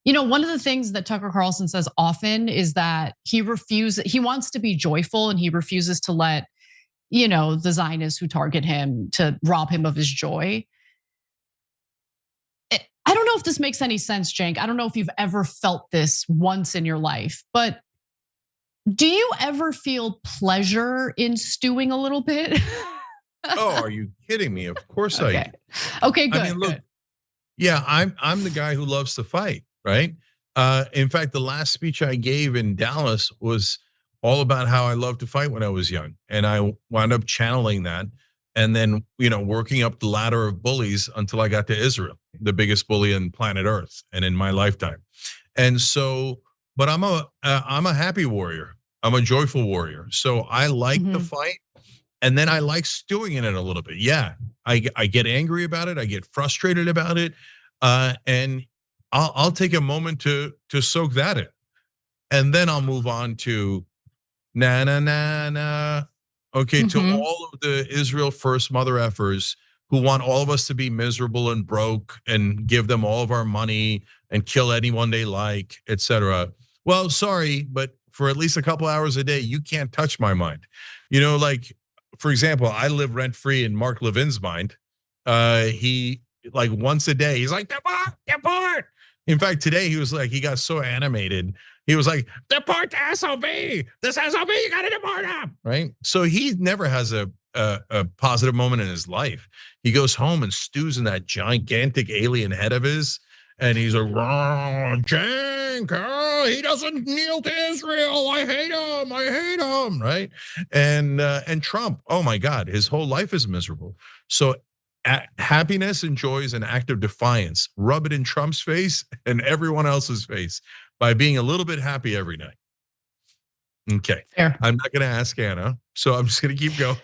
One of the things that Tucker Carlson says often is that he wants to be joyful and he refuses to let the Zionists who target him to rob him of his joy. I don't know if this makes any sense, Cenk. I don't know if you've ever felt this once in your life, but do you ever feel pleasure in stewing a little bit? Oh, are you kidding me? Of course I do. Okay, good. I mean, look, yeah, I'm the guy who loves to fight, right? In fact, the last speech I gave in Dallas was all about how I loved to fight when I was young. And I wound up channeling that and then, working up the ladder of bullies until I got to Israel, the biggest bully on planet Earth and in my lifetime. And so, but I'm a happy warrior. I'm a joyful warrior. So I like the fight. And then I like stewing in it a little bit. Yeah, I get angry about it. I get frustrated about it. And I'll take a moment to soak that in. And then I'll move on to Okay, to all of the Israel First mother effers who want all of us to be miserable and broke and give them all of our money and kill anyone they like, etc. Well, sorry, but for at least a couple hours a day, you can't touch my mind. Like, for example, I live rent-free in Mark Levin's mind. He, like once a day, he's like, deport. In fact, today he was like, he got so animated. He was like, deport the SOB. This SOB, you gotta deport him, right? So he never has a positive moment in his life. He goes home and stews in that gigantic alien head of his. and he's like, Cenk, he doesn't kneel to Israel. I hate him, right? And Trump, oh my God, his whole life is miserable. So happiness and joy is an act of defiance. Rub it in Trump's face and everyone else's face by being a little bit happy every night. Okay, Fair. I'm not gonna ask Anna, so I'm just gonna keep going.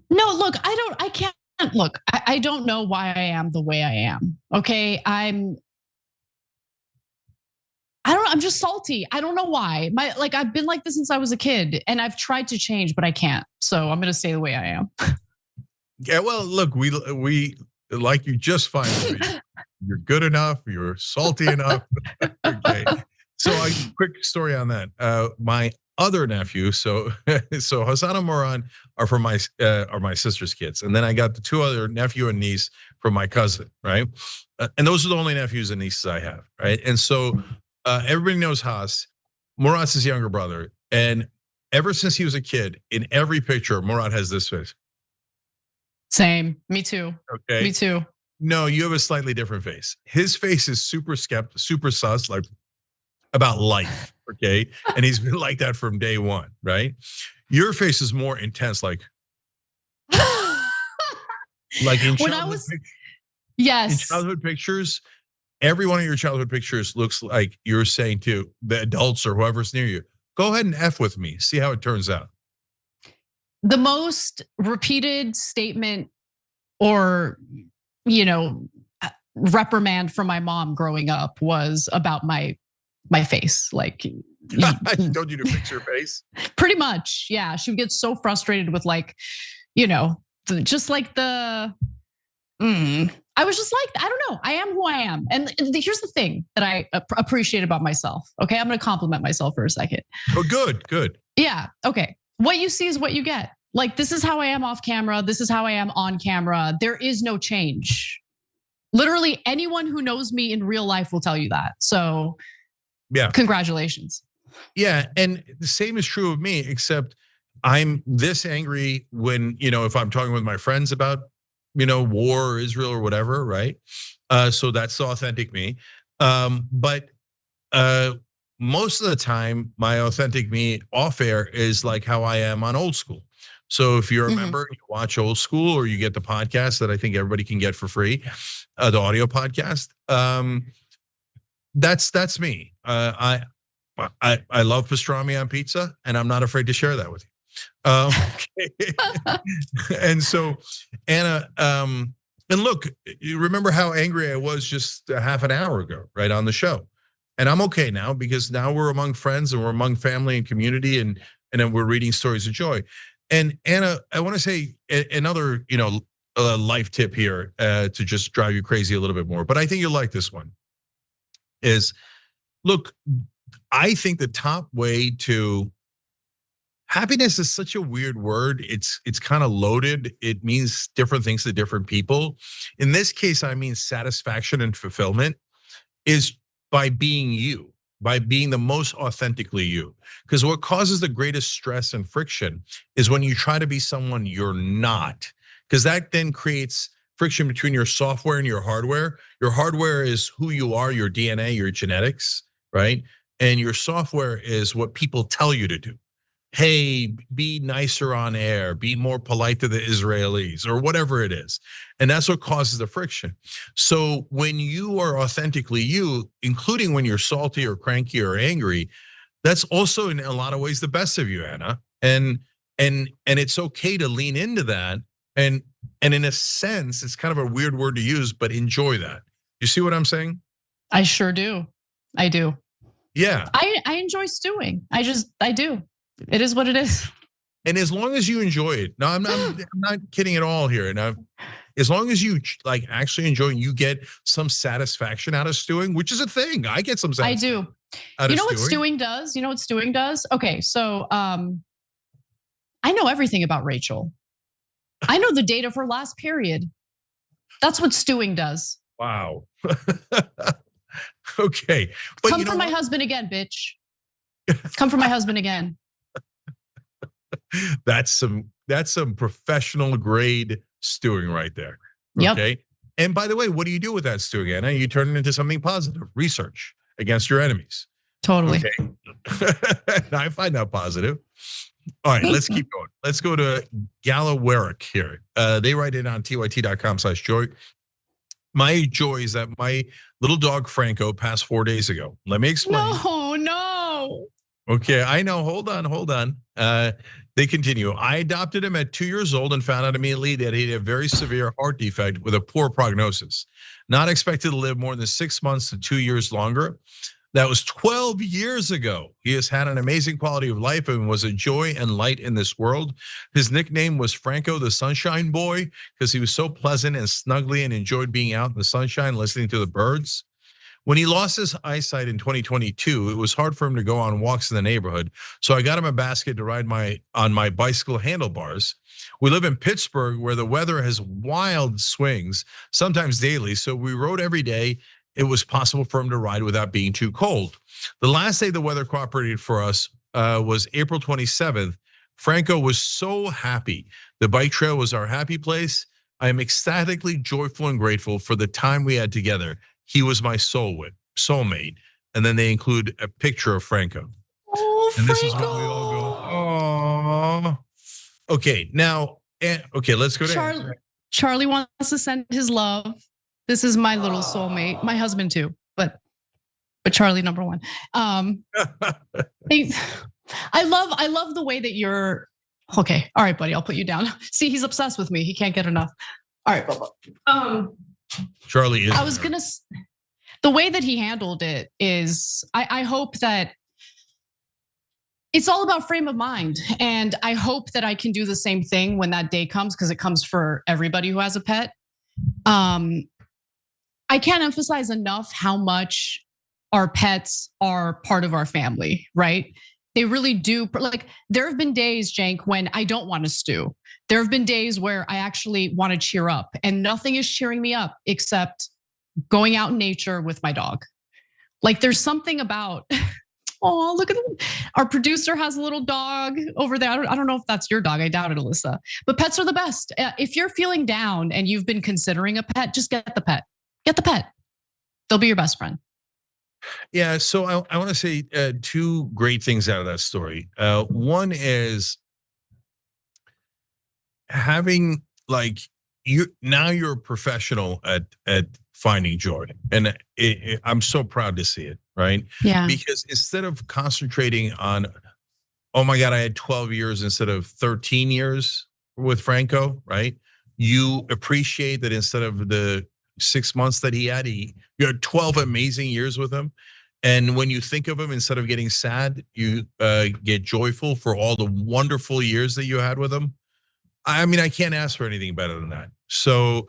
No, look, I can't look. I don't know why I am the way I am. Okay, I'm just salty. I don't know why. I've been like this since I was a kid, and I've tried to change, but I can't. So I'm gonna stay the way I am. Yeah, well, look, we like you just fine. You're good enough. You're salty enough. Okay. So a quick story on that. My other nephew, so Hassan and Moran are my sister's kids, and then I got the two other nephew and niece from my cousin, right? And those are the only nephews and nieces I have, right? And so everybody knows Has. Murat's his younger brother, and ever since he was a kid, in every picture, Murat has this face. Same, me too. Okay, me too. No, you have a slightly different face. His face is super super sus, like about life, okay? And he's been like that from day one, right? Your face is more intense, like in yes. In childhood pictures, every one of your childhood pictures looks like you're saying to the adults or whoever's near you, go ahead and F with me, see how it turns out. The most repeated statement or, reprimand from my mom growing up was about my face. Like, I told you to fix your face. Pretty much, yeah. She would get so frustrated with just like the. I was just like, I don't know. I am who I am, and here's the thing that I appreciate about myself. Okay, I'm gonna compliment myself for a second. Oh, good. Yeah. Okay. What you see is what you get. Like, this is how I am off camera. This is how I am on camera. There is no change. Literally, anyone who knows me in real life will tell you that. So, yeah, congratulations. Yeah, and the same is true of me, except I'm this angry when, if I'm talking with my friends about, war or Israel or whatever, right? So that's the authentic me. But most of the time, my authentic me off air is like how I am on Old School. So if you're a member, you watch Old School, or you get the podcast that I think everybody can get for free, the audio podcast. That's me. I love pastrami on pizza, and I'm not afraid to share that with you. Okay. And so, Anna, and look, you remember how angry I was just a half an hour ago, right, on the show. And I'm okay now, because now we're among friends and we're among family and community, and then we're reading stories of joy. And Anna, I want to say another, life tip here to just drive you crazy a little bit more, but I think you'll like this one. Is, look, I think the top way to happiness is such a weird word. It's kind of loaded. It means different things to different people. In this case, I mean satisfaction and fulfillment is by being you, by being the most authentically you. Because what causes the greatest stress and friction is when you try to be someone you're not, because that then creates friction between your software and your hardware. Your hardware is who you are, your DNA, your genetics, right? And your software is what people tell you to do. Hey, be nicer on air, be more polite to the Israelis, or whatever it is. And that's what causes the friction. So when you are authentically you, including when you're salty or cranky or angry, that's also in a lot of ways the best of you, Anna. And it's okay to lean into that. And in a sense, it's kind of a weird word to use, but enjoy that. You see what I'm saying? I sure do. I do. Yeah. I enjoy stewing. I do. It is what it is. And as long as you enjoy it, no, I'm not kidding at all here. Now, as long as you like actually enjoy and you get some satisfaction out of stewing, which is a thing, I get some satisfaction. I do. You know what stewing does? You know what stewing does? Okay, so I know everything about Rachel. I know the date of her last period. That's what stewing does. Wow. Okay, but come for my husband again, bitch. Come for my husband again. That's some professional grade stewing right there. Okay. Yep. And by the way, what do you do with that, Stu? Again, you turn it into something positive. Research against your enemies. Totally. Okay. I find that positive. All right, let's keep going. Let's go to Gallowerick here. They write in on tyt.com/joy. My joy is that my little dog Franco passed 4 days ago. Let me explain. No. Okay, I know. Hold on. They continue. I adopted him at 2 years old and found out immediately that he had a very severe heart defect with a poor prognosis. Not expected to live more than 6 months to 2 years longer. That was 12 years ago. He has had an amazing quality of life and was a joy and light in this world. His nickname was Franco the Sunshine Boy because he was so pleasant and snuggly and enjoyed being out in the sunshine, listening to the birds. When he lost his eyesight in 2022, it was hard for him to go on walks in the neighborhood. So I got him a basket to ride on my bicycle handlebars. We live in Pittsburgh where the weather has wild swings, sometimes daily. So we rode every day. It was possible for him to ride without being too cold. The last day the weather cooperated for us was April 27th. Franco was so happy. The bike trail was our happy place. I am ecstatically joyful and grateful for the time we had together. He was my soulmate. And then they include a picture of Franco. Oh, and this is when we all go, oh. Okay, now, okay, let's go to Charlie wants to send his love. This is my little soulmate, my husband too, but Charlie number one. I love the way that you're. Okay, all right, buddy, I'll put you down. See, he's obsessed with me. He can't get enough. All right, Bubba. Charlie is. I was gonna. The way that he handled it is, I hope that it's all about frame of mind, and I hope that I can do the same thing when that day comes, because it comes for everybody who has a pet. I can't emphasize enough how much our pets are part of our family, right? They really do. Like, there have been days, Cenk, when I don't want to stew. There have been days where I actually want to cheer up, and nothing is cheering me up except going out in nature with my dog. Like, there's something about, oh, look at our producer has a little dog over there. I don't know if that's your dog. I doubt it, Alyssa. But pets are the best. If you're feeling down and you've been considering a pet, just get the pet. Get the pet. They'll be your best friend. Yeah, so I want to say two great things out of that story. One is having, like, you're a professional at finding joy, and I'm so proud to see it, right? Yeah. Because instead of concentrating on, oh my God, I had 12 years instead of 13 years with Franco, right? You appreciate that instead of the 6 months that he had 12 amazing years with him. And when you think of him, instead of getting sad, you get joyful for all the wonderful years that you had with him. I mean, I can't ask for anything better than that. So,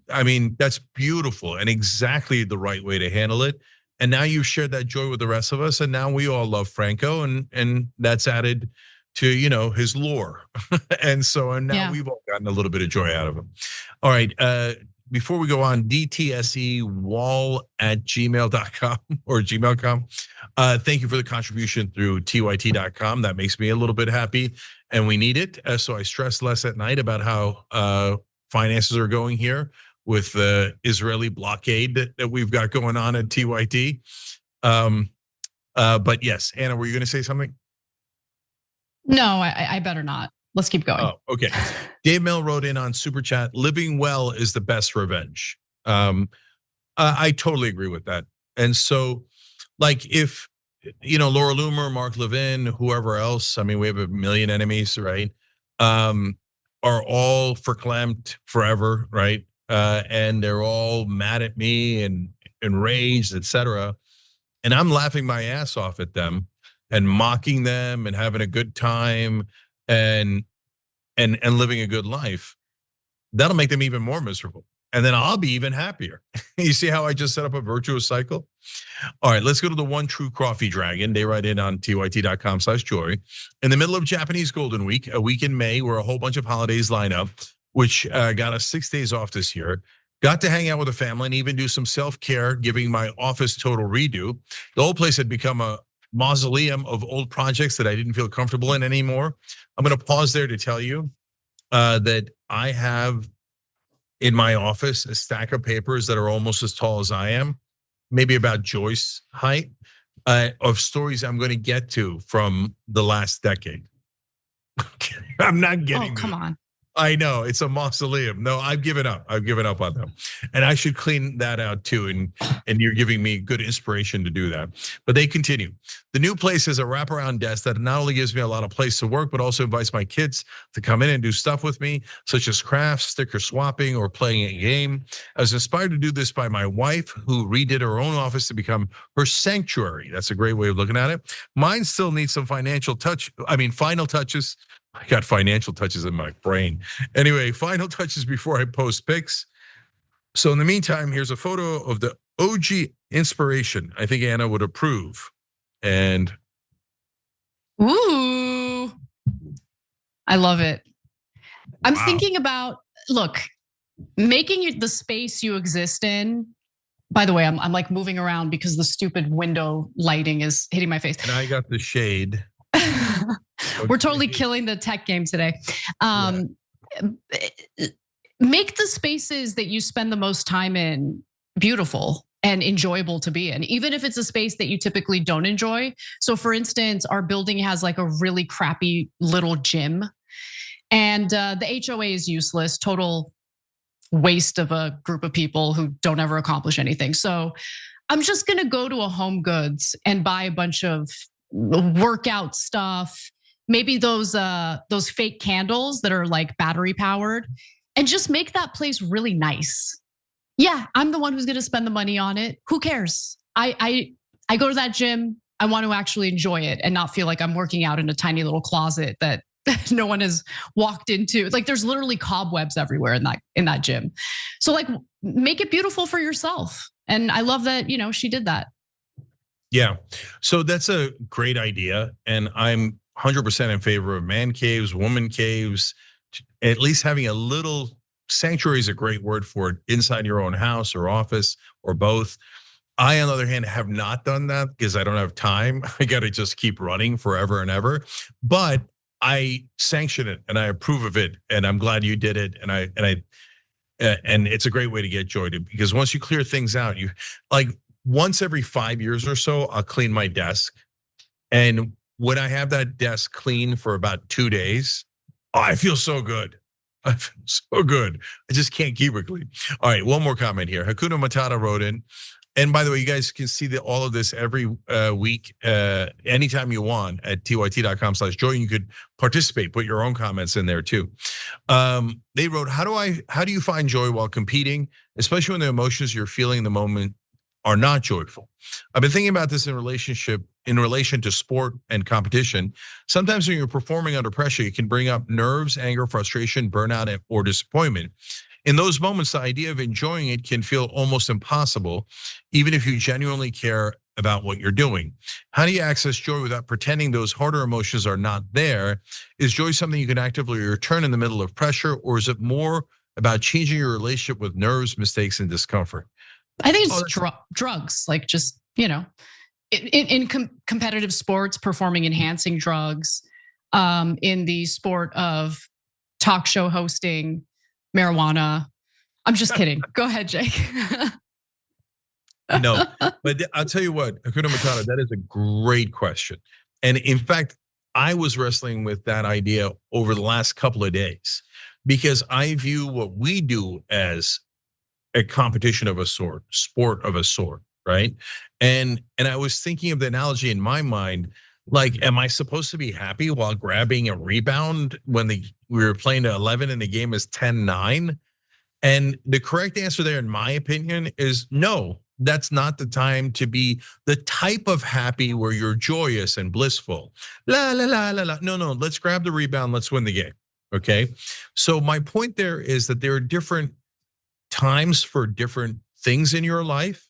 I mean, that's beautiful and exactly the right way to handle it. And now you've shared that joy with the rest of us. And now we all love Franco, and that's added to, his lore. And now we've all gotten a little bit of joy out of him. All right. Before we go on, dtsewall@gmail.com or gmail.com. Thank you for the contribution through tyt.com. That makes me a little bit happy, and we need it. So I stress less at night about how finances are going here with the Israeli blockade that we've got going on at TYT. But yes, Anna, were you going to say something? No, I better not. Let's keep going. Oh, okay. Dave Mill wrote in on Super Chat, living well is the best revenge. I totally agree with that. And so, like, if, Laura Loomer, Mark Levin, whoever else, I mean, we have a million enemies, right? Are all verklempt forever, right? And they're all mad at me and enraged, etc. And I'm laughing my ass off at them and mocking them and having a good time and living a good life. That'll make them even more miserable. And then I'll be even happier. You see how I just set up a virtuous cycle? All right, let's go to the One True Coffee Dragon. They write in on tyt.com/joy. In the middle of Japanese Golden Week, a week in May where a whole bunch of holidays line up, which got us 6 days off this year. Got to hang out with the family and even do some self-care, giving my office total redo. The whole place had become a mausoleum of old projects that I didn't feel comfortable in anymore. I'm gonna pause there to tell you that I have in my office a stack of papers that are almost as tall as I am, maybe about Joyce height, of stories I'm going to get to from the last decade. I'm not getting. Oh, come on. I know it's a mausoleum. No, I've given up. I've given up on them, and I should clean that out too. And you're giving me good inspiration to do that. But they continue. The new place is a wraparound desk that not only gives me a lot of place to work, but also invites my kids to come in and do stuff with me, such as crafts, sticker swapping, or playing a game. I was inspired to do this by my wife, who redid her own office to become her sanctuary. That's a great way of looking at it. Mine still needs some final touches. I got financial touches in my brain. Anyway, final touches before I post pics. So in the meantime, here's a photo of the OG inspiration. I think Anna would approve. And ooh, I love it. I'm thinking about, look, making the space you exist in. By the way, I'm like moving around because the stupid window lighting is hitting my face. And I got the shade. We're totally killing the tech game today. Make the spaces that you spend the most time in beautiful and enjoyable to be in, even if it's a space that you typically don't enjoy. So for instance, our building has like a really crappy little gym, and the HOA is useless, total waste of a group of people who don't ever accomplish anything. So I'm just gonna go to a Home Goods and buy a bunch of workout stuff, maybe those fake candles that are like battery powered, and just make that place really nice. Yeah, I'm the one who's gonna spend the money on it. Who cares? I go to that gym. I want to actually enjoy it and not feel like I'm working out in a tiny little closet that no one has walked into. Like there's literally cobwebs everywhere in that gym. So like make it beautiful for yourself. And I love that, she did that. Yeah, so that's a great idea, and I'm 100% in favor of man caves, woman caves. At least having a little sanctuary is a great word for it, inside your own house or office or both. I, on the other hand, have not done that because I don't have time. I got to just keep running forever and ever. But I sanction it and I approve of it, and I'm glad you did it. And it's a great way to get joy, because once you clear things out, you like. Once every 5 years or so, I'll clean my desk. And when I have that desk clean for about 2 days, I feel so good. I feel so good. I just can't keep it clean. All right, one more comment here. Hakuna Matata wrote in. And by the way, you guys can see all of this every week, anytime you want at tyt.com/joy. You could participate, put your own comments in there too. They wrote, how do you find joy while competing, especially when the emotions you're feeling in the moment are not joyful? I've been thinking about this in relation to sport and competition. Sometimes when you're performing under pressure, you can bring up nerves, anger, frustration, burnout, or disappointment. In those moments, the idea of enjoying it can feel almost impossible, even if you genuinely care about what you're doing. How do you access joy without pretending those harder emotions are not there? Is joy something you can actively return in the middle of pressure, or is it more about changing your relationship with nerves, mistakes, and discomfort? I think it's drugs, like just, in competitive sports, performing enhancing drugs, in the sport of talk show hosting, marijuana. I'm just kidding. Go ahead, Jake. No, but I'll tell you what, Hakuna Matata, that is a great question. And in fact, I was wrestling with that idea over the last couple of days, because I view what we do as a competition of a sort, sport of a sort, right? And I was thinking of the analogy in my mind, like, am I supposed to be happy while grabbing a rebound when we were playing to 11 and the game is 10-9? And the correct answer there, in my opinion, is no. That's not the time to be the type of happy where you're joyous and blissful. La la la la la. No, let's grab the rebound. Let's win the game. Okay. So my point there is that there are different times for different things in your life.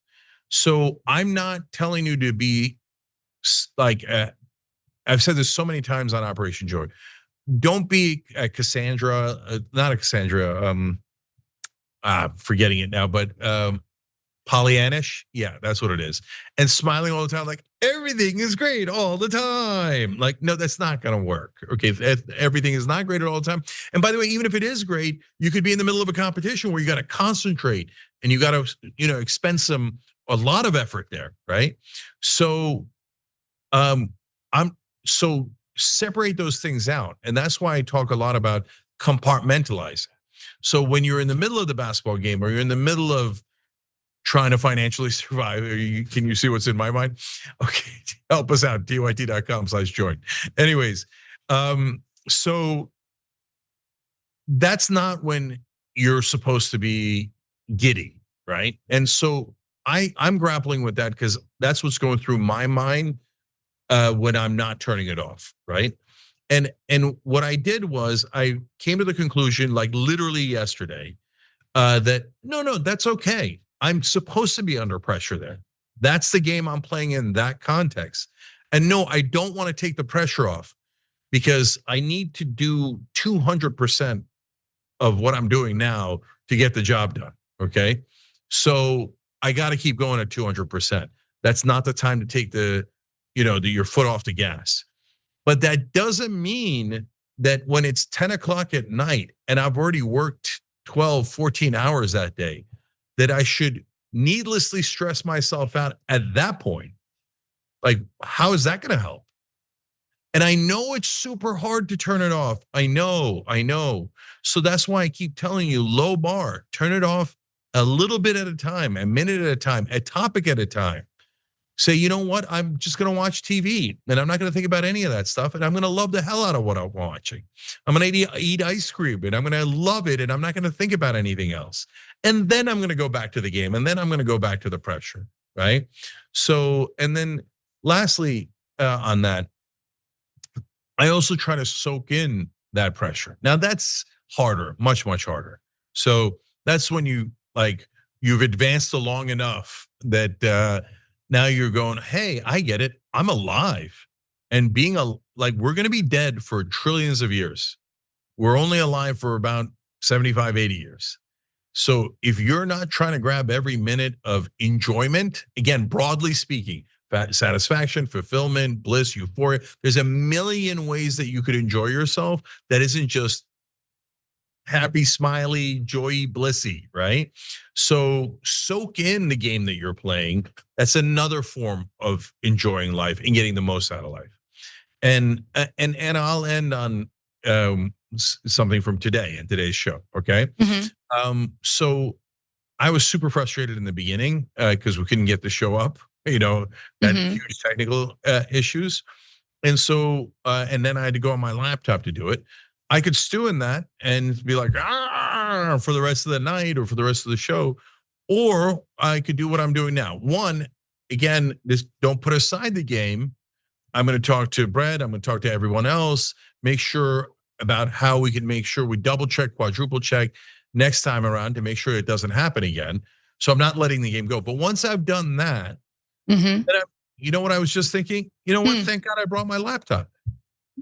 So I'm not telling you to be like, I've said this so many times on Operation Joy. Don't be a Cassandra, not a Cassandra, forgetting it now, but Pollyannish, yeah, that's what it is. And smiling all the time, like everything is great all the time. Like, no, that's not gonna work. Okay, everything is not great all the time. And by the way, even if it is great, you could be in the middle of a competition where you gotta concentrate and you gotta, expend a lot of effort there, right? So, so separate those things out. And that's why I talk a lot about compartmentalizing. So when you're in the middle of the basketball game or you're in the middle of trying to financially survive, can you see what's in my mind? Okay, help us out, dyt.com/join. Anyways, so that's not when you're supposed to be giddy, right? And so I'm grappling with that because that's what's going through my mind when I'm not turning it off, right? And what I did was I came to the conclusion, like literally yesterday, that no, that's okay. I'm supposed to be under pressure there. That's the game I'm playing in that context. And no, I don't want to take the pressure off because I need to do 200% of what I'm doing now to get the job done, okay? So I got to keep going at 200%. That's not the time to take your foot off the gas. But that doesn't mean that when it's 10 o'clock at night and I've already worked 12, 14 hours that day, that I should needlessly stress myself out at that point. Like, how is that gonna help? And I know it's super hard to turn it off. I know. So that's why I keep telling you, low bar, turn it off a little bit at a time, a minute at a time, a topic at a time. Say, you know what? I'm just gonna watch TV and I'm not gonna think about any of that stuff. And I'm gonna love the hell out of what I'm watching. I'm gonna eat ice cream and I'm gonna love it. And I'm not gonna think about anything else. And then I'm gonna go back to the game. And then I'm gonna go back to the pressure, right? So, and then lastly on that, I also try to soak in that pressure. Now that's harder, much, much harder. So that's when you've advanced along enough that now you're going, hey, I get it. I'm alive. And we're gonna be dead for trillions of years. We're only alive for about 75, 80 years. So if you're not trying to grab every minute of enjoyment, again, broadly speaking, satisfaction, fulfillment, bliss, euphoria, there's a million ways that you could enjoy yourself that isn't just happy, smiley, joy, blissy, right? So soak in the game that you're playing. That's another form of enjoying life and getting the most out of life. And I'll end on something from today in today's show, okay? Mm-hmm. So I was super frustrated in the beginning because we couldn't get the show up, that huge technical issues. And so, and then I had to go on my laptop to do it. I could stew in that and be like, for the rest of the night or for the rest of the show, or I could do what I'm doing now. One, again, just don't put aside the game. I'm going to talk to Brett. I'm going to talk to everyone else, make sure about how we can make sure we double check, quadruple check next time around to make sure it doesn't happen again. So I'm not letting the game go. But once I've done that, then you know what I was just thinking? You know what? Thank God I brought my laptop.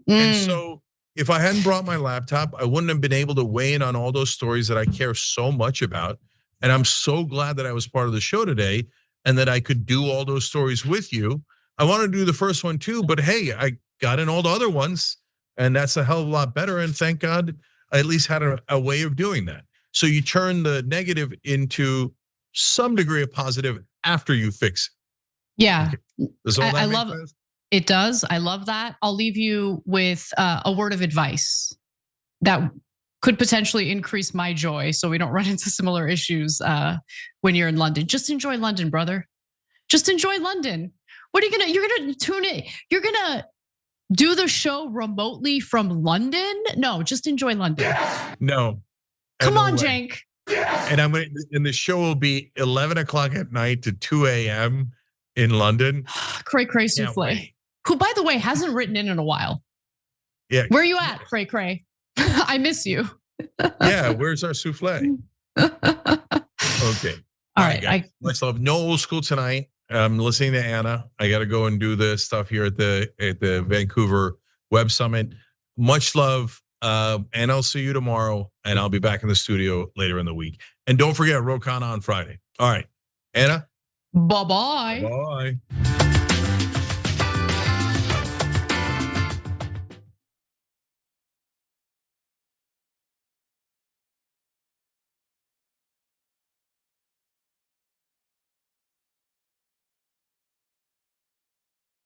And so if I hadn't brought my laptop, I wouldn't have been able to weigh in on all those stories that I care so much about. And I'm so glad that I was part of the show today and that I could do all those stories with you. I want to do the first one too, but hey, I got in all the other ones and that's a hell of a lot better. And thank God I at least had a way of doing that. So you turn the negative into some degree of positive after you fix it. Yeah, okay. Does all that I make love sense? It does. I love that. I'll leave you with a word of advice that could potentially increase my joy so we don't run into similar issues when you're in London. Just enjoy London, brother. Just enjoy London. What are you're gonna tune in? You're gonna do the show remotely from London? No, just enjoy London. No. Come on, way. Cenk. And the show will be 11 o'clock at night to 2 a.m. in London. Cray Cray Souffle, who by the way hasn't written in a while. Yeah. Where are you at, Cray Cray? I miss you. Yeah, where's our souffle? Okay. All right. Much love. No old school tonight. I'm listening to Anna. I got to go and do the stuff here at the Vancouver Web Summit. Much love. And I'll see you tomorrow. And I'll be back in the studio later in the week. And don't forget Rokana on Friday. All right. Anna? Bye-bye. Bye.